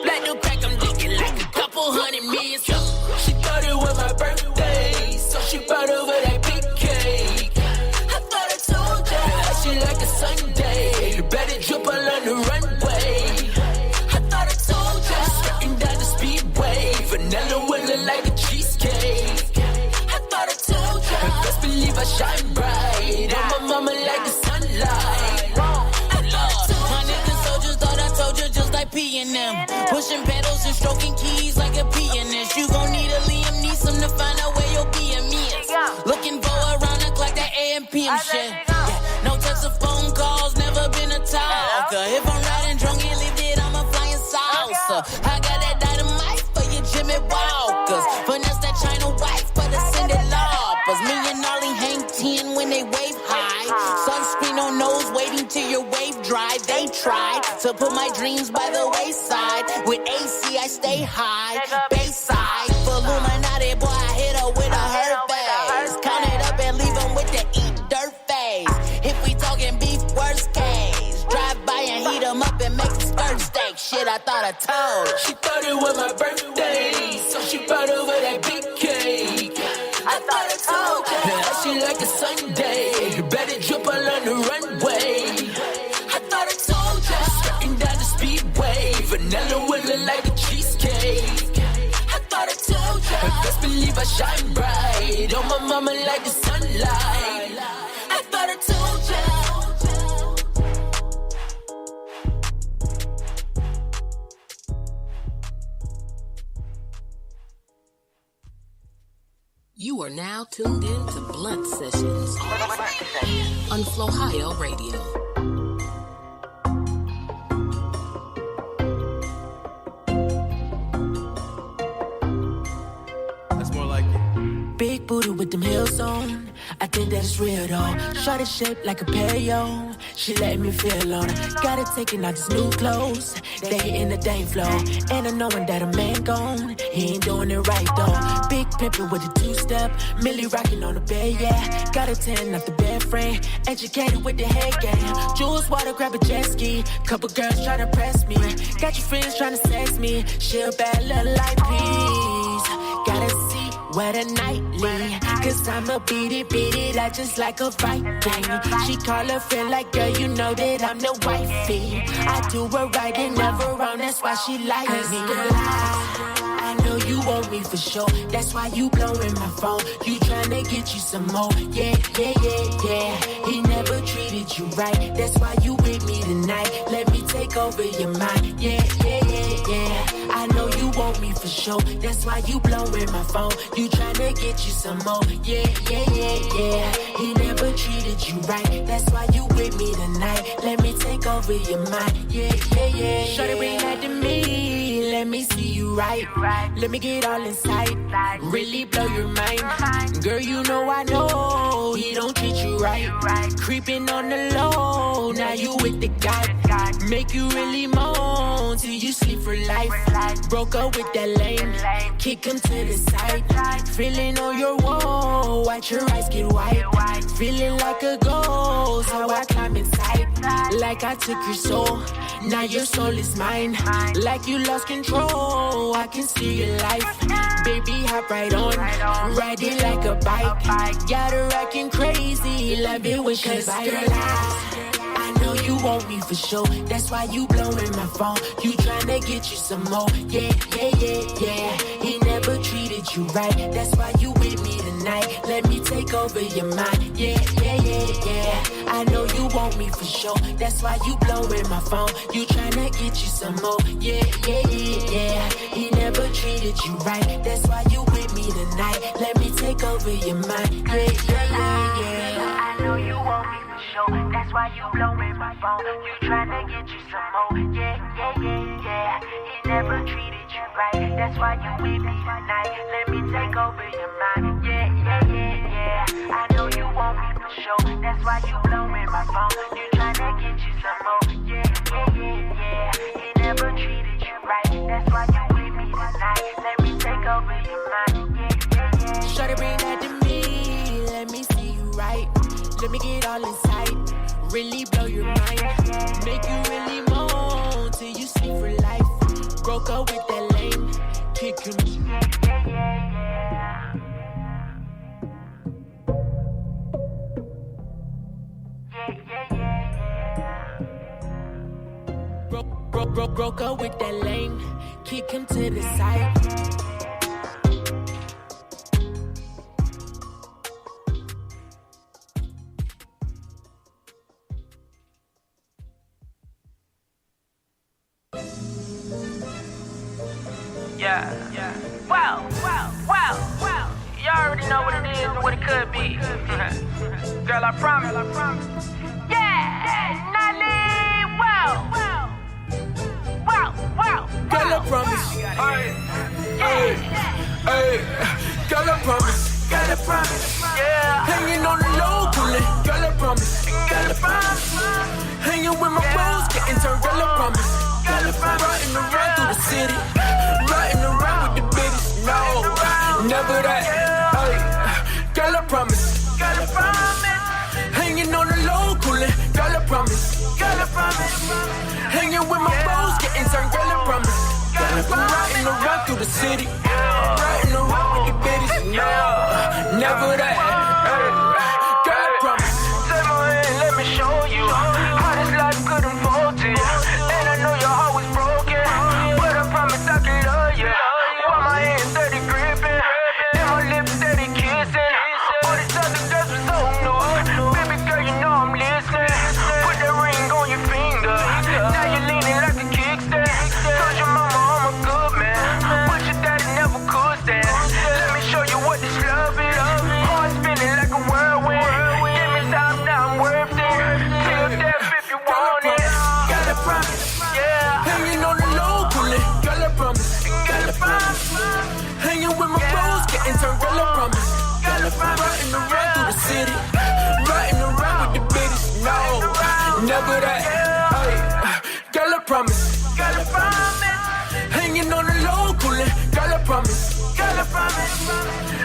Black no crack, I'm looking like a couple $100 million. She thought it was my birthday, so she brought over that big cake. I thought I told ya, she like a Sunday. You better jump all on the runway. I thought I told ya, skirting down the speedway. Vanilla willing like a cheesecake. I thought I told ya, best believe I shine bright. On my mama like the sunlight. My niggas soldiers thought I told you just like P&M. Pushing pedals and stroking keys like a pianist. You gon' need a Liam Neeson to find out where your BM is. Looking for around the clock, that AM PM shit. Yeah, no text or phone calls, never been a talker. If I'm riding drunk and leave it, I'm a flying salsa. I got that dynamite for your Jimmy Walkers. Finesse that China wife for the Cindy Lauper's. Me and Narly hang 10 when they wave high. Sunscreen on nose, waiting till your wave dry. They tried to put my dreams by the wayside. With AC, I stay high. Bayside, for Illuminati, boy, I hit her with a hurt face. Count it up and leave them with the eat dirt face. If we talking beef, worst case. Drive by and heat them up and make some skirt steak. Shit, I thought I told. She thought it was my birthday, so she brought over that big cake. I thought I told ya, she like a Sunday. You better jump all on the runway. I thought I told ya, skirting down the speedway. Vanilla willing like a cheesecake. I thought I told ya, best believe I shine bright. On my mama like the sunlight. I thought I told ya. You are now tuned in to Blunt Sessions on Flowhio Radio. That's more like it. Big booty with them heels on. I think that it's real though. Shorty shaped like a paleo. She letting me feel on it. Got it taking out these new clothes. They hitting the dang flow. And I knowing that a man gone. He ain't doing it right though. Big pimpin' with a two-step. Millie rocking on the bed, yeah. Got a 10 off the bed frame. Educated with the head game. Jules water, grab a jet ski. Couple girls tryna press me. Got your friends tryna sex me. She a bad little light piece. Gotta see where the nightly, cause I'ma beat it, I just like a fighting. She call her friend like, girl, you know that I'm the wifey. I do her right and never wrong, that's why she like me. I know you want me for sure. That's why you blowing my phone. You tryna get you some more. Yeah, yeah, yeah, yeah. He never treated you right. That's why you with me tonight. Let me take over your mind. Yeah, yeah, yeah, yeah. I know you want me for sure. That's why you blowing my phone. You tryna get you some more. Yeah, yeah, yeah, yeah. He never treated you right. That's why you with me tonight. Let me take over your mind. Yeah, yeah, yeah. Shorty bring that to me. Let me see you right. Let me get all inside. Really blow your mind. Girl, you know I know he don't treat you right. Creeping on the low. Now you with the guy. Make you really moan till you sleep for life. Broke up with that lame. Kick him to the side. Feeling on your wall. Watch your eyes get white. Feeling like a ghost. How I climb inside. Like I took your soul. Now your soul is mine. Like you lost control. I can see your life. Baby, hop right on. Ride it like a bike. Got her acting crazy. Love it when she bites. I know you want me for sure. That's why you blowing my phone. You tryna get you some more. Yeah, yeah, yeah, yeah. He never treated you right. That's why you with me tonight. Let me take over your mind. Yeah, yeah, yeah, yeah. I know you want me for sure. That's why you blowing my phone. You tryna get you some more. Yeah, yeah, yeah, yeah. He never treated you right. That's why you with me tonight. Let me take over your mind. Yeah, yeah, yeah, yeah. I know you want me for sure. That's why you blowing my phone. You tryna get you some more. Yeah, yeah, yeah, yeah. He never treated you right. That's why you with me tonight. Let me take over your mind. Yeah, yeah, yeah, yeah. I know you want me for sure. That's why you blowing my phone. You tryna get you some more. Yeah, yeah, yeah, yeah. He never treated you right. That's why you with me tonight. Let me take over your mind. Yeah, yeah, yeah. Shorty bring that to me. Let me see you right. Let me get all inside. Really blow your mind. Make you really moan till you sleep for life. Broke up with that lame. Kick him. Broke up with that lame. Kick him to the side. Yeah, yeah. Wow. You already know what it is and what it could be. Girl, I promise. Yeah, Narly. Wow. Girl, I promise. Hey, girl, I promise. Girl, I promise. Yeah. Hanging on the low, coolin'. Girl, I promise. Girl, I promise. Hanging with my bros, getting turned. Girl, I promise. Girl, I promise. Riding around through the city. Riding around with the bitches. No, never that. Hey, girl, I promise. Girl, I promise. Hanging on the low, coolin'. Girl, I promise. Girl, I promise. Hanging with my bros, getting turned. Girl, I promise. Girl, I promise. Riding around through the city. Riding around with the bitches. No, never that. Hey, girl, I promise. Take my hand, let me show you how this life could unfold to you. And I know your heart was broken, but I promise I can love you. While my hands steady gripping, and my lips steady kissing. All these other girls was so new. Baby girl, you know I'm listening. Put that ring on your finger. Now you're leaning like a kickstand. Told your mama I'm a good man, but your daddy never could stand. Let me show you what this love is. Heart spinning like a whirlwind. Give me time, now I'm worth it. Till death if you want it. Girl, I promise. Yeah. Hanging on the low, coolin'. Girl, I promise. Girl, I promise. Hanging with my bros, getting turned. Girl, I promise. Girl, I promise. Riding around through the city. Riding around with the bitches. No, never that. Hey, girl, I promise. Girl, I promise. Hanging on the low, coolin'. Girl, I promise. Girl, I promise.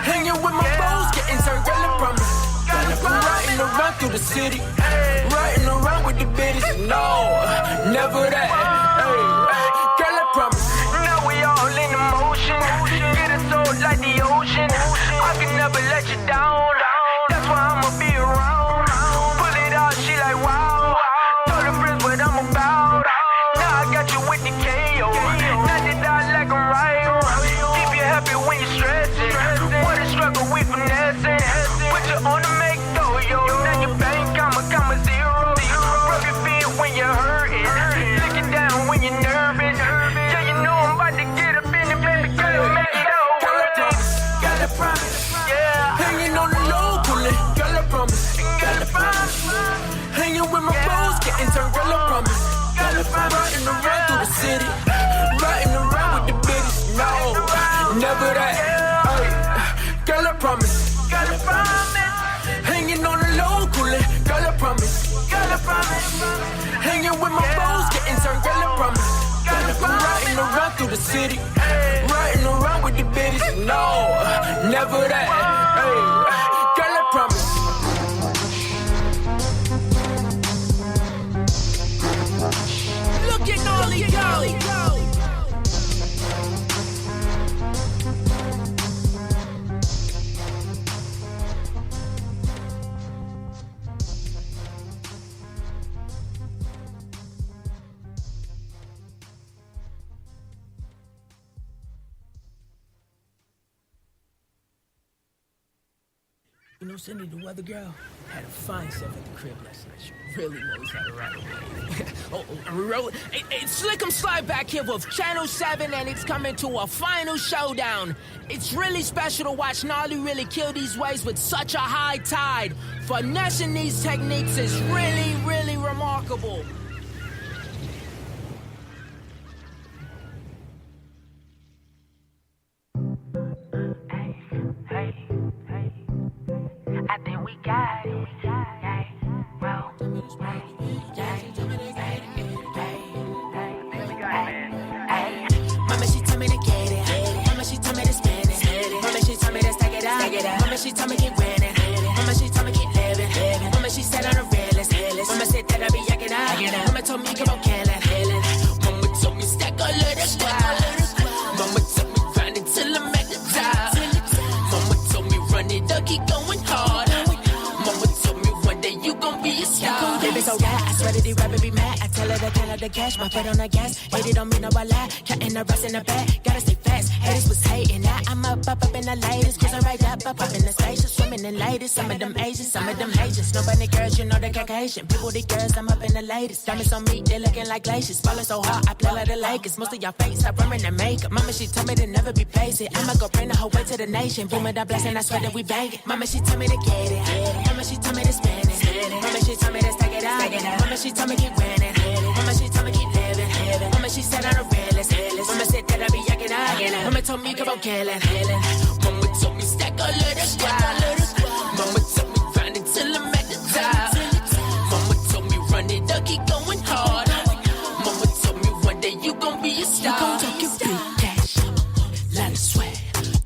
Hanging with my bros, getting turned. Girl, I promise. Girl, I promise. Riding around through the city. Riding around with the bitches. No, never that. Hey, girl, I promise. Now we all in emotion. Get us sold like the ocean. I can never let you down. That's why I'ma be around. Pull it out, she like wow. Told the friends what I'm about. Now I got you with the KO. Now that I like 'em right. Keep on the make though, yo. Now your bank, comma zero. Rub your feet when you're hurting. Lick it down when you're nervous. Yeah, you know I'm about to get up in the baby girl. Make it out. Got a promise. Yeah. Hanging on the low, pulling. Got a promise. Got a promise. Hanging with my bros, getting turned. Got a promise. Got a promise. Riding around through the city. Riding around with the bitches. No, never that. Ay, got a promise. Got a promise. Hanging on the low, coolin'. Got a promise. Got a promise. Hanging with my bros, getting turned. Got a promise. Got a promise. Riding around through the city. Riding around with the bitches. No, never that. Ay, got a promise. Look at Narly go. You know, Cindy, the weather girl, had a fine self at the crib last night. She really knows how to ride a wave. It's Slick'em Slide back here with Channel 7, and it's coming to a final showdown. It's really special to watch Narly really kill these waves with such a high tide. Finessing these techniques is really, really remarkable. I think we got it. Yeah. Well, Mama, she told me to get it. Mama, she told me to spend it. Mama, she told me to stack it out. Mama, she told me keep winning. Mama, she told me keep living. Mama, she said I'm the realest. Mama said that I be yakking out. Mama told me keep on killing. Mama told me stack all of the squad. Mama told me grind it till I'm at the top. Mama told me run it up, keep going hard. Mama told me one day you gon' be a star. Baby, so yeah, I swear that the rapper be mad. I tell her to count out the cash, my foot on the gas. Hate it don't mean no lie. Counting the rest in the back, gotta stay fast. Haters was hating, now I'm up in the latest. Cruising right up in the station, swimming in latest. Some of them Asians, some of them Asians. Nobody girls, you know the Caucasian. People, the girls, I'm up in the latest. Diamonds on me, they looking like glaciers. Falling so hard, I play like the Lakers. Most of y'all fakes, I'm wearing the makeup. Mama, she told me to never be basic. I'ma go bring the whole way to the nation. Booming that blessing, I swear that we bang it. Mama, she told me to get it. Mama, she told me to spend it. Mama, she told me to stack it out. Mama, she told me keep winning. Mama, she told me keep living. Mama, she said I'm the realest. Mama said that I be yakking out. Mama told me keep on killing. Mama told me stack all of the squad. Mama told me grind it till I'm at the top. Mama told me run it up, keep going hard. Mama told me one day you gon' be a star. You gon' talk your big cash, lot of swag.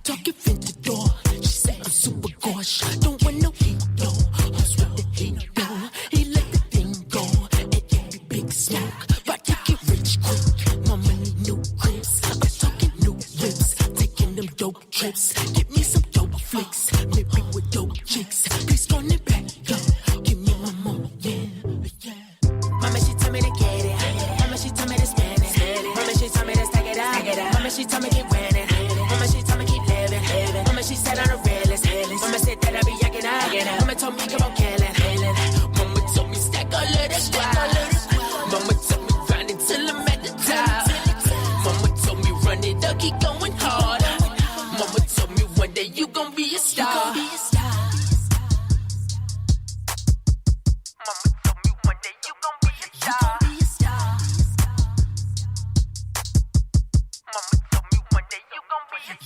Talk it in the door. She said I'm super gorge. Don't want no heat, no. Who's with the heat, no? He let the thing go. And every big smoke. But take it rich quick. Mama need new cribs. I'm talking new whips. Taking them dope trips. Give me some dope flicks. Maybe with dope chicks. Please run it back, yo. Give me one more, yeah. Mama, she told me to get it. Mama, she told me to spend it. Mama, she told me to stack it out. Mama, she told me keep winning. Mama, she told me keep living. Mama, she said I'm the realest. Mama said that I be yakking out. Mama told me keep on killing. Mama told me stack all of the squad. Mama told me grind it till I'm at the top. Mama told me run it up, keep going hard. Mama told me one day you gon' be a star.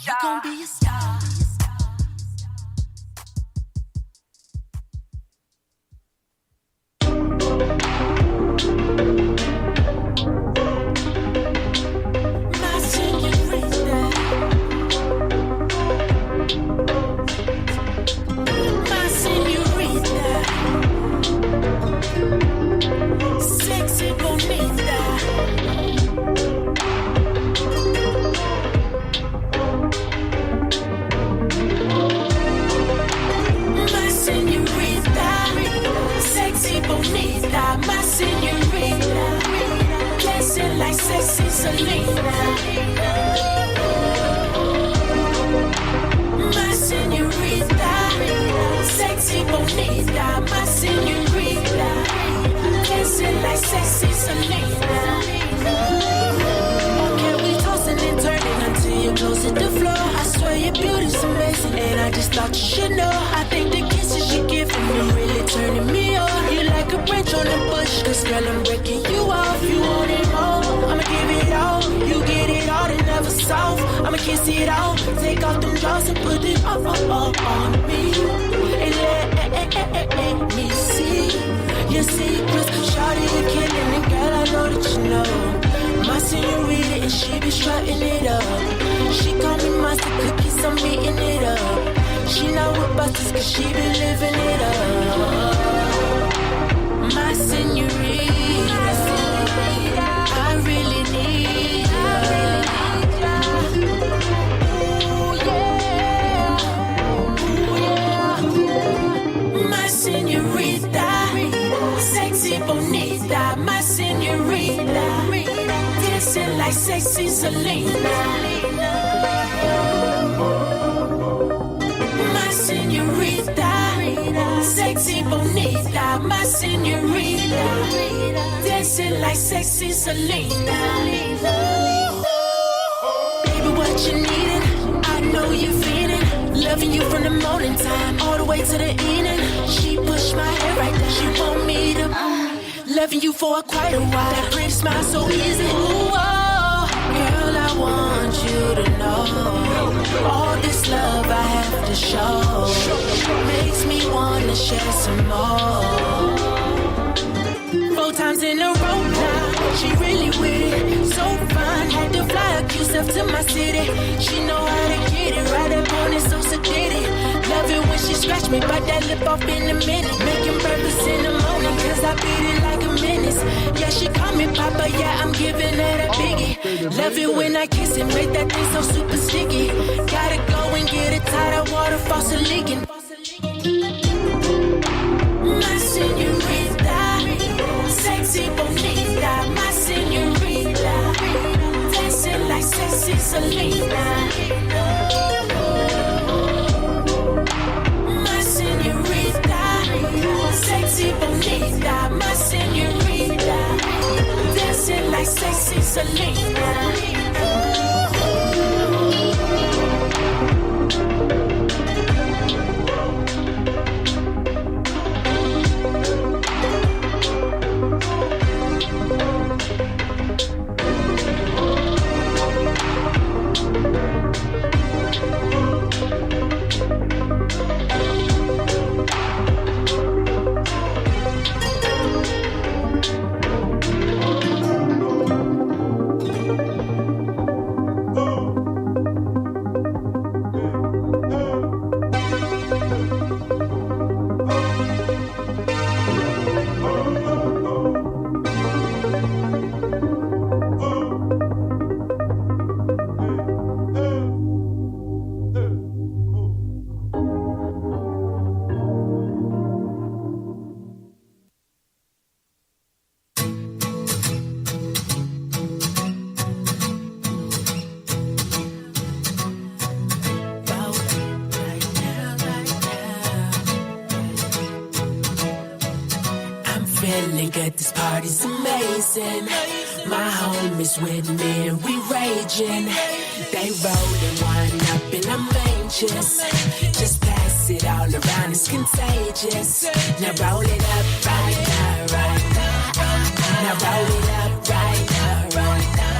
You gon' be a star. My señorita. My señorita. Sexy bonita. Bonita, my señorita, dancing like sexy Selena. My señorita, sexy bonita, my senorita. Dancing like sexy Selena. Okay, we tossing and turning until you're close to the floor. I swear your beauty's amazing, and I just thought you should know. I think the kisses you're giving me really turning me on. You like a branch on the bush, cause girl, I'm breaking you off. You want it more, I'ma give it all. You get it all, and never soft. I'ma kiss it all, take off them drawers and put it all on me. And let me see your secrets. Shawty, you're killing it, girl, I know that you know. My senorita, and she be strutting it up. She call me monster cookies, I'm eating it up. She not with busters, cause she be living it up. My senorita, I really need ya. Ooh, yeah. Ooh, yeah. My senorita, sexy bonita, my senorita. Dancing like sexy Selena. My senorita, sexy bonita, my senorita. Dancing like sexy Selena. Baby, what you needin'? I know you're feeling. Loving you from the morning time all the way to the evening. She pushed my hair right down. She want me to loving you for quite a while. That pretty smile so easy. Ooh, oh, girl, I want you to know all this love I have to show makes me wanna share some more. 4 times in a row now, she really with it. So fine, had to fly a cute stuff to my city. She know how to get it, right up on it, so sedated. Love it when she scratch me, bite that lip off in a minute. Making breakfast in the morning, cause I beat it like a menace. Yeah, she call me Papa, yeah, I'm giving her that biggie. Love it when I kiss it, make that thing so super sticky. Gotta go and get it tight, our water faucet leaking. My senorita, sexy bonita, my senorita. Dancing like sexy Selena. Sexy bonita, my senorita. Dancing like sexy Selena. feeling good, this party's amazing. My homies with me and we raging. They rollin' wine up and I'm anxious. Just pass it all around, it's contagious. Now roll it up right now, right now. Now roll it up right now, right now.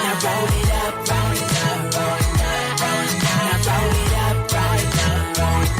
Now roll it up right now, right now. Now roll it up right now, right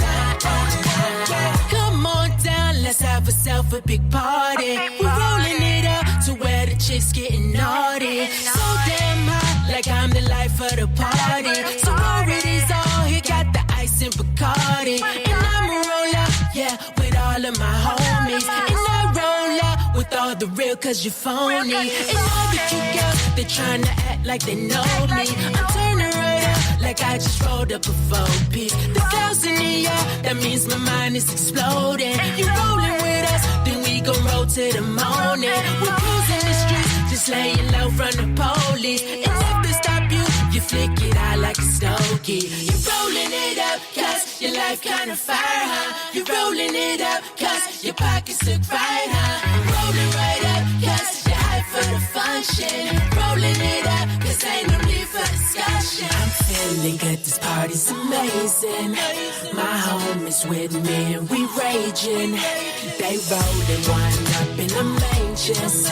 now. Come on down, let's have ourselves a big party. We're rolling it up to where the chicks getting naughty. So damn hot, like I'm the life of the party. Sorority's all here, got the ice and Bacardi. And I'ma roll up, yeah, with all of my homies. And I roll up with all the real, cause you're phony. And all the cute girls, they tryna act like they know me. I'm turning right up, like I just rolled up a 4-piece. The girls in the yard, that means my mind is exploding. You rolling with us, then we gon' roll to the morning. We're cruising the streets, just laying low from the police. And if they stop you, you flick it out like a stogie. You're rolling it up, cause you like life kinda fire, huh? You rolling it up, cause your pockets look right, huh? Rolling right up, cause you're hype for the function. Rolling it up, cause ain't no need for discussion. I'm feeling good, this party's amazing. My homies with me and we raging. They rolling one up and I'm anxious.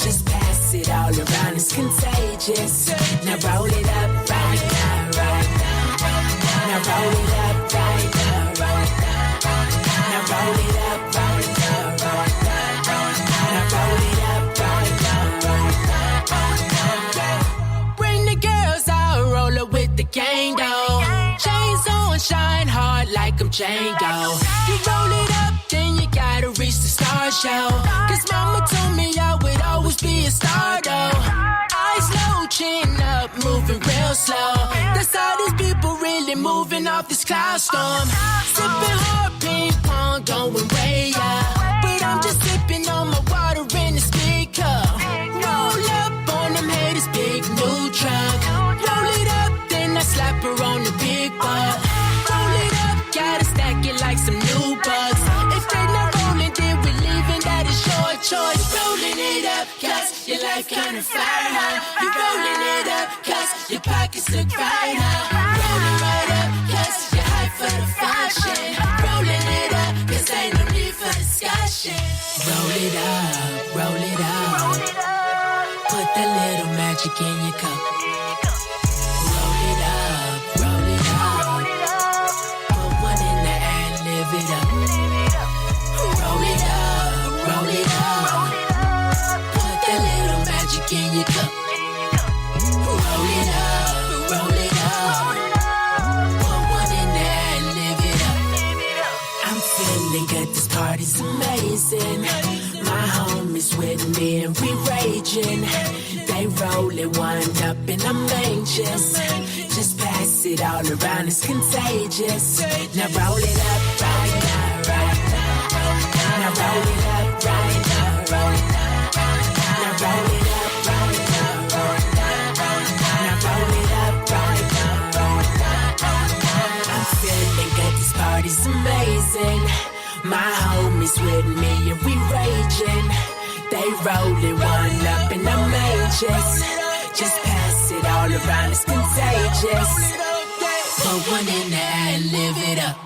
Just pass it all around, it's contagious. Now roll it up right now, right now. Now roll it up right now, right now. Now roll it up right now, right now. Now roll it up right now, right now. Bring the girls out, roll it with the gang, though. Chains on, shine hard like I'm Django. You roll it up, then you gotta reach the star show. Cause mama told me I would always be a star, though. Eyes low, chin up, moving real slow. That's how these people really moving off this cloud storm. Sipping hard ping pong, going way up. But I'm just sipping on my water in the speaker. Roll up on them haters, big new truck. Roll it up, then I slap her on the big butt. Roll it up, gotta stack it like some new bugs. If they not rolling, then we leaving, that is your choice. Rolling it up, cause your life kinda fire, huh? You rolling it up, cause your pockets look right, huh? Rolling right up, cause you're hype for the function. Rolling it up, cause ain't no need for discussion. Roll it up, roll it up. Put that little magic in your cup. Roll it up, roll it up. Put one in the air and live it up. Roll it up, roll it up. Put that little magic in your cup. Roll it up, roll it up. Put one in the air and live it up. I'm feeling good, this party's amazing. My homies with me and we raging. They rolling one up and I'm anxious. Just pass it all around, it's contagious. Now roll it up right now, right now. Now roll it up right now, right now. Now roll it up right now, right now. Now roll it up right now, right now. I'm feeling good, this party's amazing. My homies with me and we raging. They rolling one up and I'm anxious. Just pass it all around, it's contagious. Put one in the air and live it up.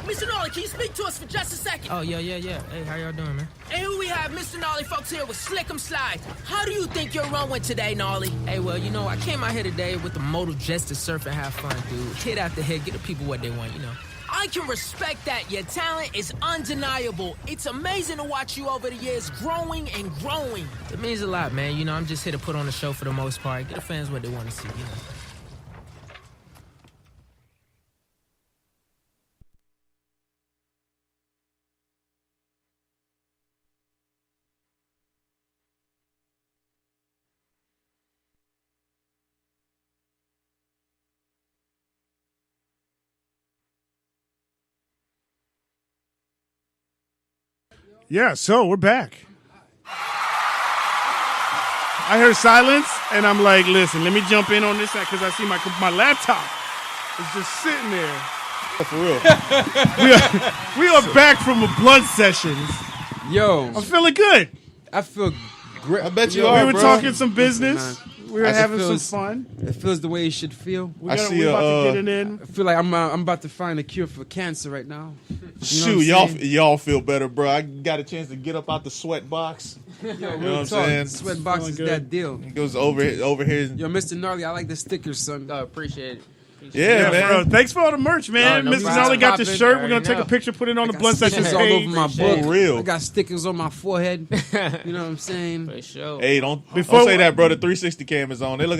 Mr. Narly, can you speak to us for just a second? Oh, yeah. Hey, how y'all doing, man? And here we have Mr. Narly folks here with Slick 'em Slide. How do you think your run went today, Narly? Hey, well, you know, I came out here today with the motive just to surf and have fun, dude. Hit after hit, get the people what they want, you know. I can respect that. Your talent is undeniable. It's amazing to watch you over the years growing and growing. It means a lot, man. You know, I'm just here to put on a show for the most part. Get the fans what they want to see, you know. Yeah, so we're back. I heard silence, and I'm like, listen, let me jump in on this side because I see my laptop is just sitting there. For real. we are back from a blunt session. Yo. I'm feeling good. I feel great. I bet you are, We were bro. talking some business. Listen, we were having some fun. It feels the way it should feel. We're about to get it in. I feel like I'm about to find a cure for cancer right now. You know Shoot, y'all feel better, bro. I got a chance to get up out the sweat box. Yo, you know what I'm saying? Sweat box is that deal. It goes over here. Yo, Mr. Gnarly, I like the stickers, son. Appreciate it. Yeah, man. Bro. Thanks for all the merch, man. No Mr. Gnarly got the shirt. We're going to take a picture, put it on the Blunt Sessions all page. over my book. For real. I got stickers on my forehead. You know what I'm saying? For sure. Hey, don't say that, bro. The 360 cam is on. They look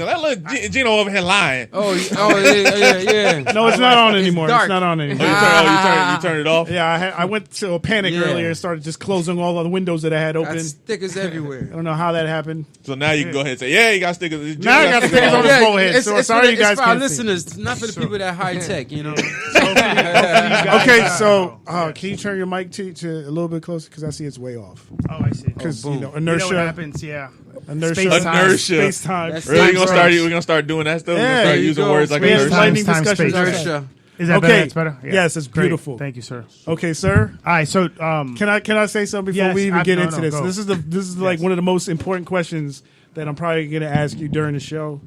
Gino over here lying. Oh, yeah. No, it's not on anymore. It's not on anymore. You turned it off? Yeah, I went to a panic earlier and started just closing all the windows that I had open. Got stickers everywhere. I don't know how that happened. So now you can go ahead and say, yeah, you got stickers. Now I got stickers on his forehead. So sorry, you guys for our can't see. listeners. Not not for the people that high tech, you know. Okay, so can you turn your mic to a little bit closer because I see it's way off. Oh, I see. Because boom. inertia. You know what happens? Yeah. Inertia. Inertia. Space time. Really, we're gonna start doing that stuff. We're gonna start using words like Space inertia. lightning Time, discussions. space. Inertia. Is that Okay. better? That's better. Yeah. Yes, it's Great. beautiful. Thank you, sir. Okay, sir. All right, so Can I say something before Yes, we even get no, into no, this? go. This is like one of the most important questions that I'm probably gonna ask you during the show.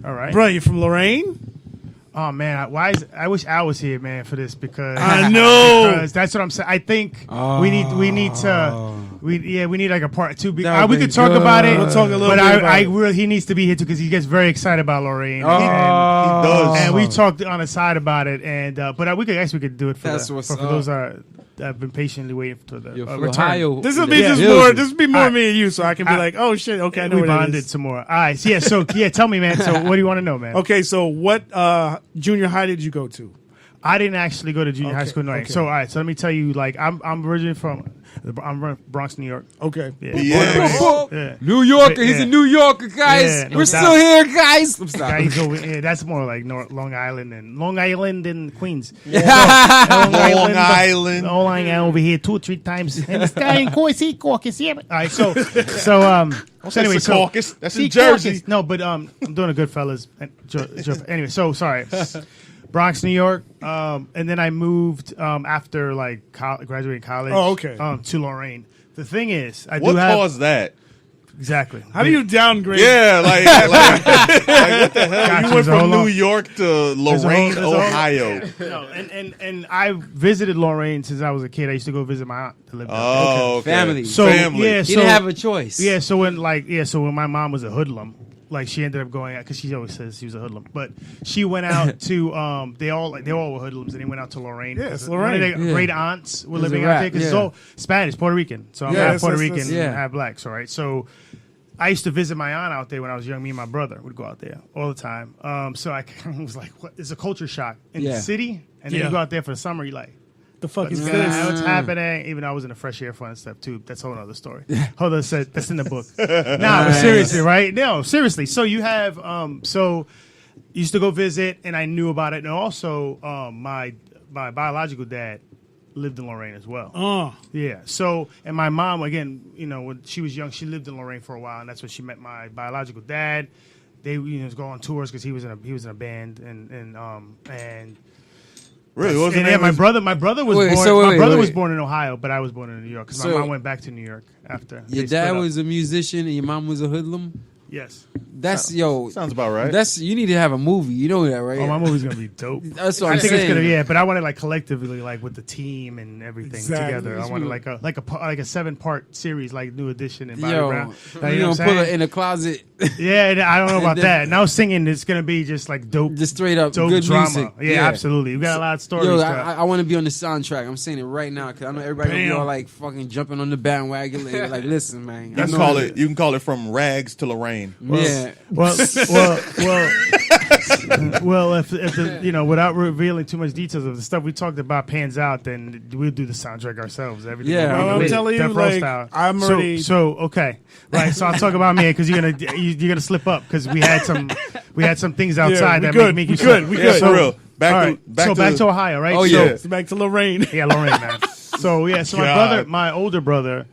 all right, Bro, you from Lorraine? Oh man, I wish Al was here, man, for this because I know. because that's what I'm saying. I think we need like a part 2. We could talk about it. We'll talk a little but bit about it. really he needs to be here too because he gets very excited about Lorraine. He does. And we talked on the side about it, and but we could do it for That's what's for up. those that have been patiently waiting for the Yo, from return. Ohio. This will be Yeah. just Yeah. more. This will be more Alright. me and you, so I can be like, oh shit, okay, I know We what it bonded is. some more. All right, so tell me, man. So what do you want to know, man? Okay, so what junior high did you go to? I didn't actually go to junior high school. No. okay. So all right, so let me tell you, like I'm originally from Bronx, New York. Okay. Yeah. Yeah. New Yorker. He's a New Yorker, guys. Yeah, no We're doubt. still here, guys. I'm sorry. Guys over, that's more like Long Island and Queens. Long Island. Long Island over here 2 or 3 times. And this guy in Caucus, yeah. All right, so anyway, Secaucus. That's in Secaucus. Jersey. No, but I'm doing a Goodfellas. Anyway, so sorry. Bronx, New York, and then I moved after like graduating college. Oh, okay. To Lorraine. The thing is, What caused that? Exactly. How do you downgrade? Yeah, like what the hell? Gotcha, You went so hold from on. New York to Lorraine, There's a whole- Ohio. No, and I visited Lorraine since I was a kid. I used to go visit my aunt that lived there. Oh, okay. Family. So Family. yeah, You so didn't have a choice. yeah, so when my mom was a hoodlum, like she ended up going out because she always says she was a hoodlum, but she went out to they all were hoodlums and they went out to Lorraine. Yeah, it's One of Lorraine. their great aunts were There's living a out rap, there because it's yeah. all Spanish, Puerto Rican. So I'm Yeah, half that's- Puerto that's- Rican, yeah. half black. So right, so. I used to visit my aunt out there when I was young. Me and my brother would go out there all the time. So I kind of was like, "What?" It's a culture shock in Yeah. the city, and then Yeah. you go out there for the summer. You're like, The fuck is what's this? what's happening? Even though I was in the fresh air fund and stuff too. That's a whole other story. Hold on, that's in the book. Nah, but seriously, right? No, seriously. So you have so used to go visit, and I knew about it, and also my biological dad lived in Lorraine as well. Oh, Yeah. So, and my mom, again, when she was young, she lived in Lorraine for a while, and that's when she met my biological dad. They, go on tours because he was in a band, and Really? What was and the yeah, name my of his- brother was Wait, born. so wait, my wait, brother wait. was born in Ohio, but I was born in New York because So- my mom went back to New York after. Your they split dad up. was a musician and your mom was a hoodlum. Yes. That's Sounds about right. That's you need to have a movie. You know that, right? Oh, my movie's gonna be dope. That's what I I'm think saying. it's gonna, yeah. But I want it like collectively, like with the team and everything Exactly. together. I want it like a 7-part series, like New Edition and Bobby Yo, Brown. you Like, you know what gonna I'm put her saying? in a closet. Yeah, and I don't know about And that. Now singing is gonna be just like dope, just straight up dope good drama. music. Yeah, absolutely. We got a lot of stories. Yo, to- I want to be on the soundtrack. I'm saying it right now because I know everybody gonna be Bam. all like fucking jumping on the bandwagon later. Like, listen, man. You can call it. You can call it from rags to Lorraine. Yeah. Well, if the, without revealing too much details of the stuff we talked about pans out, then we'll do the soundtrack ourselves. Everything. Yeah, will be I'm lit. telling you, Death Row like, style. I'm already- So okay, right. So I'll talk about me because you're gonna slip up because we had some things outside we that good, make we you good, slip. we Yeah, good. for real. Back Back to Ohio, right? Oh, So- yeah. So back to Lorraine. yeah, Lorraine, man. So yeah, so God. my older brother,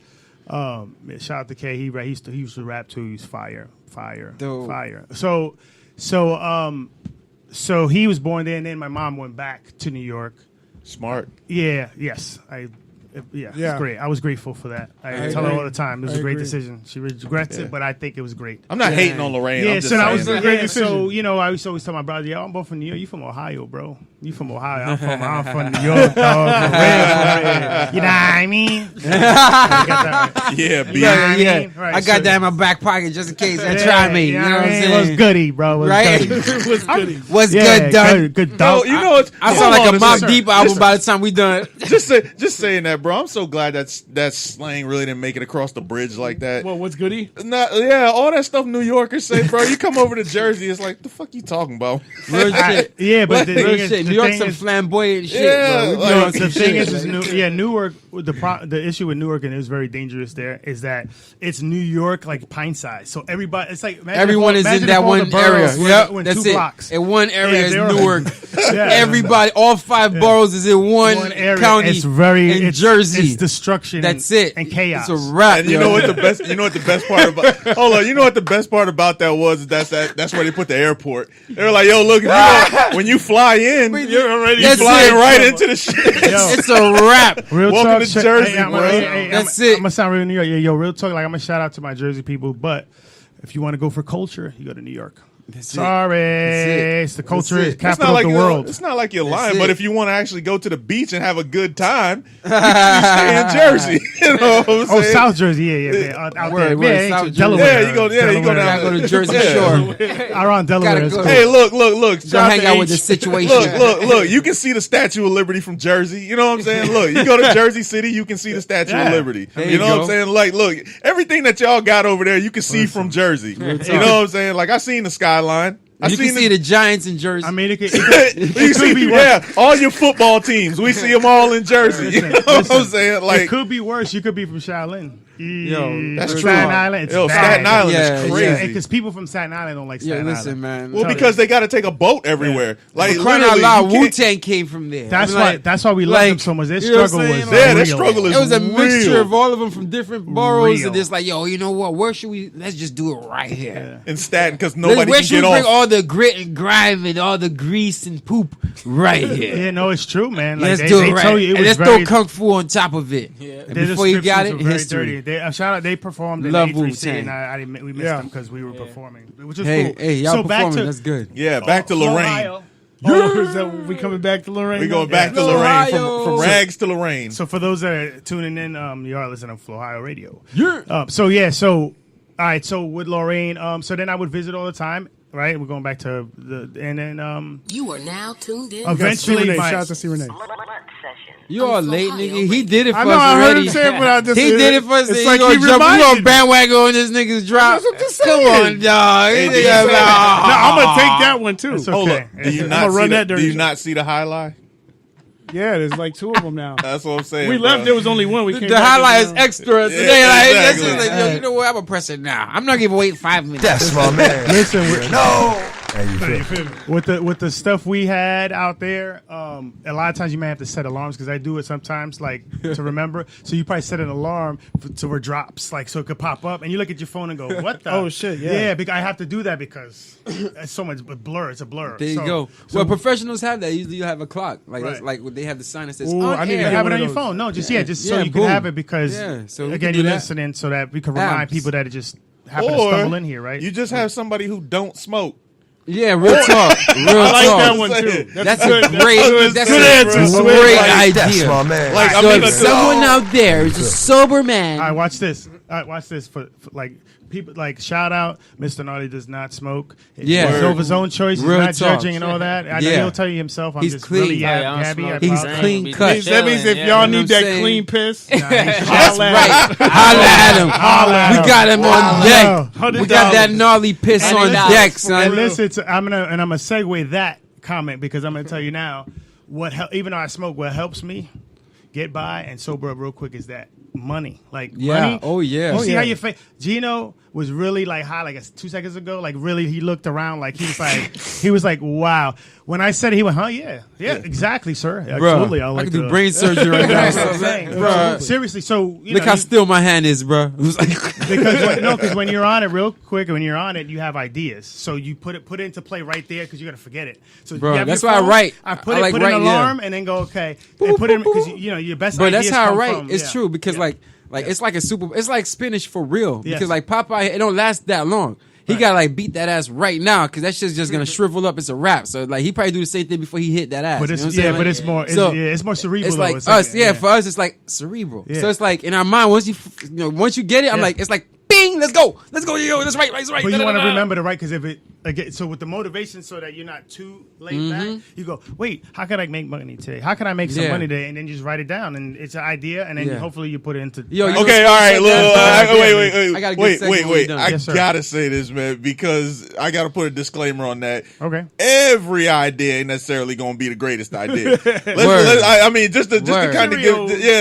shout out to K. He used to rap too. He's fire. Dope. Fire. So he was born there, and then my mom went back to New York. Smart. Yeah. Yes. Yeah. It's great. I was grateful for that. I tell her all the time. It was I a great agree. decision. She regrets it, but I think it was great. I'm not hating on Lorraine. Yeah, I'm just so that was saying. a great decision. So I used to always tell my brother, "Yo, I'm both from New York. You from Ohio, bro? You from Ohio? I'm from New York, dog. For real. You know what I mean? I got that right. Yeah, B. You know what I Yeah, mean? Right, I got so- that in my back pocket just in case they Yeah, try me. You know what I'm mean? saying? What's goody, bro? What's Right? goody? What's goody? What's Yeah, good, done? Good No, dog. you know what? I sound like a Mobb Deep album by the time we done. Just saying that, bro. I'm so glad that slang really didn't make it across the bridge like that. Well, what's goody? Yeah, all that stuff New Yorkers say, bro. You come over to Jersey, it's like, the fuck you talking about? Real shit. Yeah, but the Real thing is, shit. New York's thing some is- flamboyant shit. Yeah, bro. We be like- on some The thing shit. is Newark. The issue with Newark, and it was very dangerous there, is that it's New York like pint size. So everybody, it's like imagine Everyone if all- is in imagine that if all one the boroughs area. were- Yep, were in that's 2 it. blocks. And one area is they were- Newark. Yeah. Everybody, all 5 boroughs is in one area. county. It's very in it's, Jersey. It's destruction. That's it. And chaos. It's a wrap. And you know what the best part about hold on, you know what the best part about that was? That's where they put the airport. They were like, yo, look, when you fly in, you're already flying right into the shit. It's a wrap. Real Welcome talk, to Jersey, I'm bro. That's it. I'm gonna sound real New York. Yo, real talk. Like I'm gonna shout out to my Jersey people, but if you want to go for culture, you go to New York. Sorry, it's the culture is capital of the world. It's not like you're lying, it. but if you want to actually go to the beach and have a good time, you stay in Jersey. You know what I'm saying? Oh, South Jersey, yeah. Out Word, there. South Yeah, Jersey. Delaware. Yeah, you go Delaware. Gotta go to Jersey Yeah. Shore. Around Delaware. Gotta is go. cool. Hey, look. Go shout hang to out with H. the situation. Look. You can see the Statue of Liberty from Jersey. You know what I'm saying? Look, you go to Jersey City, you can see the Statue of Liberty. There You you know what go. I'm saying? Like, look, everything that y'all got over there, you can see from Jersey. You know what I'm saying? Like, I seen the skyline. You can see the Giants in Jersey. I mean, you see, be yeah, all your football teams. We see them all in Jersey. You know what I'm saying? Like, it could be worse. You could be from Shaolin. Yo, that's true. Staten Island. It's Yo, bad. Staten Island Yeah, is yeah. crazy. Because people from Staten Island don't like Yeah, Staten listen, Island. man. Well, because they got to take a boat everywhere. Like, Crying out literally, loud, you can't- Wu Tang came from there. That's I'm why. like- That's why we love like, them so much. Their you know what struggle I'm was saying? Yeah, their real. struggle is It was a mixture real. of all of them from different boroughs, Real. and it's like, yo, you know what? Where should we? Let's just do it right here. in Staten because nobody Where can should we get bring off. all the grit and grime and all the grease and poop right here? Yeah, no, it's true, man. Like, Let's they, do they it right. told you it And was let's very, throw kung fu on top of it. And their before you got it, descriptions were very history. dirty. Shout out, they performed in Love A3C, Wu-Tang. and we missed them because we were performing, which was Hey, cool. hey, y'all so back performing. to That's good. Yeah, back to Lorraine. Ohio. Oh, is that we coming back to Lorraine? We going now? back to Ohio. Lorraine from rags to Lorraine. So for those that are tuning in, you are listening to Ohio Radio. Yeah. So all right. So with Lorraine, so then I would visit all the time. Right, we're going back to and then You are now tuned in. eventually Renee. my- Shout out to C. Renee. You all late, nigga. He did it for I know, us I heard already. him say it, but I just He did it for us. It's He like gonna he jump. We reminded gonna me. bandwagon on this nigga's drop. That's what I'm just Come saying. on, dog. Hey, He did you nigga say- like, No, I'm gonna take that one too. It's Hold okay. up. Do you I'm not gonna run see that the, during do you the- not see the highlight? Yeah, there's like 2 of them now. That's what I'm saying. We bro. left. There was only one. We came The back, highlight is there's extra Yeah, today. Like, that's exactly. just like, yo, you know what? I'm gonna press it now. I'm not gonna wait 5 minutes. That's my man. Listen, No. How you feel? with the stuff we had out there, a lot of times you may have to set alarms because I do it sometimes, like to remember. So you probably set an alarm so it drops, like so it could pop up, and you look at your phone and go, "What the? Oh, shit, yeah. yeah." Because I have to do that because it's so much blur. It's a blur. There you So- go. So Well, professionals have that. Usually you have a clock. Like that's Right. like they have the sign that says Ooh, on I need to air. get have one it of on your those. phone. No, just so Yeah, you can boom. have it because Yeah, so we can again do you're that. listening, so that we can remind Abs. people that it just happen to Or stumble in here, right? you just have somebody who don't smoke. Yeah, real talk. Real I like talk. that one too. That's good. a great. That's good a answer. great Like, that's idea. my man. Like, I So mean, if someone out there is a sober man, All right, watch this. All right, watch this for like people. Like shout out, Mr. Naughty does not smoke. Yeah. It's of his own choice. He's Real not talk. judging and all that. I know Yeah. he'll tell you himself. I'm He's just clean. really Yeah, I don't yabby. smoke. I He's apologize. clean Be cut. That means if Yeah. y'all You know need what I'm that saying? clean piss, that's holla at right. him. Holla at him. Holla at We him. got him on deck. $100. We got that gnarly piss on $100 deck, And son. listen, I'm gonna segue that comment because I'm gonna tell you now even though I smoke, what helps me get by and sober up real quick is that money. Like Yeah. money. Oh, yeah. You Oh, see yeah. how your face? Gino was really like high like 2 seconds ago. Like really, he looked around like he was like, wow. When I said it, he went, huh? Yeah, exactly, sir. Absolutely. I like could do brain surgery right now. That's what I'm saying. Bruh. Seriously. So Look how still my hand is, bro. because when you're on it real quick, when you're on it, you have ideas. So you put it into play right there because you're gonna forget it. So Bro, you have that's your why I phone, write. I put I it, like put write, an yeah. alarm, and then go okay, and put it because your best. But that's ideas how I come write. from- It's yeah. true because like it's like it's like spinach for real. Yes. Because like Popeye, it don't last that long. He got like beat that ass right now because that shit's just gonna shrivel up. It's a wrap. So like he probably do the same thing before he hit that ass. But You it's know what I'm saying? but Like, it's more so it's more cerebral. it's though. like It's us, like, for us it's like cerebral. Yeah. So it's like in our mind once you get it, I'm Yeah. like it's like bing clean. Let's go. Yo, that's right. But you want to remember the right, because if it again, so with the motivation, so that you're not too laid back, you go, wait, how can I make money today? How can I make some money today? And then you just write it down, and it's an idea, and then hopefully you put it into. Okay, all right. Wait. I got a good Wait. done. I Yes, sir. gotta say this, man, because I gotta put a disclaimer on that. Okay. Every idea ain't necessarily gonna be the greatest idea. I mean, just to kind of give,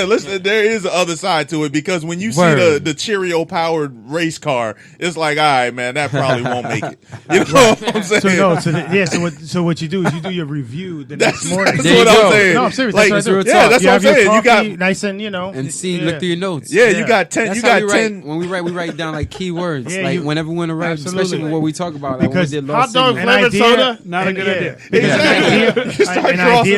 listen. There is the other side to it, because when you see the Cheerio powered race car, it's like, all right, man, that probably won't make it. You know what I'm saying? So what you do is you do your review the next morning. That's what I'm saying. No, I'm serious. Like, that's what I do. that's what I'm saying. You got You got nice and and see, look through your notes. Yeah, you got 10. That's You how got we 10. When we write down like keywords. Yeah, like whenever we want to write, especially what we talk about. Like because when we did hot dog flavored soda, not a good idea. Exactly.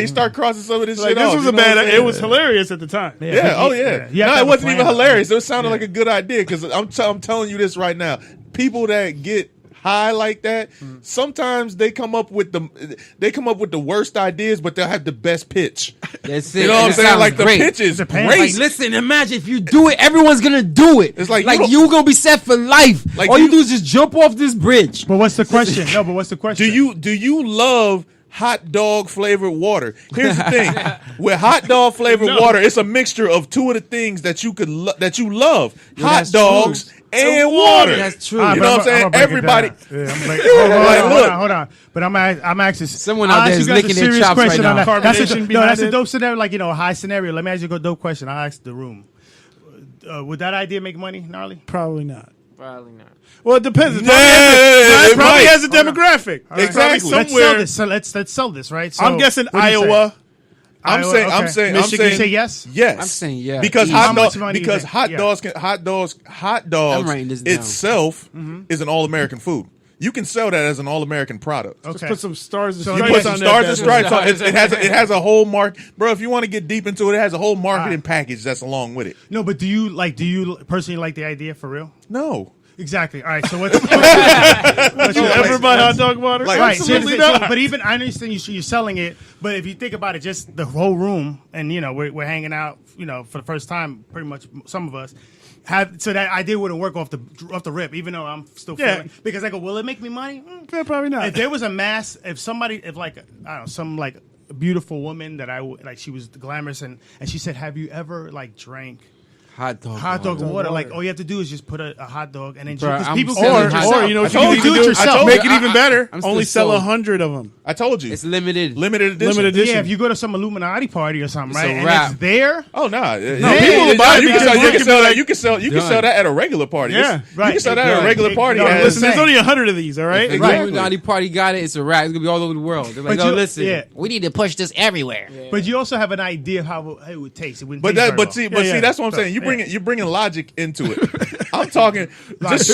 You start crossing some of this shit off. This was a bad. It was hilarious at the time. Yeah. Oh yeah. No, it wasn't even hilarious. It sounded like a good idea, because I'm telling you this right now. People that get high like that, sometimes they come up with the worst ideas, but they'll have the best pitch. That's it. You know what I'm saying? Like the pitch is great. Like, listen, imagine if you do it, everyone's gonna do it. It's like you gonna be set for life. Like all you do is just jump off this bridge. But what's the question? No, but what's the question? Do you love hot dog flavored water? Here's the thing: with hot dog flavored water, it's a mixture of two of the things that you could that you love: hot dogs and water. That's true. You know what I'm saying? Everybody. Hold on. But I'm asking someone out there is licking their chops right now. That's a dope scenario, like, a high scenario. Let me ask you a dope question. I'll ask the room. Would that idea make money, Gnarly? Probably not. Probably not. Well, it depends. It probably has a demographic. Exactly. Somewhere. Let's sell this, right? So, I'm guessing Iowa. I'm saying Michigan. You say yes? Yes. I'm saying yes. Because hot dogs itself is an all-American food. You can sell that as an all-American product. Okay. Just put some stars and stripes. You put some stars and stripes on it. It has a whole mark, bro. If you want to get deep into it, it has a whole marketing package that's along with it. No, but do you personally like the idea for real? No. Exactly. All right. So what's ever buy hot dog water? Right. Absolutely not. But even I understand you're selling it. But if you think about it, just the whole room, and we're hanging out, for the first time, pretty much some of us. So that idea wouldn't work off the rip, even though I'm still feeling, because I go, will it make me money? Probably not. If there was a mass, some beautiful woman that she was glamorous and she said, have you ever drank hot dog water? Like, all you have to do is just put a hot dog and then people or you know what you do it yourself. Make it even better. Only sell 100 of them. I told you it's limited edition. Yeah, if you go to some Illuminati party or something, right? And wrap. it's there. Oh no, people will buy it. You can sell that at a regular party. Yeah, right. You can sell that at a regular party. Listen, there's only 100 of these. All right, Illuminati party got it. It's a wrap. It's gonna be all over the world. They're like, listen, we need to push this everywhere. But you also have an idea of how it would taste. But see, that's what I'm saying. You're bringing logic into it. I'm talking just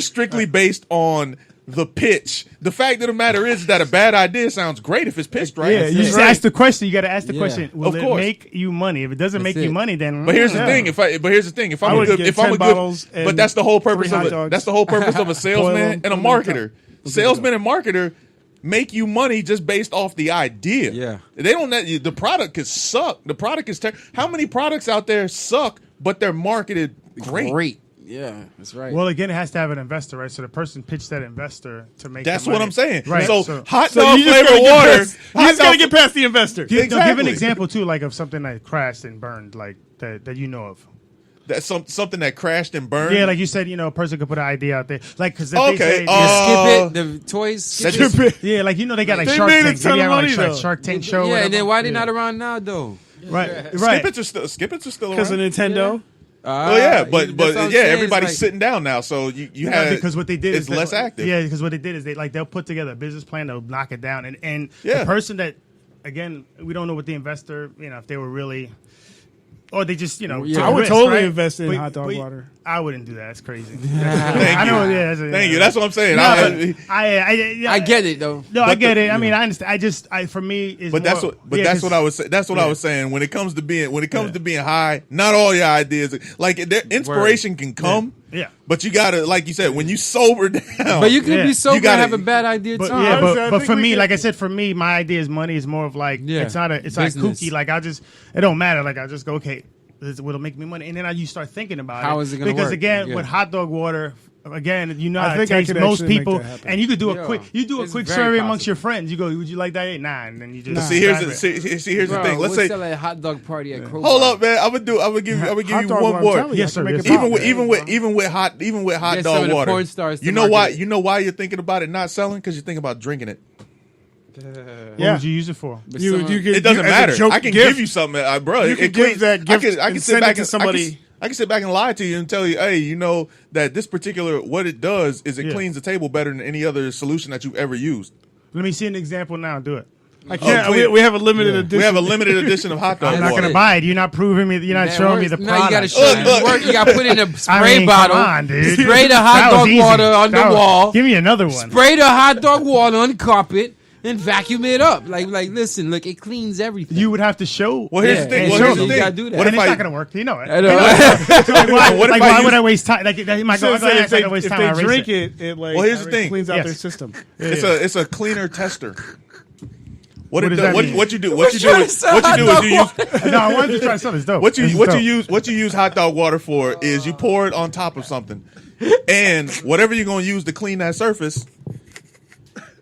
strictly based on the pitch. The fact of the matter is that a bad idea sounds great if it's pitched right. Yeah, you just ask the question. You got to ask the question. Will it make you money? If it doesn't make you money, then. But here's the thing. If I'm a good, but that's the whole purpose of it. That's the whole purpose of a salesman and a marketer. Salesman and marketer make you money just based off the idea. Yeah, they don't. The product could suck. The product is how many products out there suck, but they're marketed great. Yeah, that's right. Well, again, it has to have an investor, right? So the person pitched that investor to make. That's what I'm saying. Right. So hot dog flavored water. You just gotta get past the investor. Give an example too, like of something that crashed and burned, like that you know of. That's something that crashed and burned. Yeah, like you said, a person could put an idea out there, like because skip it, the toys. Skip it. Yeah, like they got like Shark Tank. They have Shark Tank show. Yeah, and then why they not around now though? Right. Skip it's still around because of Nintendo. But everybody's sitting down now, so you have because what they did is less active. Yeah, because what they did is they'll put together a business plan, they'll knock it down, and the person that, again, we don't know what the investor, if they were really. Or they just, I would totally invest in hot dog but water. I wouldn't do that. It's crazy. Thank you. That's what I'm saying. I get it though. No, I get it. I mean, I understand. For me, it's that's what I was saying. That's what I was saying. When it comes to being high, not all your ideas inspiration can come. Yeah, but you gotta, like you said, when you sober down. But you can be sober and have a bad idea too. But for me, like I said, my idea is money is more of like it's not kooky. Like it don't matter. Like I just go, okay, what'll make me money? And then you start thinking about How it. is it gonna Because work? again, Yeah. with hot dog water, again, you know I how it think I tastes. could Most actually make people, that happen. and you could do Yeah. a quick It's very survey amongst possible. your friends. You go, would you like that? Nah, and then you just. But see, here's grab the it. here's the thing. Let's say, sell a hot dog party at Kroger. hold up, man. I'm gonna give Hot you dog one water, I'm more. telling you, Yes, I sir, can make yes, it sir. pop. Even with hot Get some dog of the water. porn stars to You know why? market. You know why you're thinking about it not selling? Because you're thinking about drinking it. What Yeah. would you use it for? You could, It doesn't as a matter. joke I can gift, give you something, bro. You it can give cleans- that gift I can and sit send back it to and somebody. I can sit back and lie to you and tell you, hey, you know that this particular what it does is it Yeah. cleans the table better than any other solution that you've ever used. Let me see an example now. Do it. I can't. clean. We have a limited edition. We have a limited edition of hot dog I'm not water. going to buy it. You're not proving me. You're not That showing me works. the No, you product. gotta show me the work. You gotta put in a spray bottle. Come on, dude. Spray the That hot was dog easy. water on the That was- wall. Give me another one. Spray the hot dog water on the carpet and vacuum it up. Like, listen, look, it cleans everything. You would have to show. Well, here's the thing. Well, here's the You thing. gotta do that. What And if it's I? not going to work. You know it. I know. You know it. So like, why, What if like, I why use- would I waste time? Like, that might go. So if they, waste if time. they I erase drink it. it, like Well, here's the thing. cleans out Yes. their system. It's a cleaner tester. What What it does does, that what mean? you do We're trying to sell hot is dog you use No, I wanted to try to sell this dope. what This is you dope. use hot dog water for is you pour it on top of something, and whatever you're gonna use to clean that surface,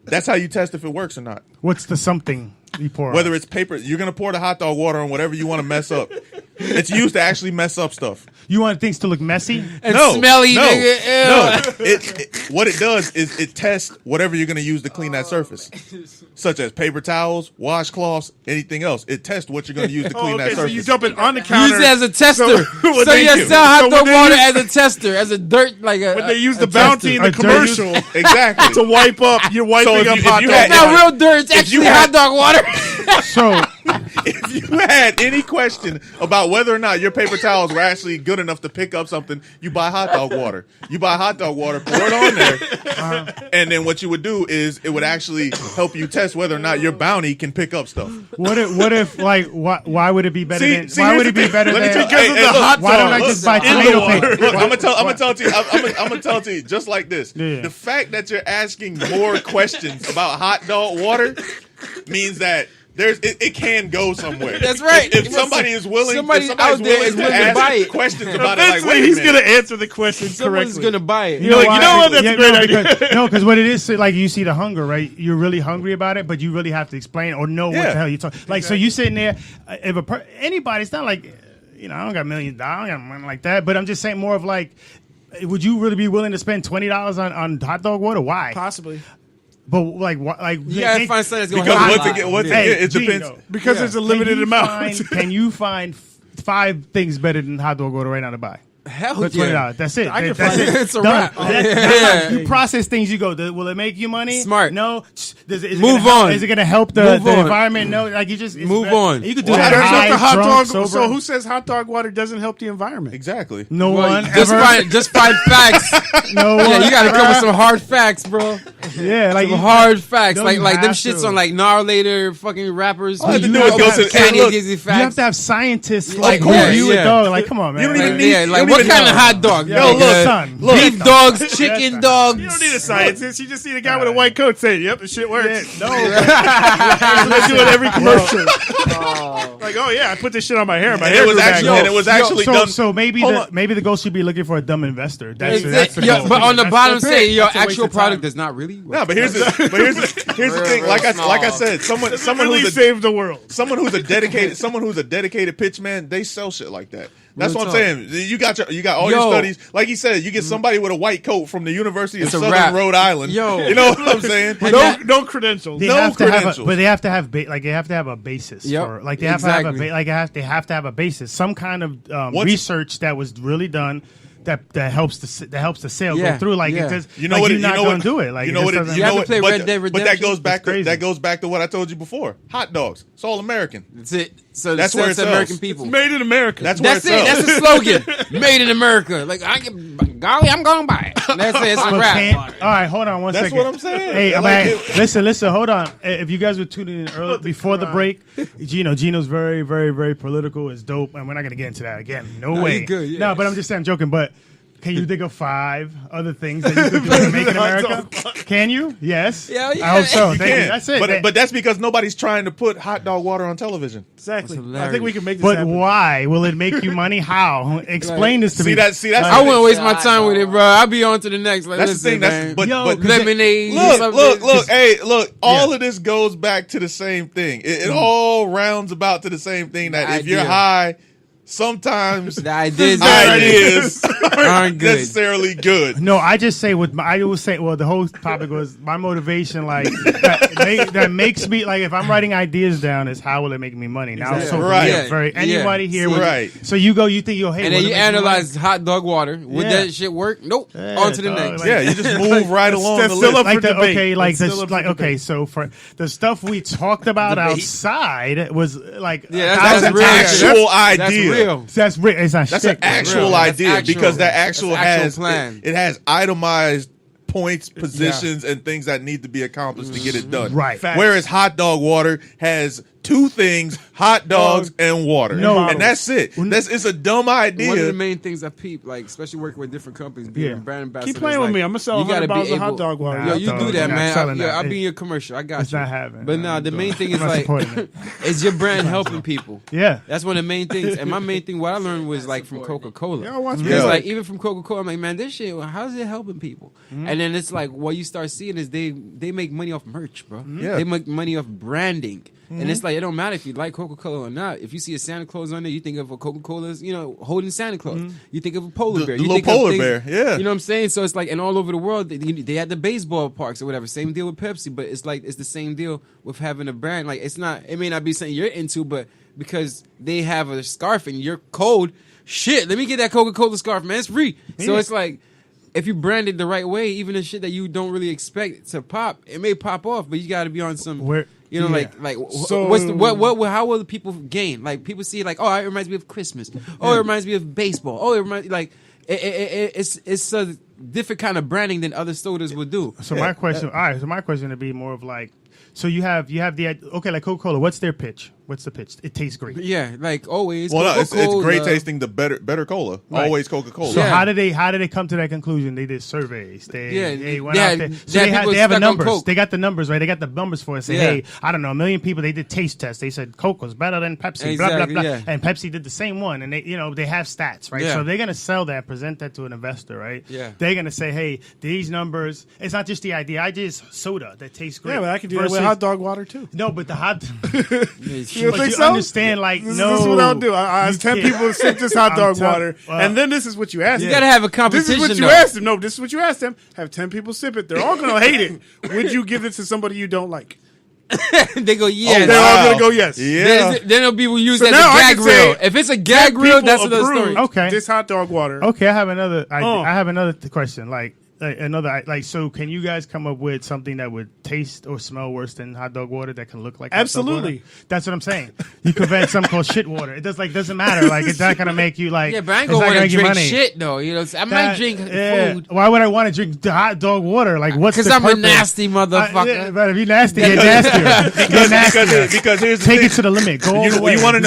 that's how you test if it works or not. What's the something you pour? Whether on? it's paper, you're gonna pour the hot dog water on whatever you want to mess up. It's used to actually mess up stuff. You want things to look messy? And smelly, no, nigga. no. What it does is it tests whatever you're going to use to clean that surface, such as paper towels, washcloths, anything else. It tests what you're going to use to clean that So surface. you dump it on the counter. Use it as a tester. So, thank you you. sell hot So dog when they water use- as a tester, as a dirt, like a. when they use the a bounty in the A dirt commercial Exactly. to wipe up, you're wiping if up you- hot if you dog. had- Not real dirt. It's If you actually had- hot dog water. So If you had any question about whether or not your paper towels were actually good enough to pick up something, you buy hot dog water. You buy hot dog water, pour it on there, and then what you would do is it would actually help you test whether or not your bounty can pick up stuff. what if like why would it be better See, than? see, Why here's would the it be thing. better Let me than? tell you- hey, look, Why don't I look, just buy in the tomato water. paste? Look, I'm gonna tell you. I'm gonna tell it to you just like this. Yeah. The fact that you're asking more questions about hot dog water means that it can go somewhere. That's right. If somebody is willing, Somebody if somebody's out there willing is to willing to ask buy it. questions about it, like Eventually, wait a he's minute. going to answer the question Someone's correctly. gonna buy it. You're like, you know what? That's a great idea. No, because what it is, so, like you see the hunger, right? You're really hungry about it, but you really have to explain or know what Yeah. the hell you're talking. Like, so you sitting there, if anybody, it's not like, I don't got $1 million, I don't got money like that, but I'm just saying more of like, would you really be willing to spend $20 on hot dog water? Why? Possibly. But like, You gotta find something that's gonna Because help once you. again, it depends. Because there's a limited amount. Can you find 5 things better than hot dog water right now to buy? Hell For $20. yeah. That's it. I can That's find it. it. It's a Done. wrap. That's Yeah. you process things. You go. Will it make you money? Smart. No. Is it Move gonna help- on. Is it going to help the Move on. environment? No. Like you just it's Move better. on. You could do Well, that. That's High, not the hot drunk, dog. sober. So who says hot dog water doesn't help the environment? Exactly. No Well, one just ever. find facts. No one. Yeah, you gotta come with some hard facts, bro. Yeah, like Some hard facts, No, like you them have shits to. on like Narly fucking rappers. All I have to You do know is go about to- Candy look, gives you You have facts. to have scientists like course. review Yeah. it, dog. Like, come on, man. You don't Like, even need- Yeah, you like don't what even kind know. of hot dog? Yo, Like, look, son. beef dogs, chicken dogs. You don't need a scientist. You just need a guy with a white coat saying, "Yep, the shit works." No. They do it every commercial. Like, oh yeah, I put this shit on my hair. My And hair it was grew back. actually, and it was actually done. So maybe Hold the on. maybe the goal should be looking for a dumb investor. That's That's the it. Yo, goal. but on the That's bottom the say pitch. your That's a waste actual of product time. is not really. No, but here's the thing. Real Like I small. said, someone Really who's a saved the world. someone who's a dedicated pitch man, they sell shit like that. That's Real what I'm talk. saying. You got all Yo. your studies. Like he said, you get somebody with a white coat from the University of It's a Southern wrap. Rhode Island. Yo. You know what I'm saying? No credentials. They No have to have credentials. but they have to have like they have to have a basis. Yep, For, like they have to have exactly. they have to have a basis, some kind of Once- research that was really done. That helps the sale Yeah, go through. Like yeah. because You know what? you're You not know going what? to do it. Like you know it what? just You doesn't- You know have to what? play But, Red Dead but that Redemption? goes back That's to what I told you before. Hot dogs. It's all American. That's it. So That's where it sells. American people. Made in America. That's where That's it it. sells. That's the slogan. Made in America. Like golly, I'm gonna buy it. That's it. It's a But wrap. all right, hold on one That's second. what I'm saying. Hey, I man, like it. listen, hold on. If you guys were tuning in early before the break, Gino's very, very, very political. It's dope, and we're not gonna get into that again. No No, way. you good, yeah. No, but I'm just saying, I'm joking. But Can you think of 5 other things that you could make in America? Can you? Yes. Yeah, I hope so. You Thank you. can. That's it. But that's because nobody's trying to put hot dog water on television. Exactly. I think we can make this But happen. why? Will it make you money? How? Explain this to me. See, that's I wouldn't waste my time with it, bro. I'll be on to the next. Like, That's the thing. man. But lemonade. Look. Hey, look. All of this goes back to the same thing. It all rounds about to the same thing. That if you're high, sometimes the ideas aren't necessarily good. No, I just say I always say. Well, the whole topic was my motivation. Like that makes me like if I'm writing ideas down, is how will it make me money? Now, Exactly. so Right. anybody here, Right. So you think you'll hate, and then you analyze hot dog water. Would that shit work? Nope. On to the next. You just move right along the list. So for the stuff we talked about outside was like that's an actual idea. That's real. It's not That's an actual idea because that actual has plan. It has itemized points, positions, and things that need to be accomplished to get it done. Right. Whereas hot dog water has 2 things: hot dogs and water. And that's it. It's a dumb idea. One of the main things I peep, like especially working with different companies, being brand ambassadors. Keep playing with me. I'm gonna sell 100 bottles of hot dog water. Yo, you do that, man. that. I'll be in your commercial. I got It's you. not happening. But no, the main thing is I'm not like, supporting it. is your brand helping people? Yeah. That's one of the main things. And my main thing, what I learned was like from Coca-Cola. Yeah, watch me. It's like even from Coca-Cola, I'm like, man, this shit, how's it helping people? And then it's like what you start seeing is they make money off merch, bro. Yeah. They make money off branding. And it's like it don't matter if you like Coca-Cola or not. If you see a Santa Claus on there, you think of a Coca-Cola's, holding Santa Claus. You think of a polar bear. The You little think of polar things- bear, yeah. You know what I'm saying? So it's like, and all over the world, they had the baseball parks or whatever. Same deal with Pepsi, but it's like it's the same deal with having a brand. Like it may not be something you're into, but because they have a scarf and you're cold, shit, let me get that Coca-Cola scarf, man. It's free. So it's like, if you brand it the right way, even the shit that you don't really expect to pop, it may pop off, but you got to be on some, how will the people gain? Like people see like, oh, it reminds me of Christmas. Oh, it reminds me of baseball. Oh, it reminds it's a different kind of branding than other sodas would do. So my question, all right. So my question would be more of like, so you have the like Coca-Cola. What's their pitch? What's the pitch? It tastes great. Yeah, like always. Well, no, it's great tasting. The better cola. Right. Always Coca-Cola. So how did they come to that conclusion? They did surveys. They went out there. So they have stuck numbers. on Coke. They got the numbers right. They got the numbers for it. Say, hey, I don't know, 1 million people. They did taste tests. They said Coke was better than Pepsi. Exactly, blah blah blah. yeah. And Pepsi did the same one. And they have stats, right? Yeah. So they're gonna sell that, present that to an investor, right? Yeah. They're gonna say, hey, these numbers. It's not just the idea. I just soda that tastes great. Yeah, but I can do that with hot dog water too. No, but the hot. You but think you so? understand, like, This no. is what I'll do. I ask 10 can't. people to sip this hot dog water, and then this is what you ask You them. gotta have a competition. This is what you though. asked them. No, this is what you asked them. Have 10 people sip it. They're all going to hate it. Would you give it to somebody you don't like? They go, yeah. They're all going to go, yes. Then it'll be use So as a now I gag can say reel. If it's a gag reel, that's another story. approve Okay. This hot dog water. Okay, I have another. I have another question. So can you guys come up with something that would taste or smell worse than hot dog water that can look like Absolutely. hot dog water? That's what I'm saying. You could invent something called shit water. It doesn't matter. Like it's not gonna make you like. Yeah, but I ain't it's gonna not want to make you drink money. shit though. I might drink food. Why would I want to drink the hot dog water? Like what's the Because I'm purpose? a nasty motherfucker. But if you're nasty, get nastier. Get nastier. Because here's the Take thing. it to the limit. Go all the way. You want to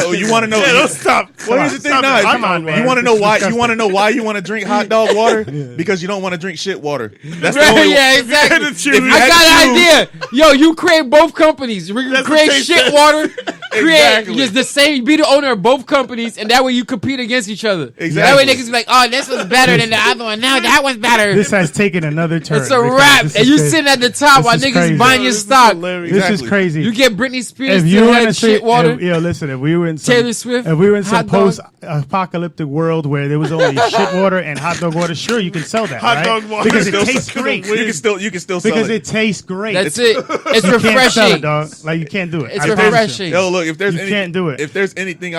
know? Yeah, don't stop. Well, here's the thing. No, Come on, man. You want to know why? It's You want to know why you want to drink hot dog water? Because you don't want to drink shit water. That's the Right, only. yeah, exactly. If you I had got to an choose- idea. Yo, you create both companies. Create shit water. Create just the same. Be the owner of both companies, and that way you compete against each other. Exactly. That way niggas be like, "Oh, this was better than the other one. Now that one's better." This has taken another turn. It's a because wrap, this and is you crazy. sitting at the top This while is niggas crazy. buying your stock. This is crazy. You get Britney Spears If to you were in head a shit water. listen. If we were in some, Taylor Swift, if we were in some hot dog. post-apocalyptic world where there was only shit water and hot dog water, sure you can sell that, Hot right? dog water. Because it Still- tastes great. You can still sell Because it. it tastes great. That's it. It's You can't sell it, refreshing. dog. Like you can't do it. It's I promise you. refreshing. Yo, look, if there's You can't do it. If there's anything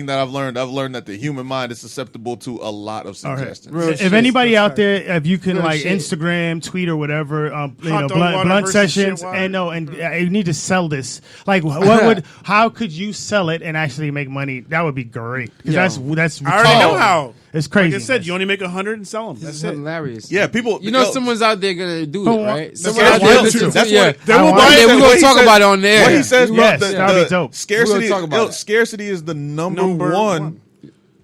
that I've learned that the human mind is susceptible to a lot of All right. suggestions. If anybody out there, if you can Real like shit. Instagram, tweet, or whatever, Hot dog water blunt versus sessions, shit water. and you need to sell this. Like, how could you sell it and actually make money? That would be great. 'Cause that's I already know retarded. how. It's crazy. Like I said, you only make 100 and sell them. This That's is it. hilarious. Yeah, people. You know, someone's out there gonna do But it, right? that's Someone what out I there want listen to. to That's yeah. what- I want One day to. we're gonna talk about it on there. What he says, Yes, bro, that'd be dope. Scarcity, We're gonna talk about it. scarcity is the number one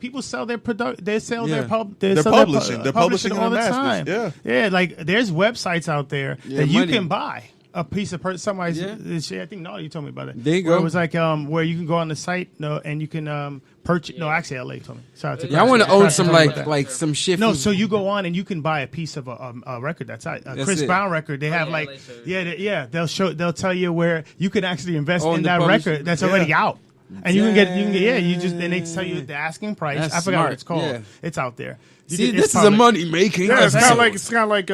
People sell their production. they sell Yeah. They're publishing. They're publishing publishing all in the the time. masters, yeah. Like there's websites out there Yeah, that you money. can buy a piece of somebody's. Yeah. I think you told me about it. There you Where go. it was like where you can go on the site and you can purchase. No, actually, LA told me. Shout out to Yeah, I want to Grass. own Grass some told me about that. like some shit. No, from- so you go on and you can buy a piece of a record that's out. That's Chris it. Brown record. They have like they'll tell you where you can actually invest Oh, in in the that publishing? record that's Yeah. already out. And you can get you just and they tell you the asking price. That's I forgot smart. what it's called. Yeah. It's out there. See, this is a money making. Yeah, it's kind episode. of like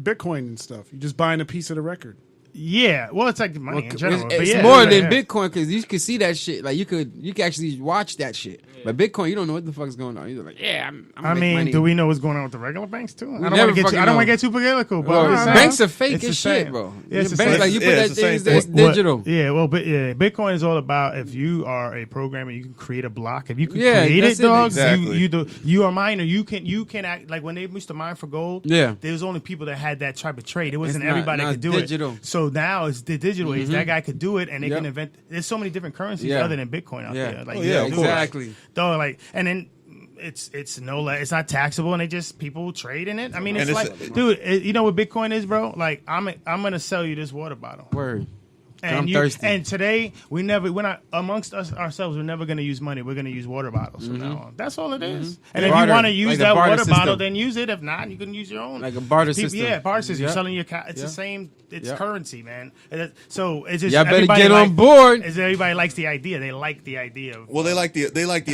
Bitcoin and stuff. You're just buying a piece of the record. Yeah, well, it's like money in general. It's but yeah, more yeah, than yeah. Bitcoin because you can see that shit. Like you can actually watch that shit. But Bitcoin, you don't know what the fuck's going on. You're like, I'm I mean, money. do we know what's going on with the regular banks too? I don't never want to fucking get know. too political, but Well, I'm saying banks are fake it's as the shit, same. bro. Yeah, it's the Banks same. like you put Yeah, that it's the thing, same it's thing. digital. Yeah, well, but Bitcoin is all about if you are a programmer, you can create a block. If you can Yeah, create that's it, it, dogs, exactly. you are a miner. You can act like when they used to mine for gold. Yeah. there was only people that had that type of trade. It wasn't It's not- everybody now could do it's digital. it. So now it's the digital age. That guy could do it, and they Yep. can invent. There's so many different currencies Yeah. other than Bitcoin out Yeah. there. Like Oh, yeah, of course. Exactly. Dog, like, and then it's it's not taxable, and they just people trade in it. I mean, it's And like, dude, you know what Bitcoin is, bro? Like, I'm gonna sell you this water bottle. Word. And I'm thirsty. And today we're not amongst us ourselves. We're never going to use money. We're going to use water bottles from now on. That's all it is. And if Barter, you want to use like a that barter water bottle, system. then use it. If not, you can use your own. Like a barter People- system. Yeah, barter system. You're Yep. selling your. It's Yep. the same. It's Yep. currency, man. So it's just Y'all better everybody get on like- board. Everybody likes the idea. They like the idea of. Well, they like the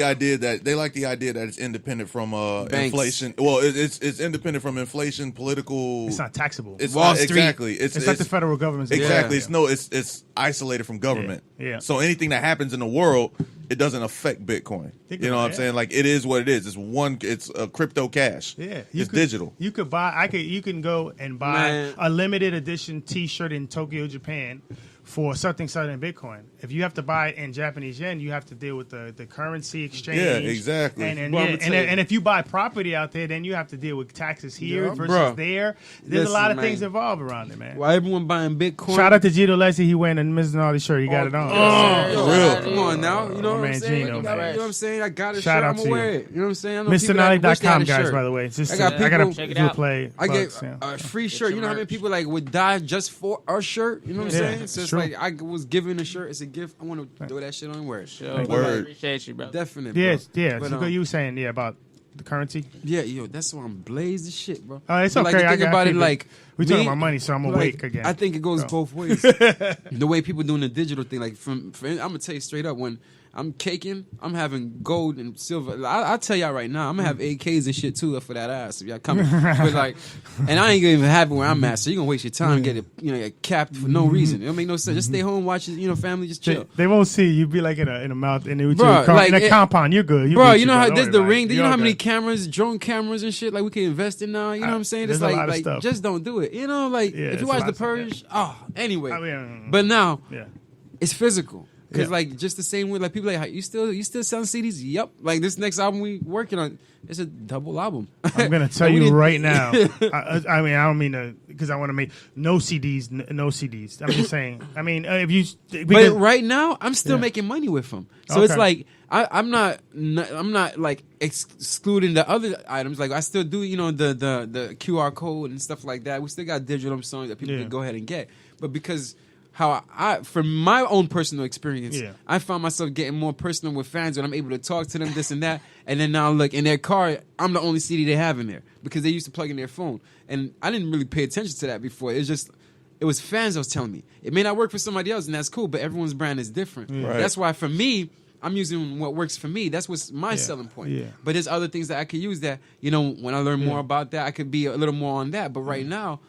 idea that it's independent from Banks. inflation. Well, it's independent from inflation, political. It's not taxable. It's Wall not, Street. exactly. It's like the federal government's. Exactly. Yeah. It's isolated from government. Yeah. So anything that happens in the world, it doesn't affect Bitcoin. Think You know about what I'm it. saying? Like it is what it is. It's a crypto cash. Yeah, It's digital. You could buy. You can go and buy Man. a limited edition T-shirt in Tokyo, Japan, for something in Bitcoin. If you have to buy it in Japanese yen, you have to deal with the currency exchange. Yeah, exactly. And Well, I'ma tell you. and if you buy property out there, then you have to deal with taxes here Yeah, versus bruh. there. There's a lot Listen, of things man. involved around it, man. Why everyone buying Bitcoin? Shout out to Gito Leslie. He wearing a Mr. Narly shirt. He got it on. Yo, real. Come on now. You know what Man, I'm saying? Gino, You know man. what I'm saying? I got a Shout shirt. out I'm to gonna you. wear it. You know what I'm saying? I know people that wish they MrNarly.com, had a guys, shirt. by the way. It's just, I got I got people- Check it to out. play. I get bucks, yeah. a free Get shirt. your You know how many merch. people like would die just for our shirt? You know what I'm Yeah, saying? it's So it's true. like I was given a shirt. It's a gift. I want to throw that shit on and wear it. Yo, Word. appreciate you, bro. Definitely. Yeah, bro. yeah. But, So you were saying about the currency. yeah, yo, that's why I'm blazed as shit, bro. Oh, it's But, okay. Like, I think got about it people. like We talking me- about money, so I'm like, awake again. I think it goes So. both ways. The way people doing the digital thing, like I'm gonna tell you straight up, when I'm caking, I'm having gold and silver. I'll tell y'all right now, I'm gonna have AKs and shit too for that ass if y'all coming. But like, and I ain't gonna even have it where I'm at, so you're gonna waste your time and get it, get capped for no reason. It don't make no sense. Just stay home, watch it, family, just chill. They won't see you. Be like in a mouth in a Bruh, compound. You're good. Bro, you know how there's the Don't worry ring. about it. You know how You're many good. cameras, drone cameras and shit like we can invest in now. You know what I'm saying? It's there's a lot of like stuff. just don't do it. You know, like Yeah, if it's you a watch lot The of stuff, yeah. Purge, anyway. I mean, But now yeah. it's physical. Because Yeah. like just the same way, like people like you still selling CDs? Yep. Like this next album we working on, it's a double album. I'm gonna tell Like, we you didn't- right now. I mean, I don't mean to because I want to make no CDs. No CDs. I'm just saying. I mean, if you. But right now, I'm still Yeah. making money with them. So it's Okay. like I'm not like excluding the other items. Like I still do, the QR code and stuff like that. We still got digital songs that people Yeah. can go ahead and get. But because how from my own personal experience, Yeah. I found myself getting more personal with fans when I'm able to talk to them, this and that. And then now look in their car, I'm the only CD they have in there because they used to plug in their phone. And I didn't really pay attention to that before. It was fans that was telling me. It may not work for somebody else, and that's cool, but everyone's brand is different. Right. That's why for me, I'm using what works for me. That's what's my Yeah. selling point. Yeah. But there's other things that I could use that, when I learn more about that, I could be a little more on that. But right now,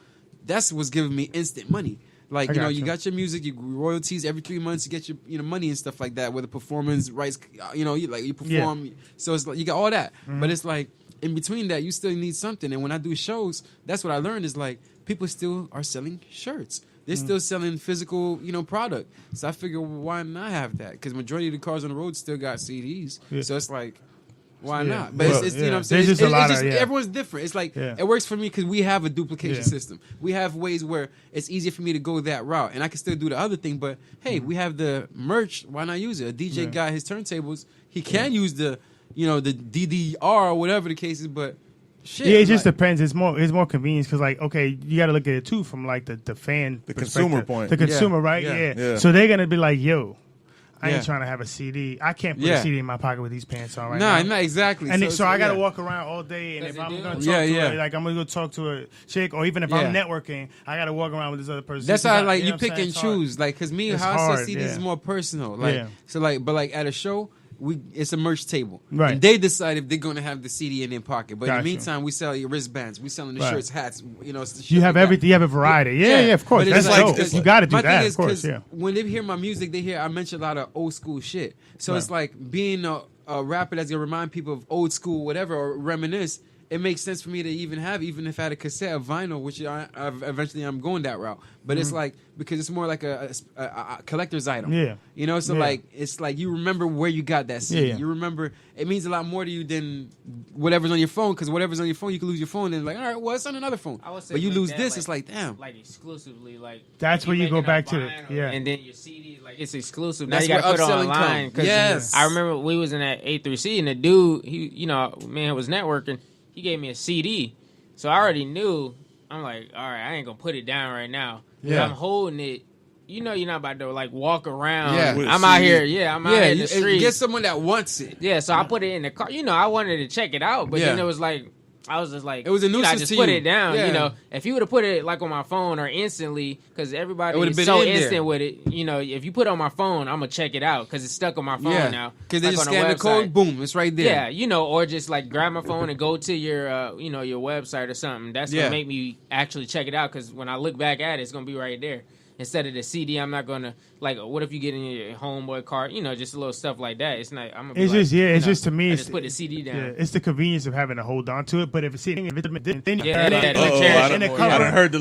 that's what's giving me instant money. Like, I got you you. got your music, you royalties every 3 months, you get your money and stuff like that, where the performance rights, you perform. So it's like, you got all that. But it's like, in between that, you still need something. And when I do shows, that's what I learned is like, people still are selling shirts. They're still selling physical, product. So I figure, why not have that? Because majority of the cars on the road still got CDs. Yeah. So it's like, why Yeah. not? But Well, it's yeah. you know what I'm saying? There's just a lot of, yeah. Everyone's different. It's like, Yeah. it works for me because we have a duplication Yeah. system. We have ways where it's easier for me to go that route. And I can still do the other thing. But, hey, we have the merch. Why not use it? A DJ Yeah. got his turntables. He can use the the DDR or whatever the case is, but shit. Yeah, it just depends. It's more convenience because, like, okay, you got to look at it too from like the fan, the consumer perspective. point, the consumer, right? Yeah. So they're gonna be like, yo. I ain't trying to have a CD. I can't put a CD in my pocket with these pants on right now. Nah, exactly. And so I got to walk around all day. And if I'm going to talk to her, like I'm going to go talk to a chick, or even if I'm networking, I got to walk around with this other person. That's how you pick and choose. Like, because me, how I say CDs is more personal. Like, so like, but like at a show, it's a merch table. Right. And they decide if they're going to have the CD in their pocket. But in the meantime, we sell your wristbands. We selling the shirts, hats. You have everything. You have a variety. Yeah, of course. That's dope. You got to do that, of course. Yeah. When they hear my music, I mention a lot of old school shit. So it's like being a rapper that's going to remind people of old school whatever or reminisce. It makes sense for me to even if I had a cassette of vinyl, which eventually I'm going that route. But it's like, because it's more like a collector's item. Yeah. So like, it's like you remember where you got that CD. Yeah. You remember, it means a lot more to you than whatever's on your phone, because whatever's on your phone, you can lose your phone and like, all right, well, it's on another phone. But you lose this, it's like, damn. Like exclusively, like. That's where you go back to it. Yeah. And then your CD, like, it's exclusive. That's now you got to put it upselling online. Yes. I remember we was in that A3C and the dude, man was networking. He gave me a CD, so I already knew. I'm like, all right, I ain't gonna put it down right now. Yeah, I'm holding it. You're not about to like walk around. Yeah, I'm out here. Yeah, I'm out here in the street. Get someone that wants it. Yeah, so I put it in the car. I wanted to check it out, but then it was like, I was just like, it was a nuisance just to put you. it down. Yeah. If you would have put it like on my phone or instantly, because everybody is so instant with it. If you put it on my phone, I'm gonna check it out because it's stuck on my phone now. Because they just scan the code, boom, it's right there. Yeah, or just like grab my phone and go to your, your website or something. That's gonna make me actually check it out because when I look back at it, it's gonna be right there. Instead of the CD, I'm not gonna like. What if you get in your homeboy car? Just a little stuff like that. It's not. I'm gonna. It's just it's just to me. I just put the CD down. Yeah, it's the convenience of having to hold on to it. But if it's then I done heard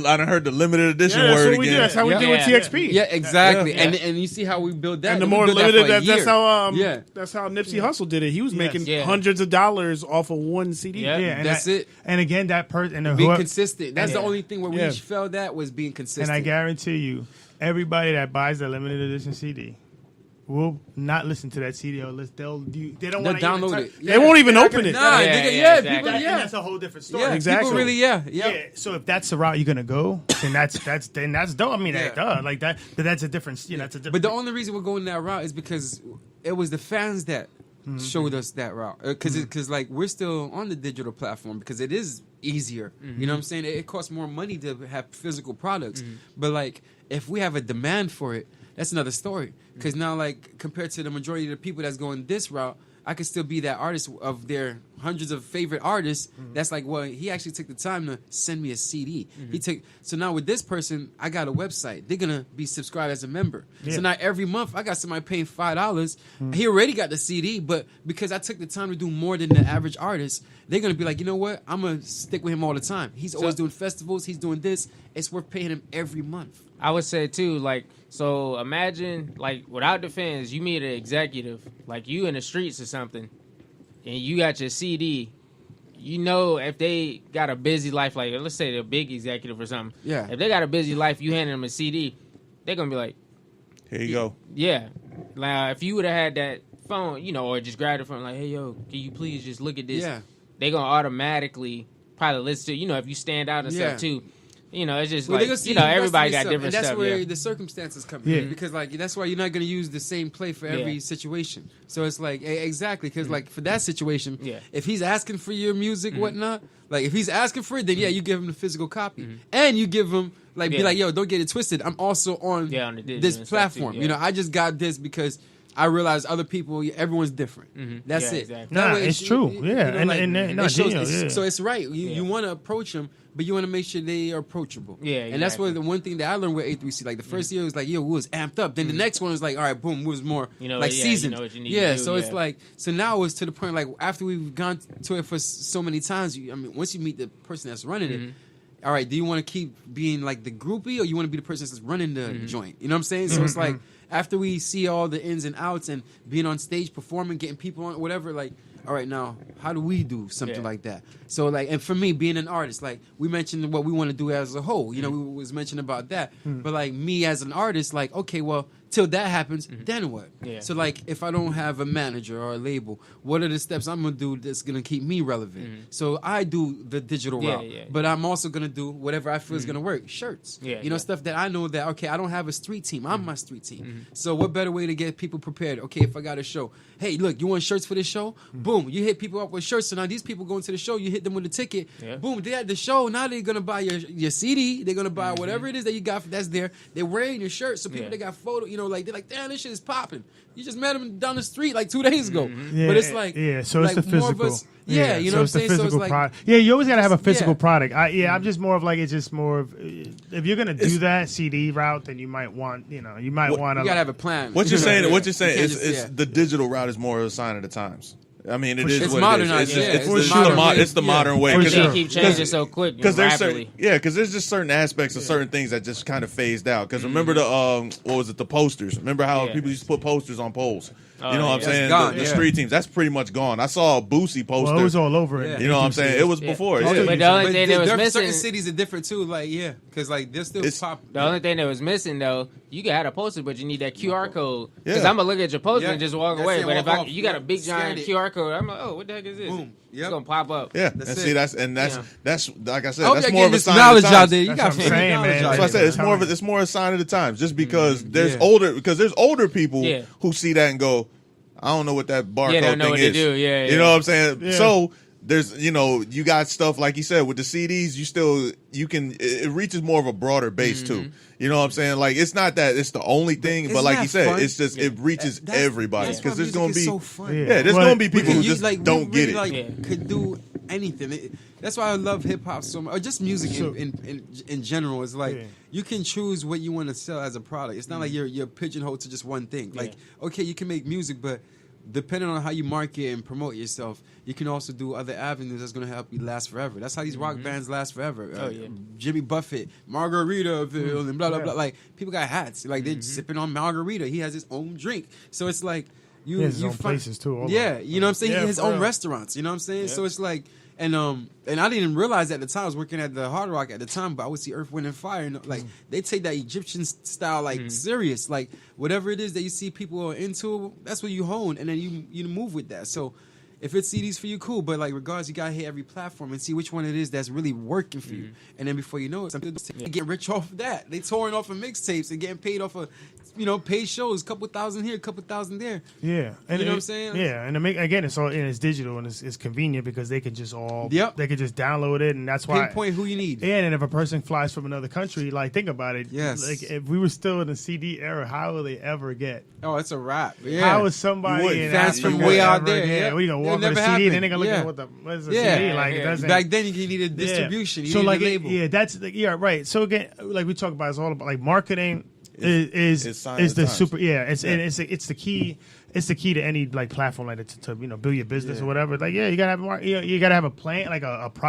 the limited edition word again. That's how we do with TXP. Yeah, exactly. And you see how we build that. And the more limited, that's how Nipsey Hussle did it. He was making hundreds of dollars off of one CD. Yeah, and that's it. And again, that person being consistent. That's the only thing where we felt that was being consistent. And I guarantee you, everybody that buys the limited edition CD will not listen to that CD. They don't want to download it. They won't even open it. Nah, exactly. That's a whole different story. Yeah, exactly. People really, So if that's the route you're gonna go, then that's dope. I mean, like that. But that's a difference. That's a different. But the only reason we're going that route is because it was the fans that showed us that route. Because like we're still on the digital platform because it is easier. You know what I'm saying? It costs more money to have physical products, but like if we have a demand for it, that's another story. Because now, like compared to the majority of the people that's going this route, I could still be that artist of their hundreds of favorite artists. That's like, well, he actually took the time to send me a CD. So now with this person, I got a website. They're gonna be subscribed as a member. So now every month I got somebody paying $5. He already got the CD, but because I took the time to do more than the average artist, they're gonna be like, you know what? I'm gonna stick with him all the time. He's always doing festivals. He's doing this. It's worth paying him every month. I would say too, like, so imagine, like, without the fans, you meet an executive, like you in the streets or something, and you got your CD. If they got a busy life, like let's say they're a big executive or something. Yeah. If they got a busy life, you hand them a CD, they're gonna be like, "Here you go." Yeah. Like if you would have had that phone, or just grab the phone, like, "Hey, yo, can you please just look at this?" Yeah. They're gonna automatically probably listen to, if you stand out and stuff too. It's just like, everybody got different stuff. And that's where the circumstances come in. Because, like, that's why you're not going to use the same play for every situation. So it's like, exactly. Because, like, for that situation, if he's asking for your music, whatnot, like, if he's asking for it, then, you give him the physical copy. And you give him, like, be like, yo, don't get it twisted. I'm also on this platform. Too, I just got this because I realize other people, everyone's different. That's it. Exactly. Nah, it's true. So it's right. You want to approach them, but you want to make sure they are approachable. Yeah, exactly. And that's what the one thing that I learned with A3C. Like the first year was like, we was amped up. Then the next one was like, all right, boom, was more seasoned. What you need to do, so it's like, so now it's to the point like after we've gone to it for so many times. Once you meet the person that's running it. All right, do you want to keep being like the groupie or you want to be the person that's running the joint? You know what I'm saying? So it's like after we see all the ins and outs and being on stage, performing, getting people on, whatever, like, all right, now, how do we do something like that? So, like, and for me, being an artist, like, we mentioned what we want to do as a whole. We was mentioning about that. But, like, me as an artist, like, okay, well, Till that happens, Mm-hmm. then what? Yeah. So like, if I don't have a manager or a label, what are the steps I'm gonna do that's gonna keep me relevant? So I do the digital Mm-hmm. Yeah, route, yeah. but I'm also gonna do whatever I feel is gonna work. Shirts, Yeah, you know, yeah. stuff that I know that okay, I don't have a street team. I'm my street team. So what better way to get people prepared? Okay, if I got a show, hey, look, you want shirts for this show? Boom, you hit people up with shirts. So now these people going to the show, you hit them with a ticket. Yeah. Boom, they at the show. Now they're gonna buy your CD. They're gonna buy whatever it is that you got that's there. They're wearing your shirt. So people Yeah. that got photo, you know, like they're like, damn, this shit is popping. You just met them down the street like 2 days ago. Yeah, But it's like, so it's like the more of physical. us- yeah, you know what I'm it's the saying? So it's physical like, product. Yeah, you always gotta have a physical yeah. product. I'm just more of like it's just more of if you're gonna do that CD route, then you might want you gotta have a plan. What you're saying? What you're You saying can't is, just- yeah. the digital route is more of a sign of the times. I mean, it is It's what modernized, it is. yeah, It's, it's it's, the modern way. it's the modern way. For sure. Keep changing so quick and there's rapidly. because there's just certain aspects of certain things that just kind of phased out. Because remember the what was it? The posters. Remember how people used to put posters on poles? You know what I'm saying? gone, The yeah. street teams. That's pretty much gone. I saw a Boosie poster. Well, it was all over it. You know what I'm saying? It was before. Yeah. But the only thing that was certain missing, cities are different too. Like because like they're still pop. the only thing that was missing though, you could have a poster, but you need that QR code. Because Yeah. I'm gonna look at your poster Yeah. and just walk That's away. it, But if walk off. you got a big Scan giant it. QR code, I'm like, oh, what the heck is this? Boom. It's gonna pop up. Yeah, That's and it. see that's like I said, I hope that's y'all more of getting a this sign of knowledge the out times. there. You That's got what I'm saying, knowledge man. out That's why I there. said it's more a sign of the times. Just because there's Yeah. there's older people Yeah. who see that and go, I don't know what that barcode Yeah, they don't know thing what is. to do. Yeah, You yeah. know what I'm saying? Yeah. So there's you got stuff like you said with the CDs. You can it reaches more of a broader base too. You know what I'm saying? Like it's not that it's the only thing, but isn't like that you said, fun? it's just it reaches That's- everybody that's why because there's music gonna is be so fun. Yeah. there's Well, gonna be people who You, just like, don't we really, get it. Like, could do anything. That's why I love hip hop so much, or just music in general. It's like you can choose what you want to sell as a product. It's not like you're pigeonholed to just one thing. Like okay, you can make music, but depending on how you market and promote yourself, you can also do other avenues that's going to help you last forever. That's how these rock bands last forever. Jimmy Buffett, Margaritaville, and blah blah blah. Like people got hats. Like they're sipping on margarita. He has his own drink. So it's like you He has his you own find- places, too, all Yeah, over. you know what I'm saying. Yeah, He has his for own real. restaurants. You know what I'm saying. So it's like. And I didn't even realize at the time I was working at the Hard Rock at the time, but I would see Earth, Wind and Fire, and like they take that Egyptian style like serious, like whatever it is that you see people are into, that's what you hone, and then you move with that. So if it's CDs for you, cool, but like regardless, you gotta hit every platform and see which one it is that's really working for you, and then before you know it, some people get rich off of that. They touring off of mixtapes and getting paid off of paid shows, couple thousand here, couple thousand there. Yeah, and You know what I'm saying? Yeah, and again, it's all and it's digital and it's convenient because they can just they can just download it, and that's why Pinpoint who you need. Yeah, and if a person flies from another country, like think about it. Yes. like if we were still in the CD era, how will they ever get? Oh, it's a wrap. Yeah. How is somebody in fans from Africa way out ever there? get- Yeah, What are you gonna It'll walk with a never CD and then happen. they're gonna look Yeah. at what is a Yeah. CD? Like it doesn't. Back then, you needed distribution. You So needed like a label. that's right. So again, like we talk about, it's all about like marketing is sign of the times. super and it's the key. It's the key to any like platform like that to build your business or whatever. Like you gotta have you gotta have a plan, like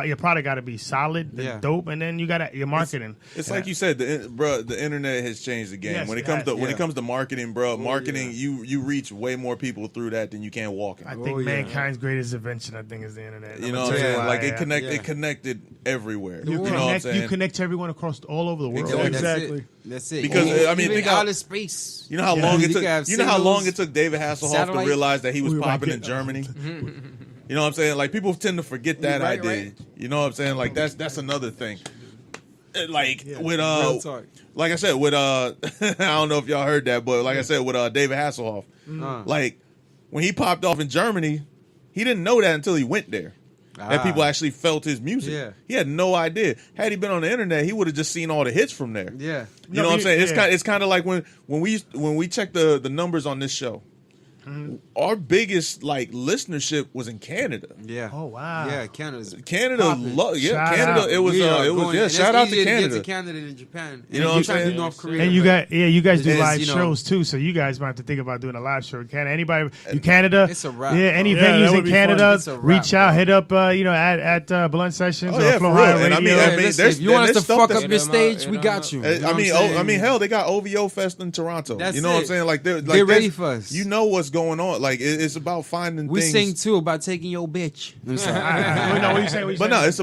your product got to be solid, and dope, and then you gotta your marketing. It's like you said, the internet has changed the game. Yes, when it comes to marketing, bro, marketing you reach way more people through that than you can walking. I think mankind's greatest invention, I think, is the internet. You know what I'm saying? Like it connected everywhere. You know what I'm saying? You connect to everyone across all over the world. Exactly. That's it. Because I mean, even think out how, of space. You know how long it You took. can have You know how long signals, it took David Hasselhoff satellite. to realize that he was We were popping like in Germany. You know what I'm saying? Like people tend to forget that Right, idea. right. You know what I'm saying? Like that's another thing. Like with Real talk. like I said with I don't know if y'all heard that, but like I said with David Hasselhoff, like when he popped off in Germany, he didn't know that until he went there. That people actually felt his music. Yeah. He had no idea. Had he been on the internet, he would have just seen all the hits from there. Yeah. You know what I'm saying? It's kind of like when we check the numbers on this show. Our biggest like listenership was in Canada. Yeah. Oh wow. Yeah, Canada's Canada, popping. Shout Canada. out. It was and shout it's out easier to Canada. get to Canada than Japan. You know what I'm trying to saying? do North Korea. And you but you guys do it's, live you know, shows too, so you guys might have to think about doing a live show in Canada. Anybody in Canada? It's a wrap, Yeah, any bro. venues that would in be Canada? fun. It's a wrap, Reach out, bro. hit up, at Blunt Sessions Oh, or yeah, Flow for real. High And Radio. I mean, Listen, there's- if you want us there's to stuff fuck that's- up your stage, we got you. You know what I'm saying? I mean, hell, they got OVO Fest in Toronto. That's you know what I'm it. saying? Like they're ready for us. You know what's going on. Like it's about finding. We things. sing too about taking your bitch. I'm sorry. No, what you saying? But no, it's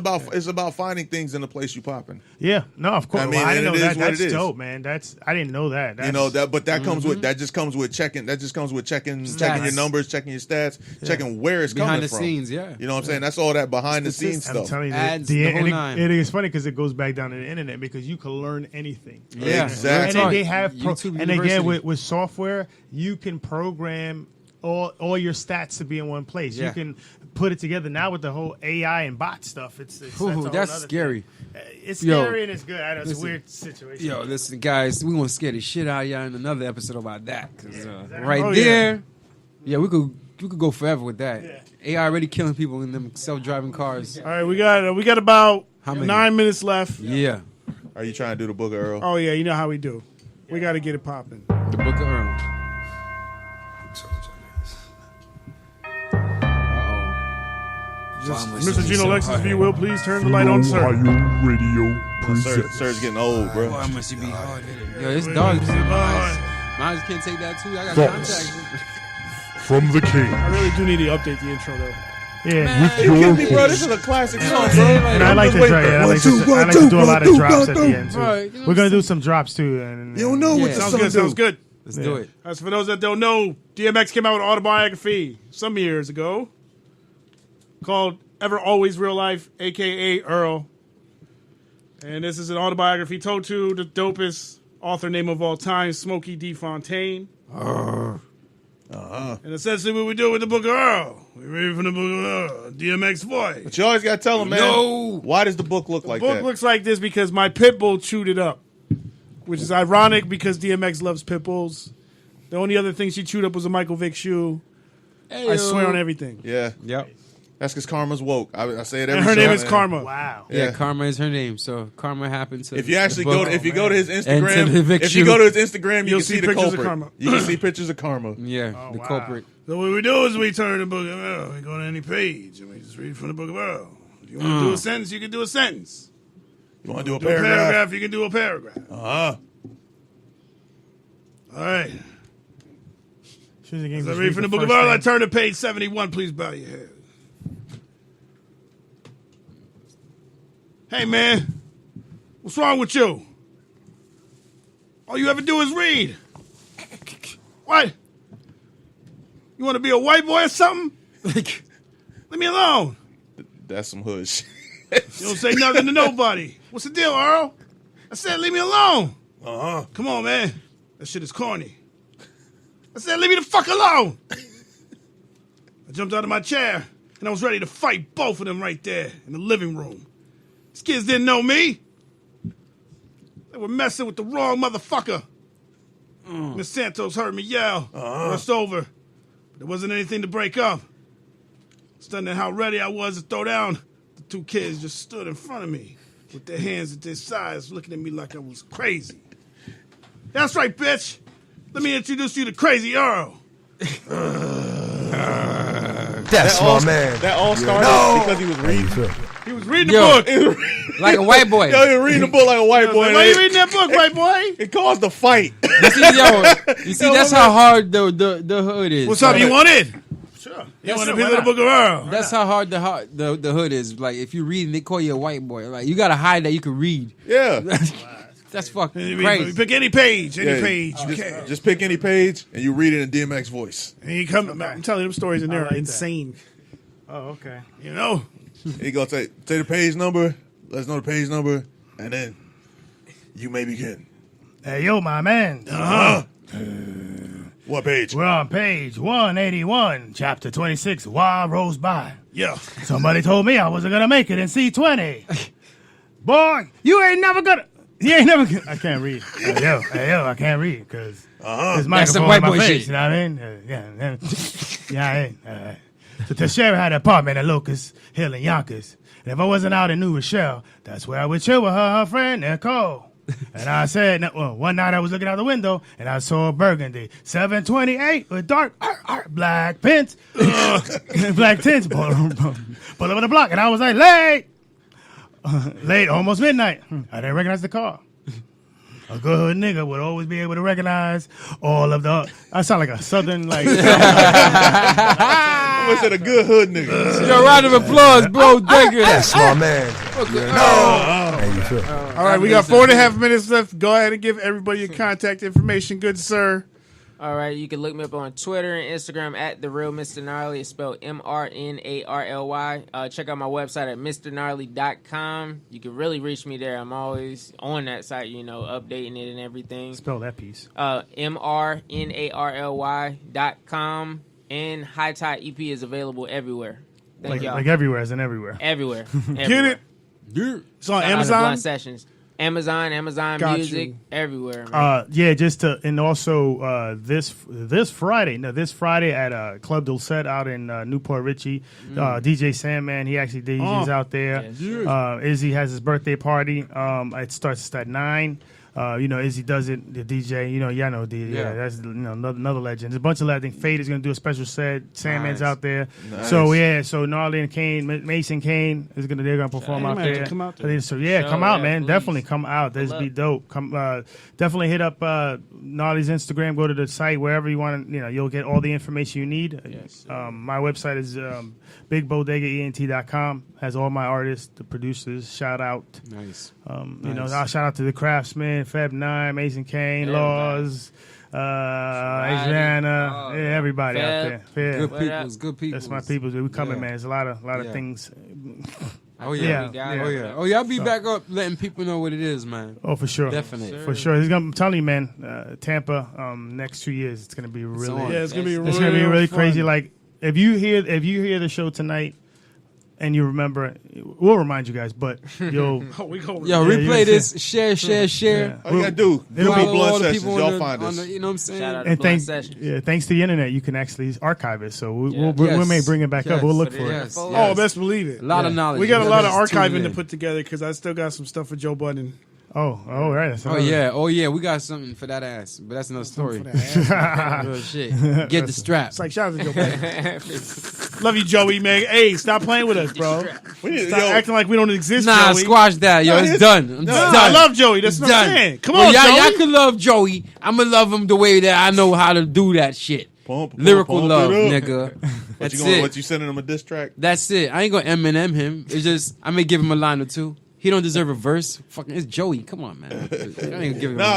about finding things in the place you popping. Yeah, no, of course. I mean, Well, I didn't know it that. is what That's it is. dope, man. I didn't know that. That's, You know that, but that comes with that just comes with checking. That just comes with checking your numbers, checking your stats, checking where it's Behind coming the from. scenes, yeah. You know what I'm saying? That's all that behind the scenes I'm stuff. telling you, Ads, the whole nine. it is funny because it goes back down to the internet because you can learn anything. Yeah, exactly. And then they have, YouTube and again University. with software, you can program all your stats to be in one place. Yeah. You can put it together. Now with the whole AI and bot stuff, it's Ooh, a whole that's nother scary. thing. It's Yo, scary and it's good. I know it's a listen. weird situation. Yo, listen, guys, we gonna scare the shit out of y'all in another episode about that. 'Cause, exactly. right Oh, there, yeah, we could go forever with that. AI already killing people in them self-driving cars. All right, we got about How many? 9 minutes left. Yeah, Are you trying to do the Book of Earl? Oh yeah, you know how we do. We got to get it popping. the Book of Earl. Just, Mr. Gino Lexus, if you will, please turn the light on, sir. Ohio Radio Serge getting old, bro. Boy, must you be hard headed. Yo, this dog is mine can't take that too. I got Thoughts contacts. from the king. I really do need to update the intro though. Yeah. With You your kidding me, bro? This host, is a classic song, I'm bro. saying, like, And I like to Just try. wait Yeah, I for like it. to do a lot of drops at the end too. Right, you know We're gonna do some drops too. And, you don't know what Yeah. the Sounds song good. Sounds do. good. Let's do it. As for those that don't know, DMX came out with an autobiography some years ago called Ever Always Real Life, a.k.a. Earl. And this is an autobiography told to the dopest author name of all time, Smokey D. Fontaine. And essentially what we do with the Book of Earl. We read from the Book of Earl, DMX voice. But you always got to tell them, man. No. Why does the book look like The book that? looks like this because my pit bull chewed it up, which is ironic because DMX loves pit bulls. The only other thing she chewed up was a Michael Vick shoe. I swear on everything. Yeah. Yep. That's because Karma's woke. I say it every And her show, name is man. Karma. Wow. Yeah, Yeah. Karma is her name. So Karma happened to. If you actually the go book. to, if you go to his And to Instagram, the Vic if you shoe. go to his Instagram, you You'll can see see the pictures of culprit. Karma. You can see pictures of Karma. Yeah, Oh, the wow. culprit. So what we do is we turn the Book of Earl. We go to any page and we just read from the Book of Earl. If you want to do a sentence, you can do a sentence. You want to do a Do a paragraph? paragraph, you can do a paragraph. Uh-huh. All right. Should have gave As I us read from the Book of first Earl, I thing. turn to page 71. Please bow your head. Hey, man. What's wrong with you? All you ever do is read. What? You want to be a white boy or something? Leave me alone. That's some hood shit. You don't say nothing to nobody. What's the deal, Earl? I said, leave me alone. Uh-huh. Come on, man. That shit is corny. I said, leave me the fuck alone. I jumped out of my chair, and I was ready to fight both of them right there in the living room. These kids didn't know me. They were messing with the wrong motherfucker. Miss Santos heard me yell, rushed over, but there wasn't anything to break up. Stunned at how ready I was to throw down, the two kids just stood in front of me with their hands at their sides, looking at me like I was crazy. That's right, bitch. Let me introduce you to Crazy Earl. That's my man. That all started because he was reading. He was reading the book. Like a white boy. Yo, you're reading the book like a white boy. Why you reading that book, white boy? It caused a fight. You see, that's how hard the hood is. What's up? You want it? Sure. You want to be the Book of Earl? That's how hard the hood is. Like if you read and they call you a white boy, like you gotta hide that you can read. Yeah. That's fucking You crazy. pick any page, Yeah, page. You just, can. just pick any page and you read it in DMX voice. And you come. I'm telling you, them stories in there like are that. insane. Oh, okay. You know. He gonna say the page number. Let us know the page number, and then you may begin. Hey, yo, my man. What page? We're on page 181, chapter 26, While Rose By. Yeah. Somebody told me I wasn't going to make it in C20. Boy, you ain't never going to. He ain't never gonna, I can't read. Hey, yo, I can't read because this That's some microphone white in my boy face, shit. you know what I mean? So Teixeira had an apartment in Locust Hill in Yonkers. And if I wasn't out in New Rochelle, that's where I would chill with her friend, Nicole. And I said, well, one night I was looking out the window and I saw a Burgundy 728 with dark black tints, black tints, pull over the block. And I was like, late, almost midnight. I didn't recognize the car. A good hood nigga would always be able to recognize all of the. I sound like a southern like. I said a good hood nigga. Yo, round of applause, Bodega. That's my man. All right, we got 4.5 minutes left. Go ahead and give everybody your contact information, good sir. All right, you can look me up on Twitter and Instagram at The Real Mr. Narly. It's spelled MRNARLY. Check out my website at MrNarly.com. You can really reach me there. I'm always on that site, updating it and everything. Spell that piece. MRNARLY.com. And High Tide EP is available everywhere. Thank y'all. Like everywhere, as in everywhere. Everywhere. Get it? It's on Amazon? Blunt Sessions. Amazon Got Music, you. everywhere. Man. And also this Friday at Club Dulcet out in Newport Richie, DJ Sandman, he actually DJs out there. Yes. Izzy has his birthday party. It starts at 9. Izzy does it. The DJ, y'all know that's another legend. There's a bunch of legends. Fade is gonna do a special set. Sandman's out there. Nice. So Narly and Kane, Mason Kane they're gonna perform out there. Come out there. Come out, man. please. Definitely come out. This be dope. Come, definitely hit up Narly's Instagram. Go to the site wherever you want. You'll get all the information you need. Yes, My website is BigBodegaENT.com. Has all my artists, the producers. Shout out. Nice. I'll shout out to the Craftsman, Feb 9, Mason Kane, Laws, Adriana, everybody out there. Good peoples, good peoples. That's my peoples. We coming, man. There's a lot of things. Oh yeah. I'll be back up letting people know what it is, man. Oh, for sure. Definitely. For sure. I'm telling you, man, Tampa, next 2 years, it's going to be really, it's going to be really fun. crazy. Like, if you hear the show tonight, and you remember, we'll remind you guys, but you'll... replay this, share. Yeah. All you got to do, Google Blunt Sessions, y'all find us. You know what I'm saying? Shout out to And Blunt Sessions. thanks to the internet, you can actually archive it. So we may bring it back up. We'll look for it. Oh, best believe it. A lot of knowledge. We got a lot of Just tune archiving to in. put together because I still got some stuff for Joe Budden. Oh, right. That's another- Oh yeah, we got something for that ass, but that's another story. Real shit. Get the strap. It's like, shout out to Joe Budden. Love you, Joey, man. Hey, stop playing with us, bro. Stop acting like we don't exist, Nah, Joey. squash that, yo. It's done. I'm done. I love Joey. That's what I'm saying. Come on, y'all, Joey. y'all can love Joey. I'm gonna love him the way that I know how to do that shit. Lyrical love, nigga. That's it. What you sending him a diss track? That's it. I ain't gonna Eminem him. It's just I may give him a line or two. He don't deserve a verse. Fucking, it's Joey. Come on, man. I ain't giving him a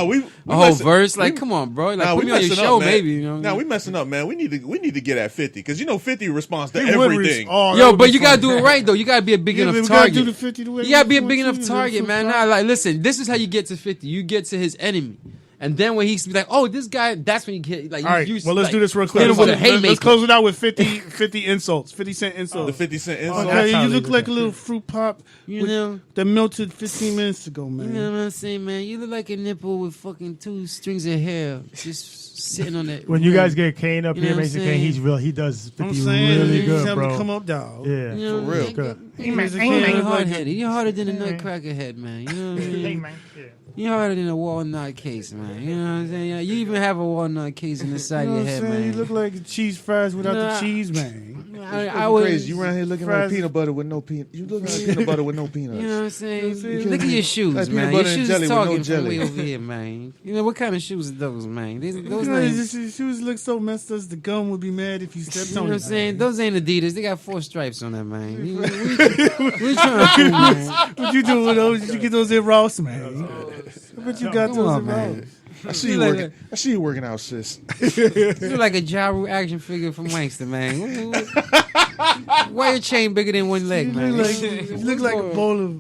whole verse. Like, come on, bro. Like, put me on your show, maybe. We messing up, man. We need to get at 50 because 50 responds to everything. Yo, but you gotta do it right though. You gotta be a big enough target. Do the 50 the way You gotta be a big enough target, man. Nah, like, listen, this is how you get to 50. You get to his enemy. And then when he's like, "Oh, this guy," that's when you get like. All right, well, let's do this real quick. Hit him with a haymaker. Let's close it out with 50 insults, 50 cent insults. The 50 cent insults. Okay, you look like a little fruit pop, that melted 15 minutes ago, man. You know what I'm saying, man? You look like a nipple with fucking 2 strings of hair just sitting on that. When you guys get Kane up You here, know what Mason I'm Kane, saying? he's real. He does 50 I'm saying, really you good, have bro. to come up, dog. Yeah, You know, for real. Good. You're hard headed. You're harder than a nutcracker head, man. You know what I mean? You're harder than a walnut case, man. You know what I'm saying? You even have a walnut case in the side of your head, man. You look like cheese fries without the cheese, man. I was crazy. You around here looking like peanut butter with no peanut. You look like peanut butter with no peanuts. You know what I'm saying? You Look at your shoes, like man. peanut Your butter and shoes jelly with no talking from jelly. way over here, man. You know what kind of shoes are those, man? Those You know, nice. his shoes look so messed up. The gum would be mad if you stepped You know on what I'm it. saying? Those ain't Adidas. They got 4 stripes on them, man. What you trying to do, man? What you doing with those? Did you get those at Ross, man? I bet you got Come those on, at man. Ross. I see you working. I see you working out, sis. You look like a Ja Rule action figure from Wankster, man. Why your chain bigger than one leg, man? You look like a bowl of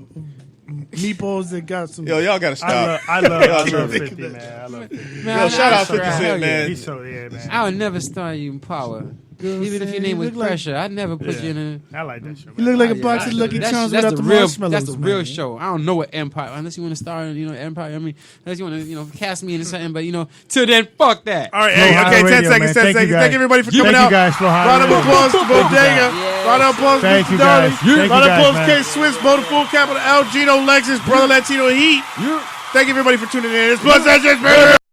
meatballs that got some. Yo, y'all gotta stop. I love 50, man. I love 50. Man, Yo, shout out 50 hell Cent, yeah. man. He's so, man. I would never start you in power. Even if your name was Pressure, I'd never put you in a... I like that show. You look like a box of Lucky Charms without the real. marshmallows. That's the real man. show. I don't know what Empire, unless you want to star in, Empire. I mean, unless you want to, cast me into something. But till then, fuck that. All right, hey, okay, 10 seconds, 10 seconds. Thank everybody for coming out. Thank you guys. Round of applause to Bodega. Round of applause to Thank you Mr. Darley. guys. Thank you Round of guys, applause to man. K Swiss, Boda Full Capital, L, Gino, Lexus, Brother Latino Heat. Thank everybody for tuning in. It's Blood Sessions, baby.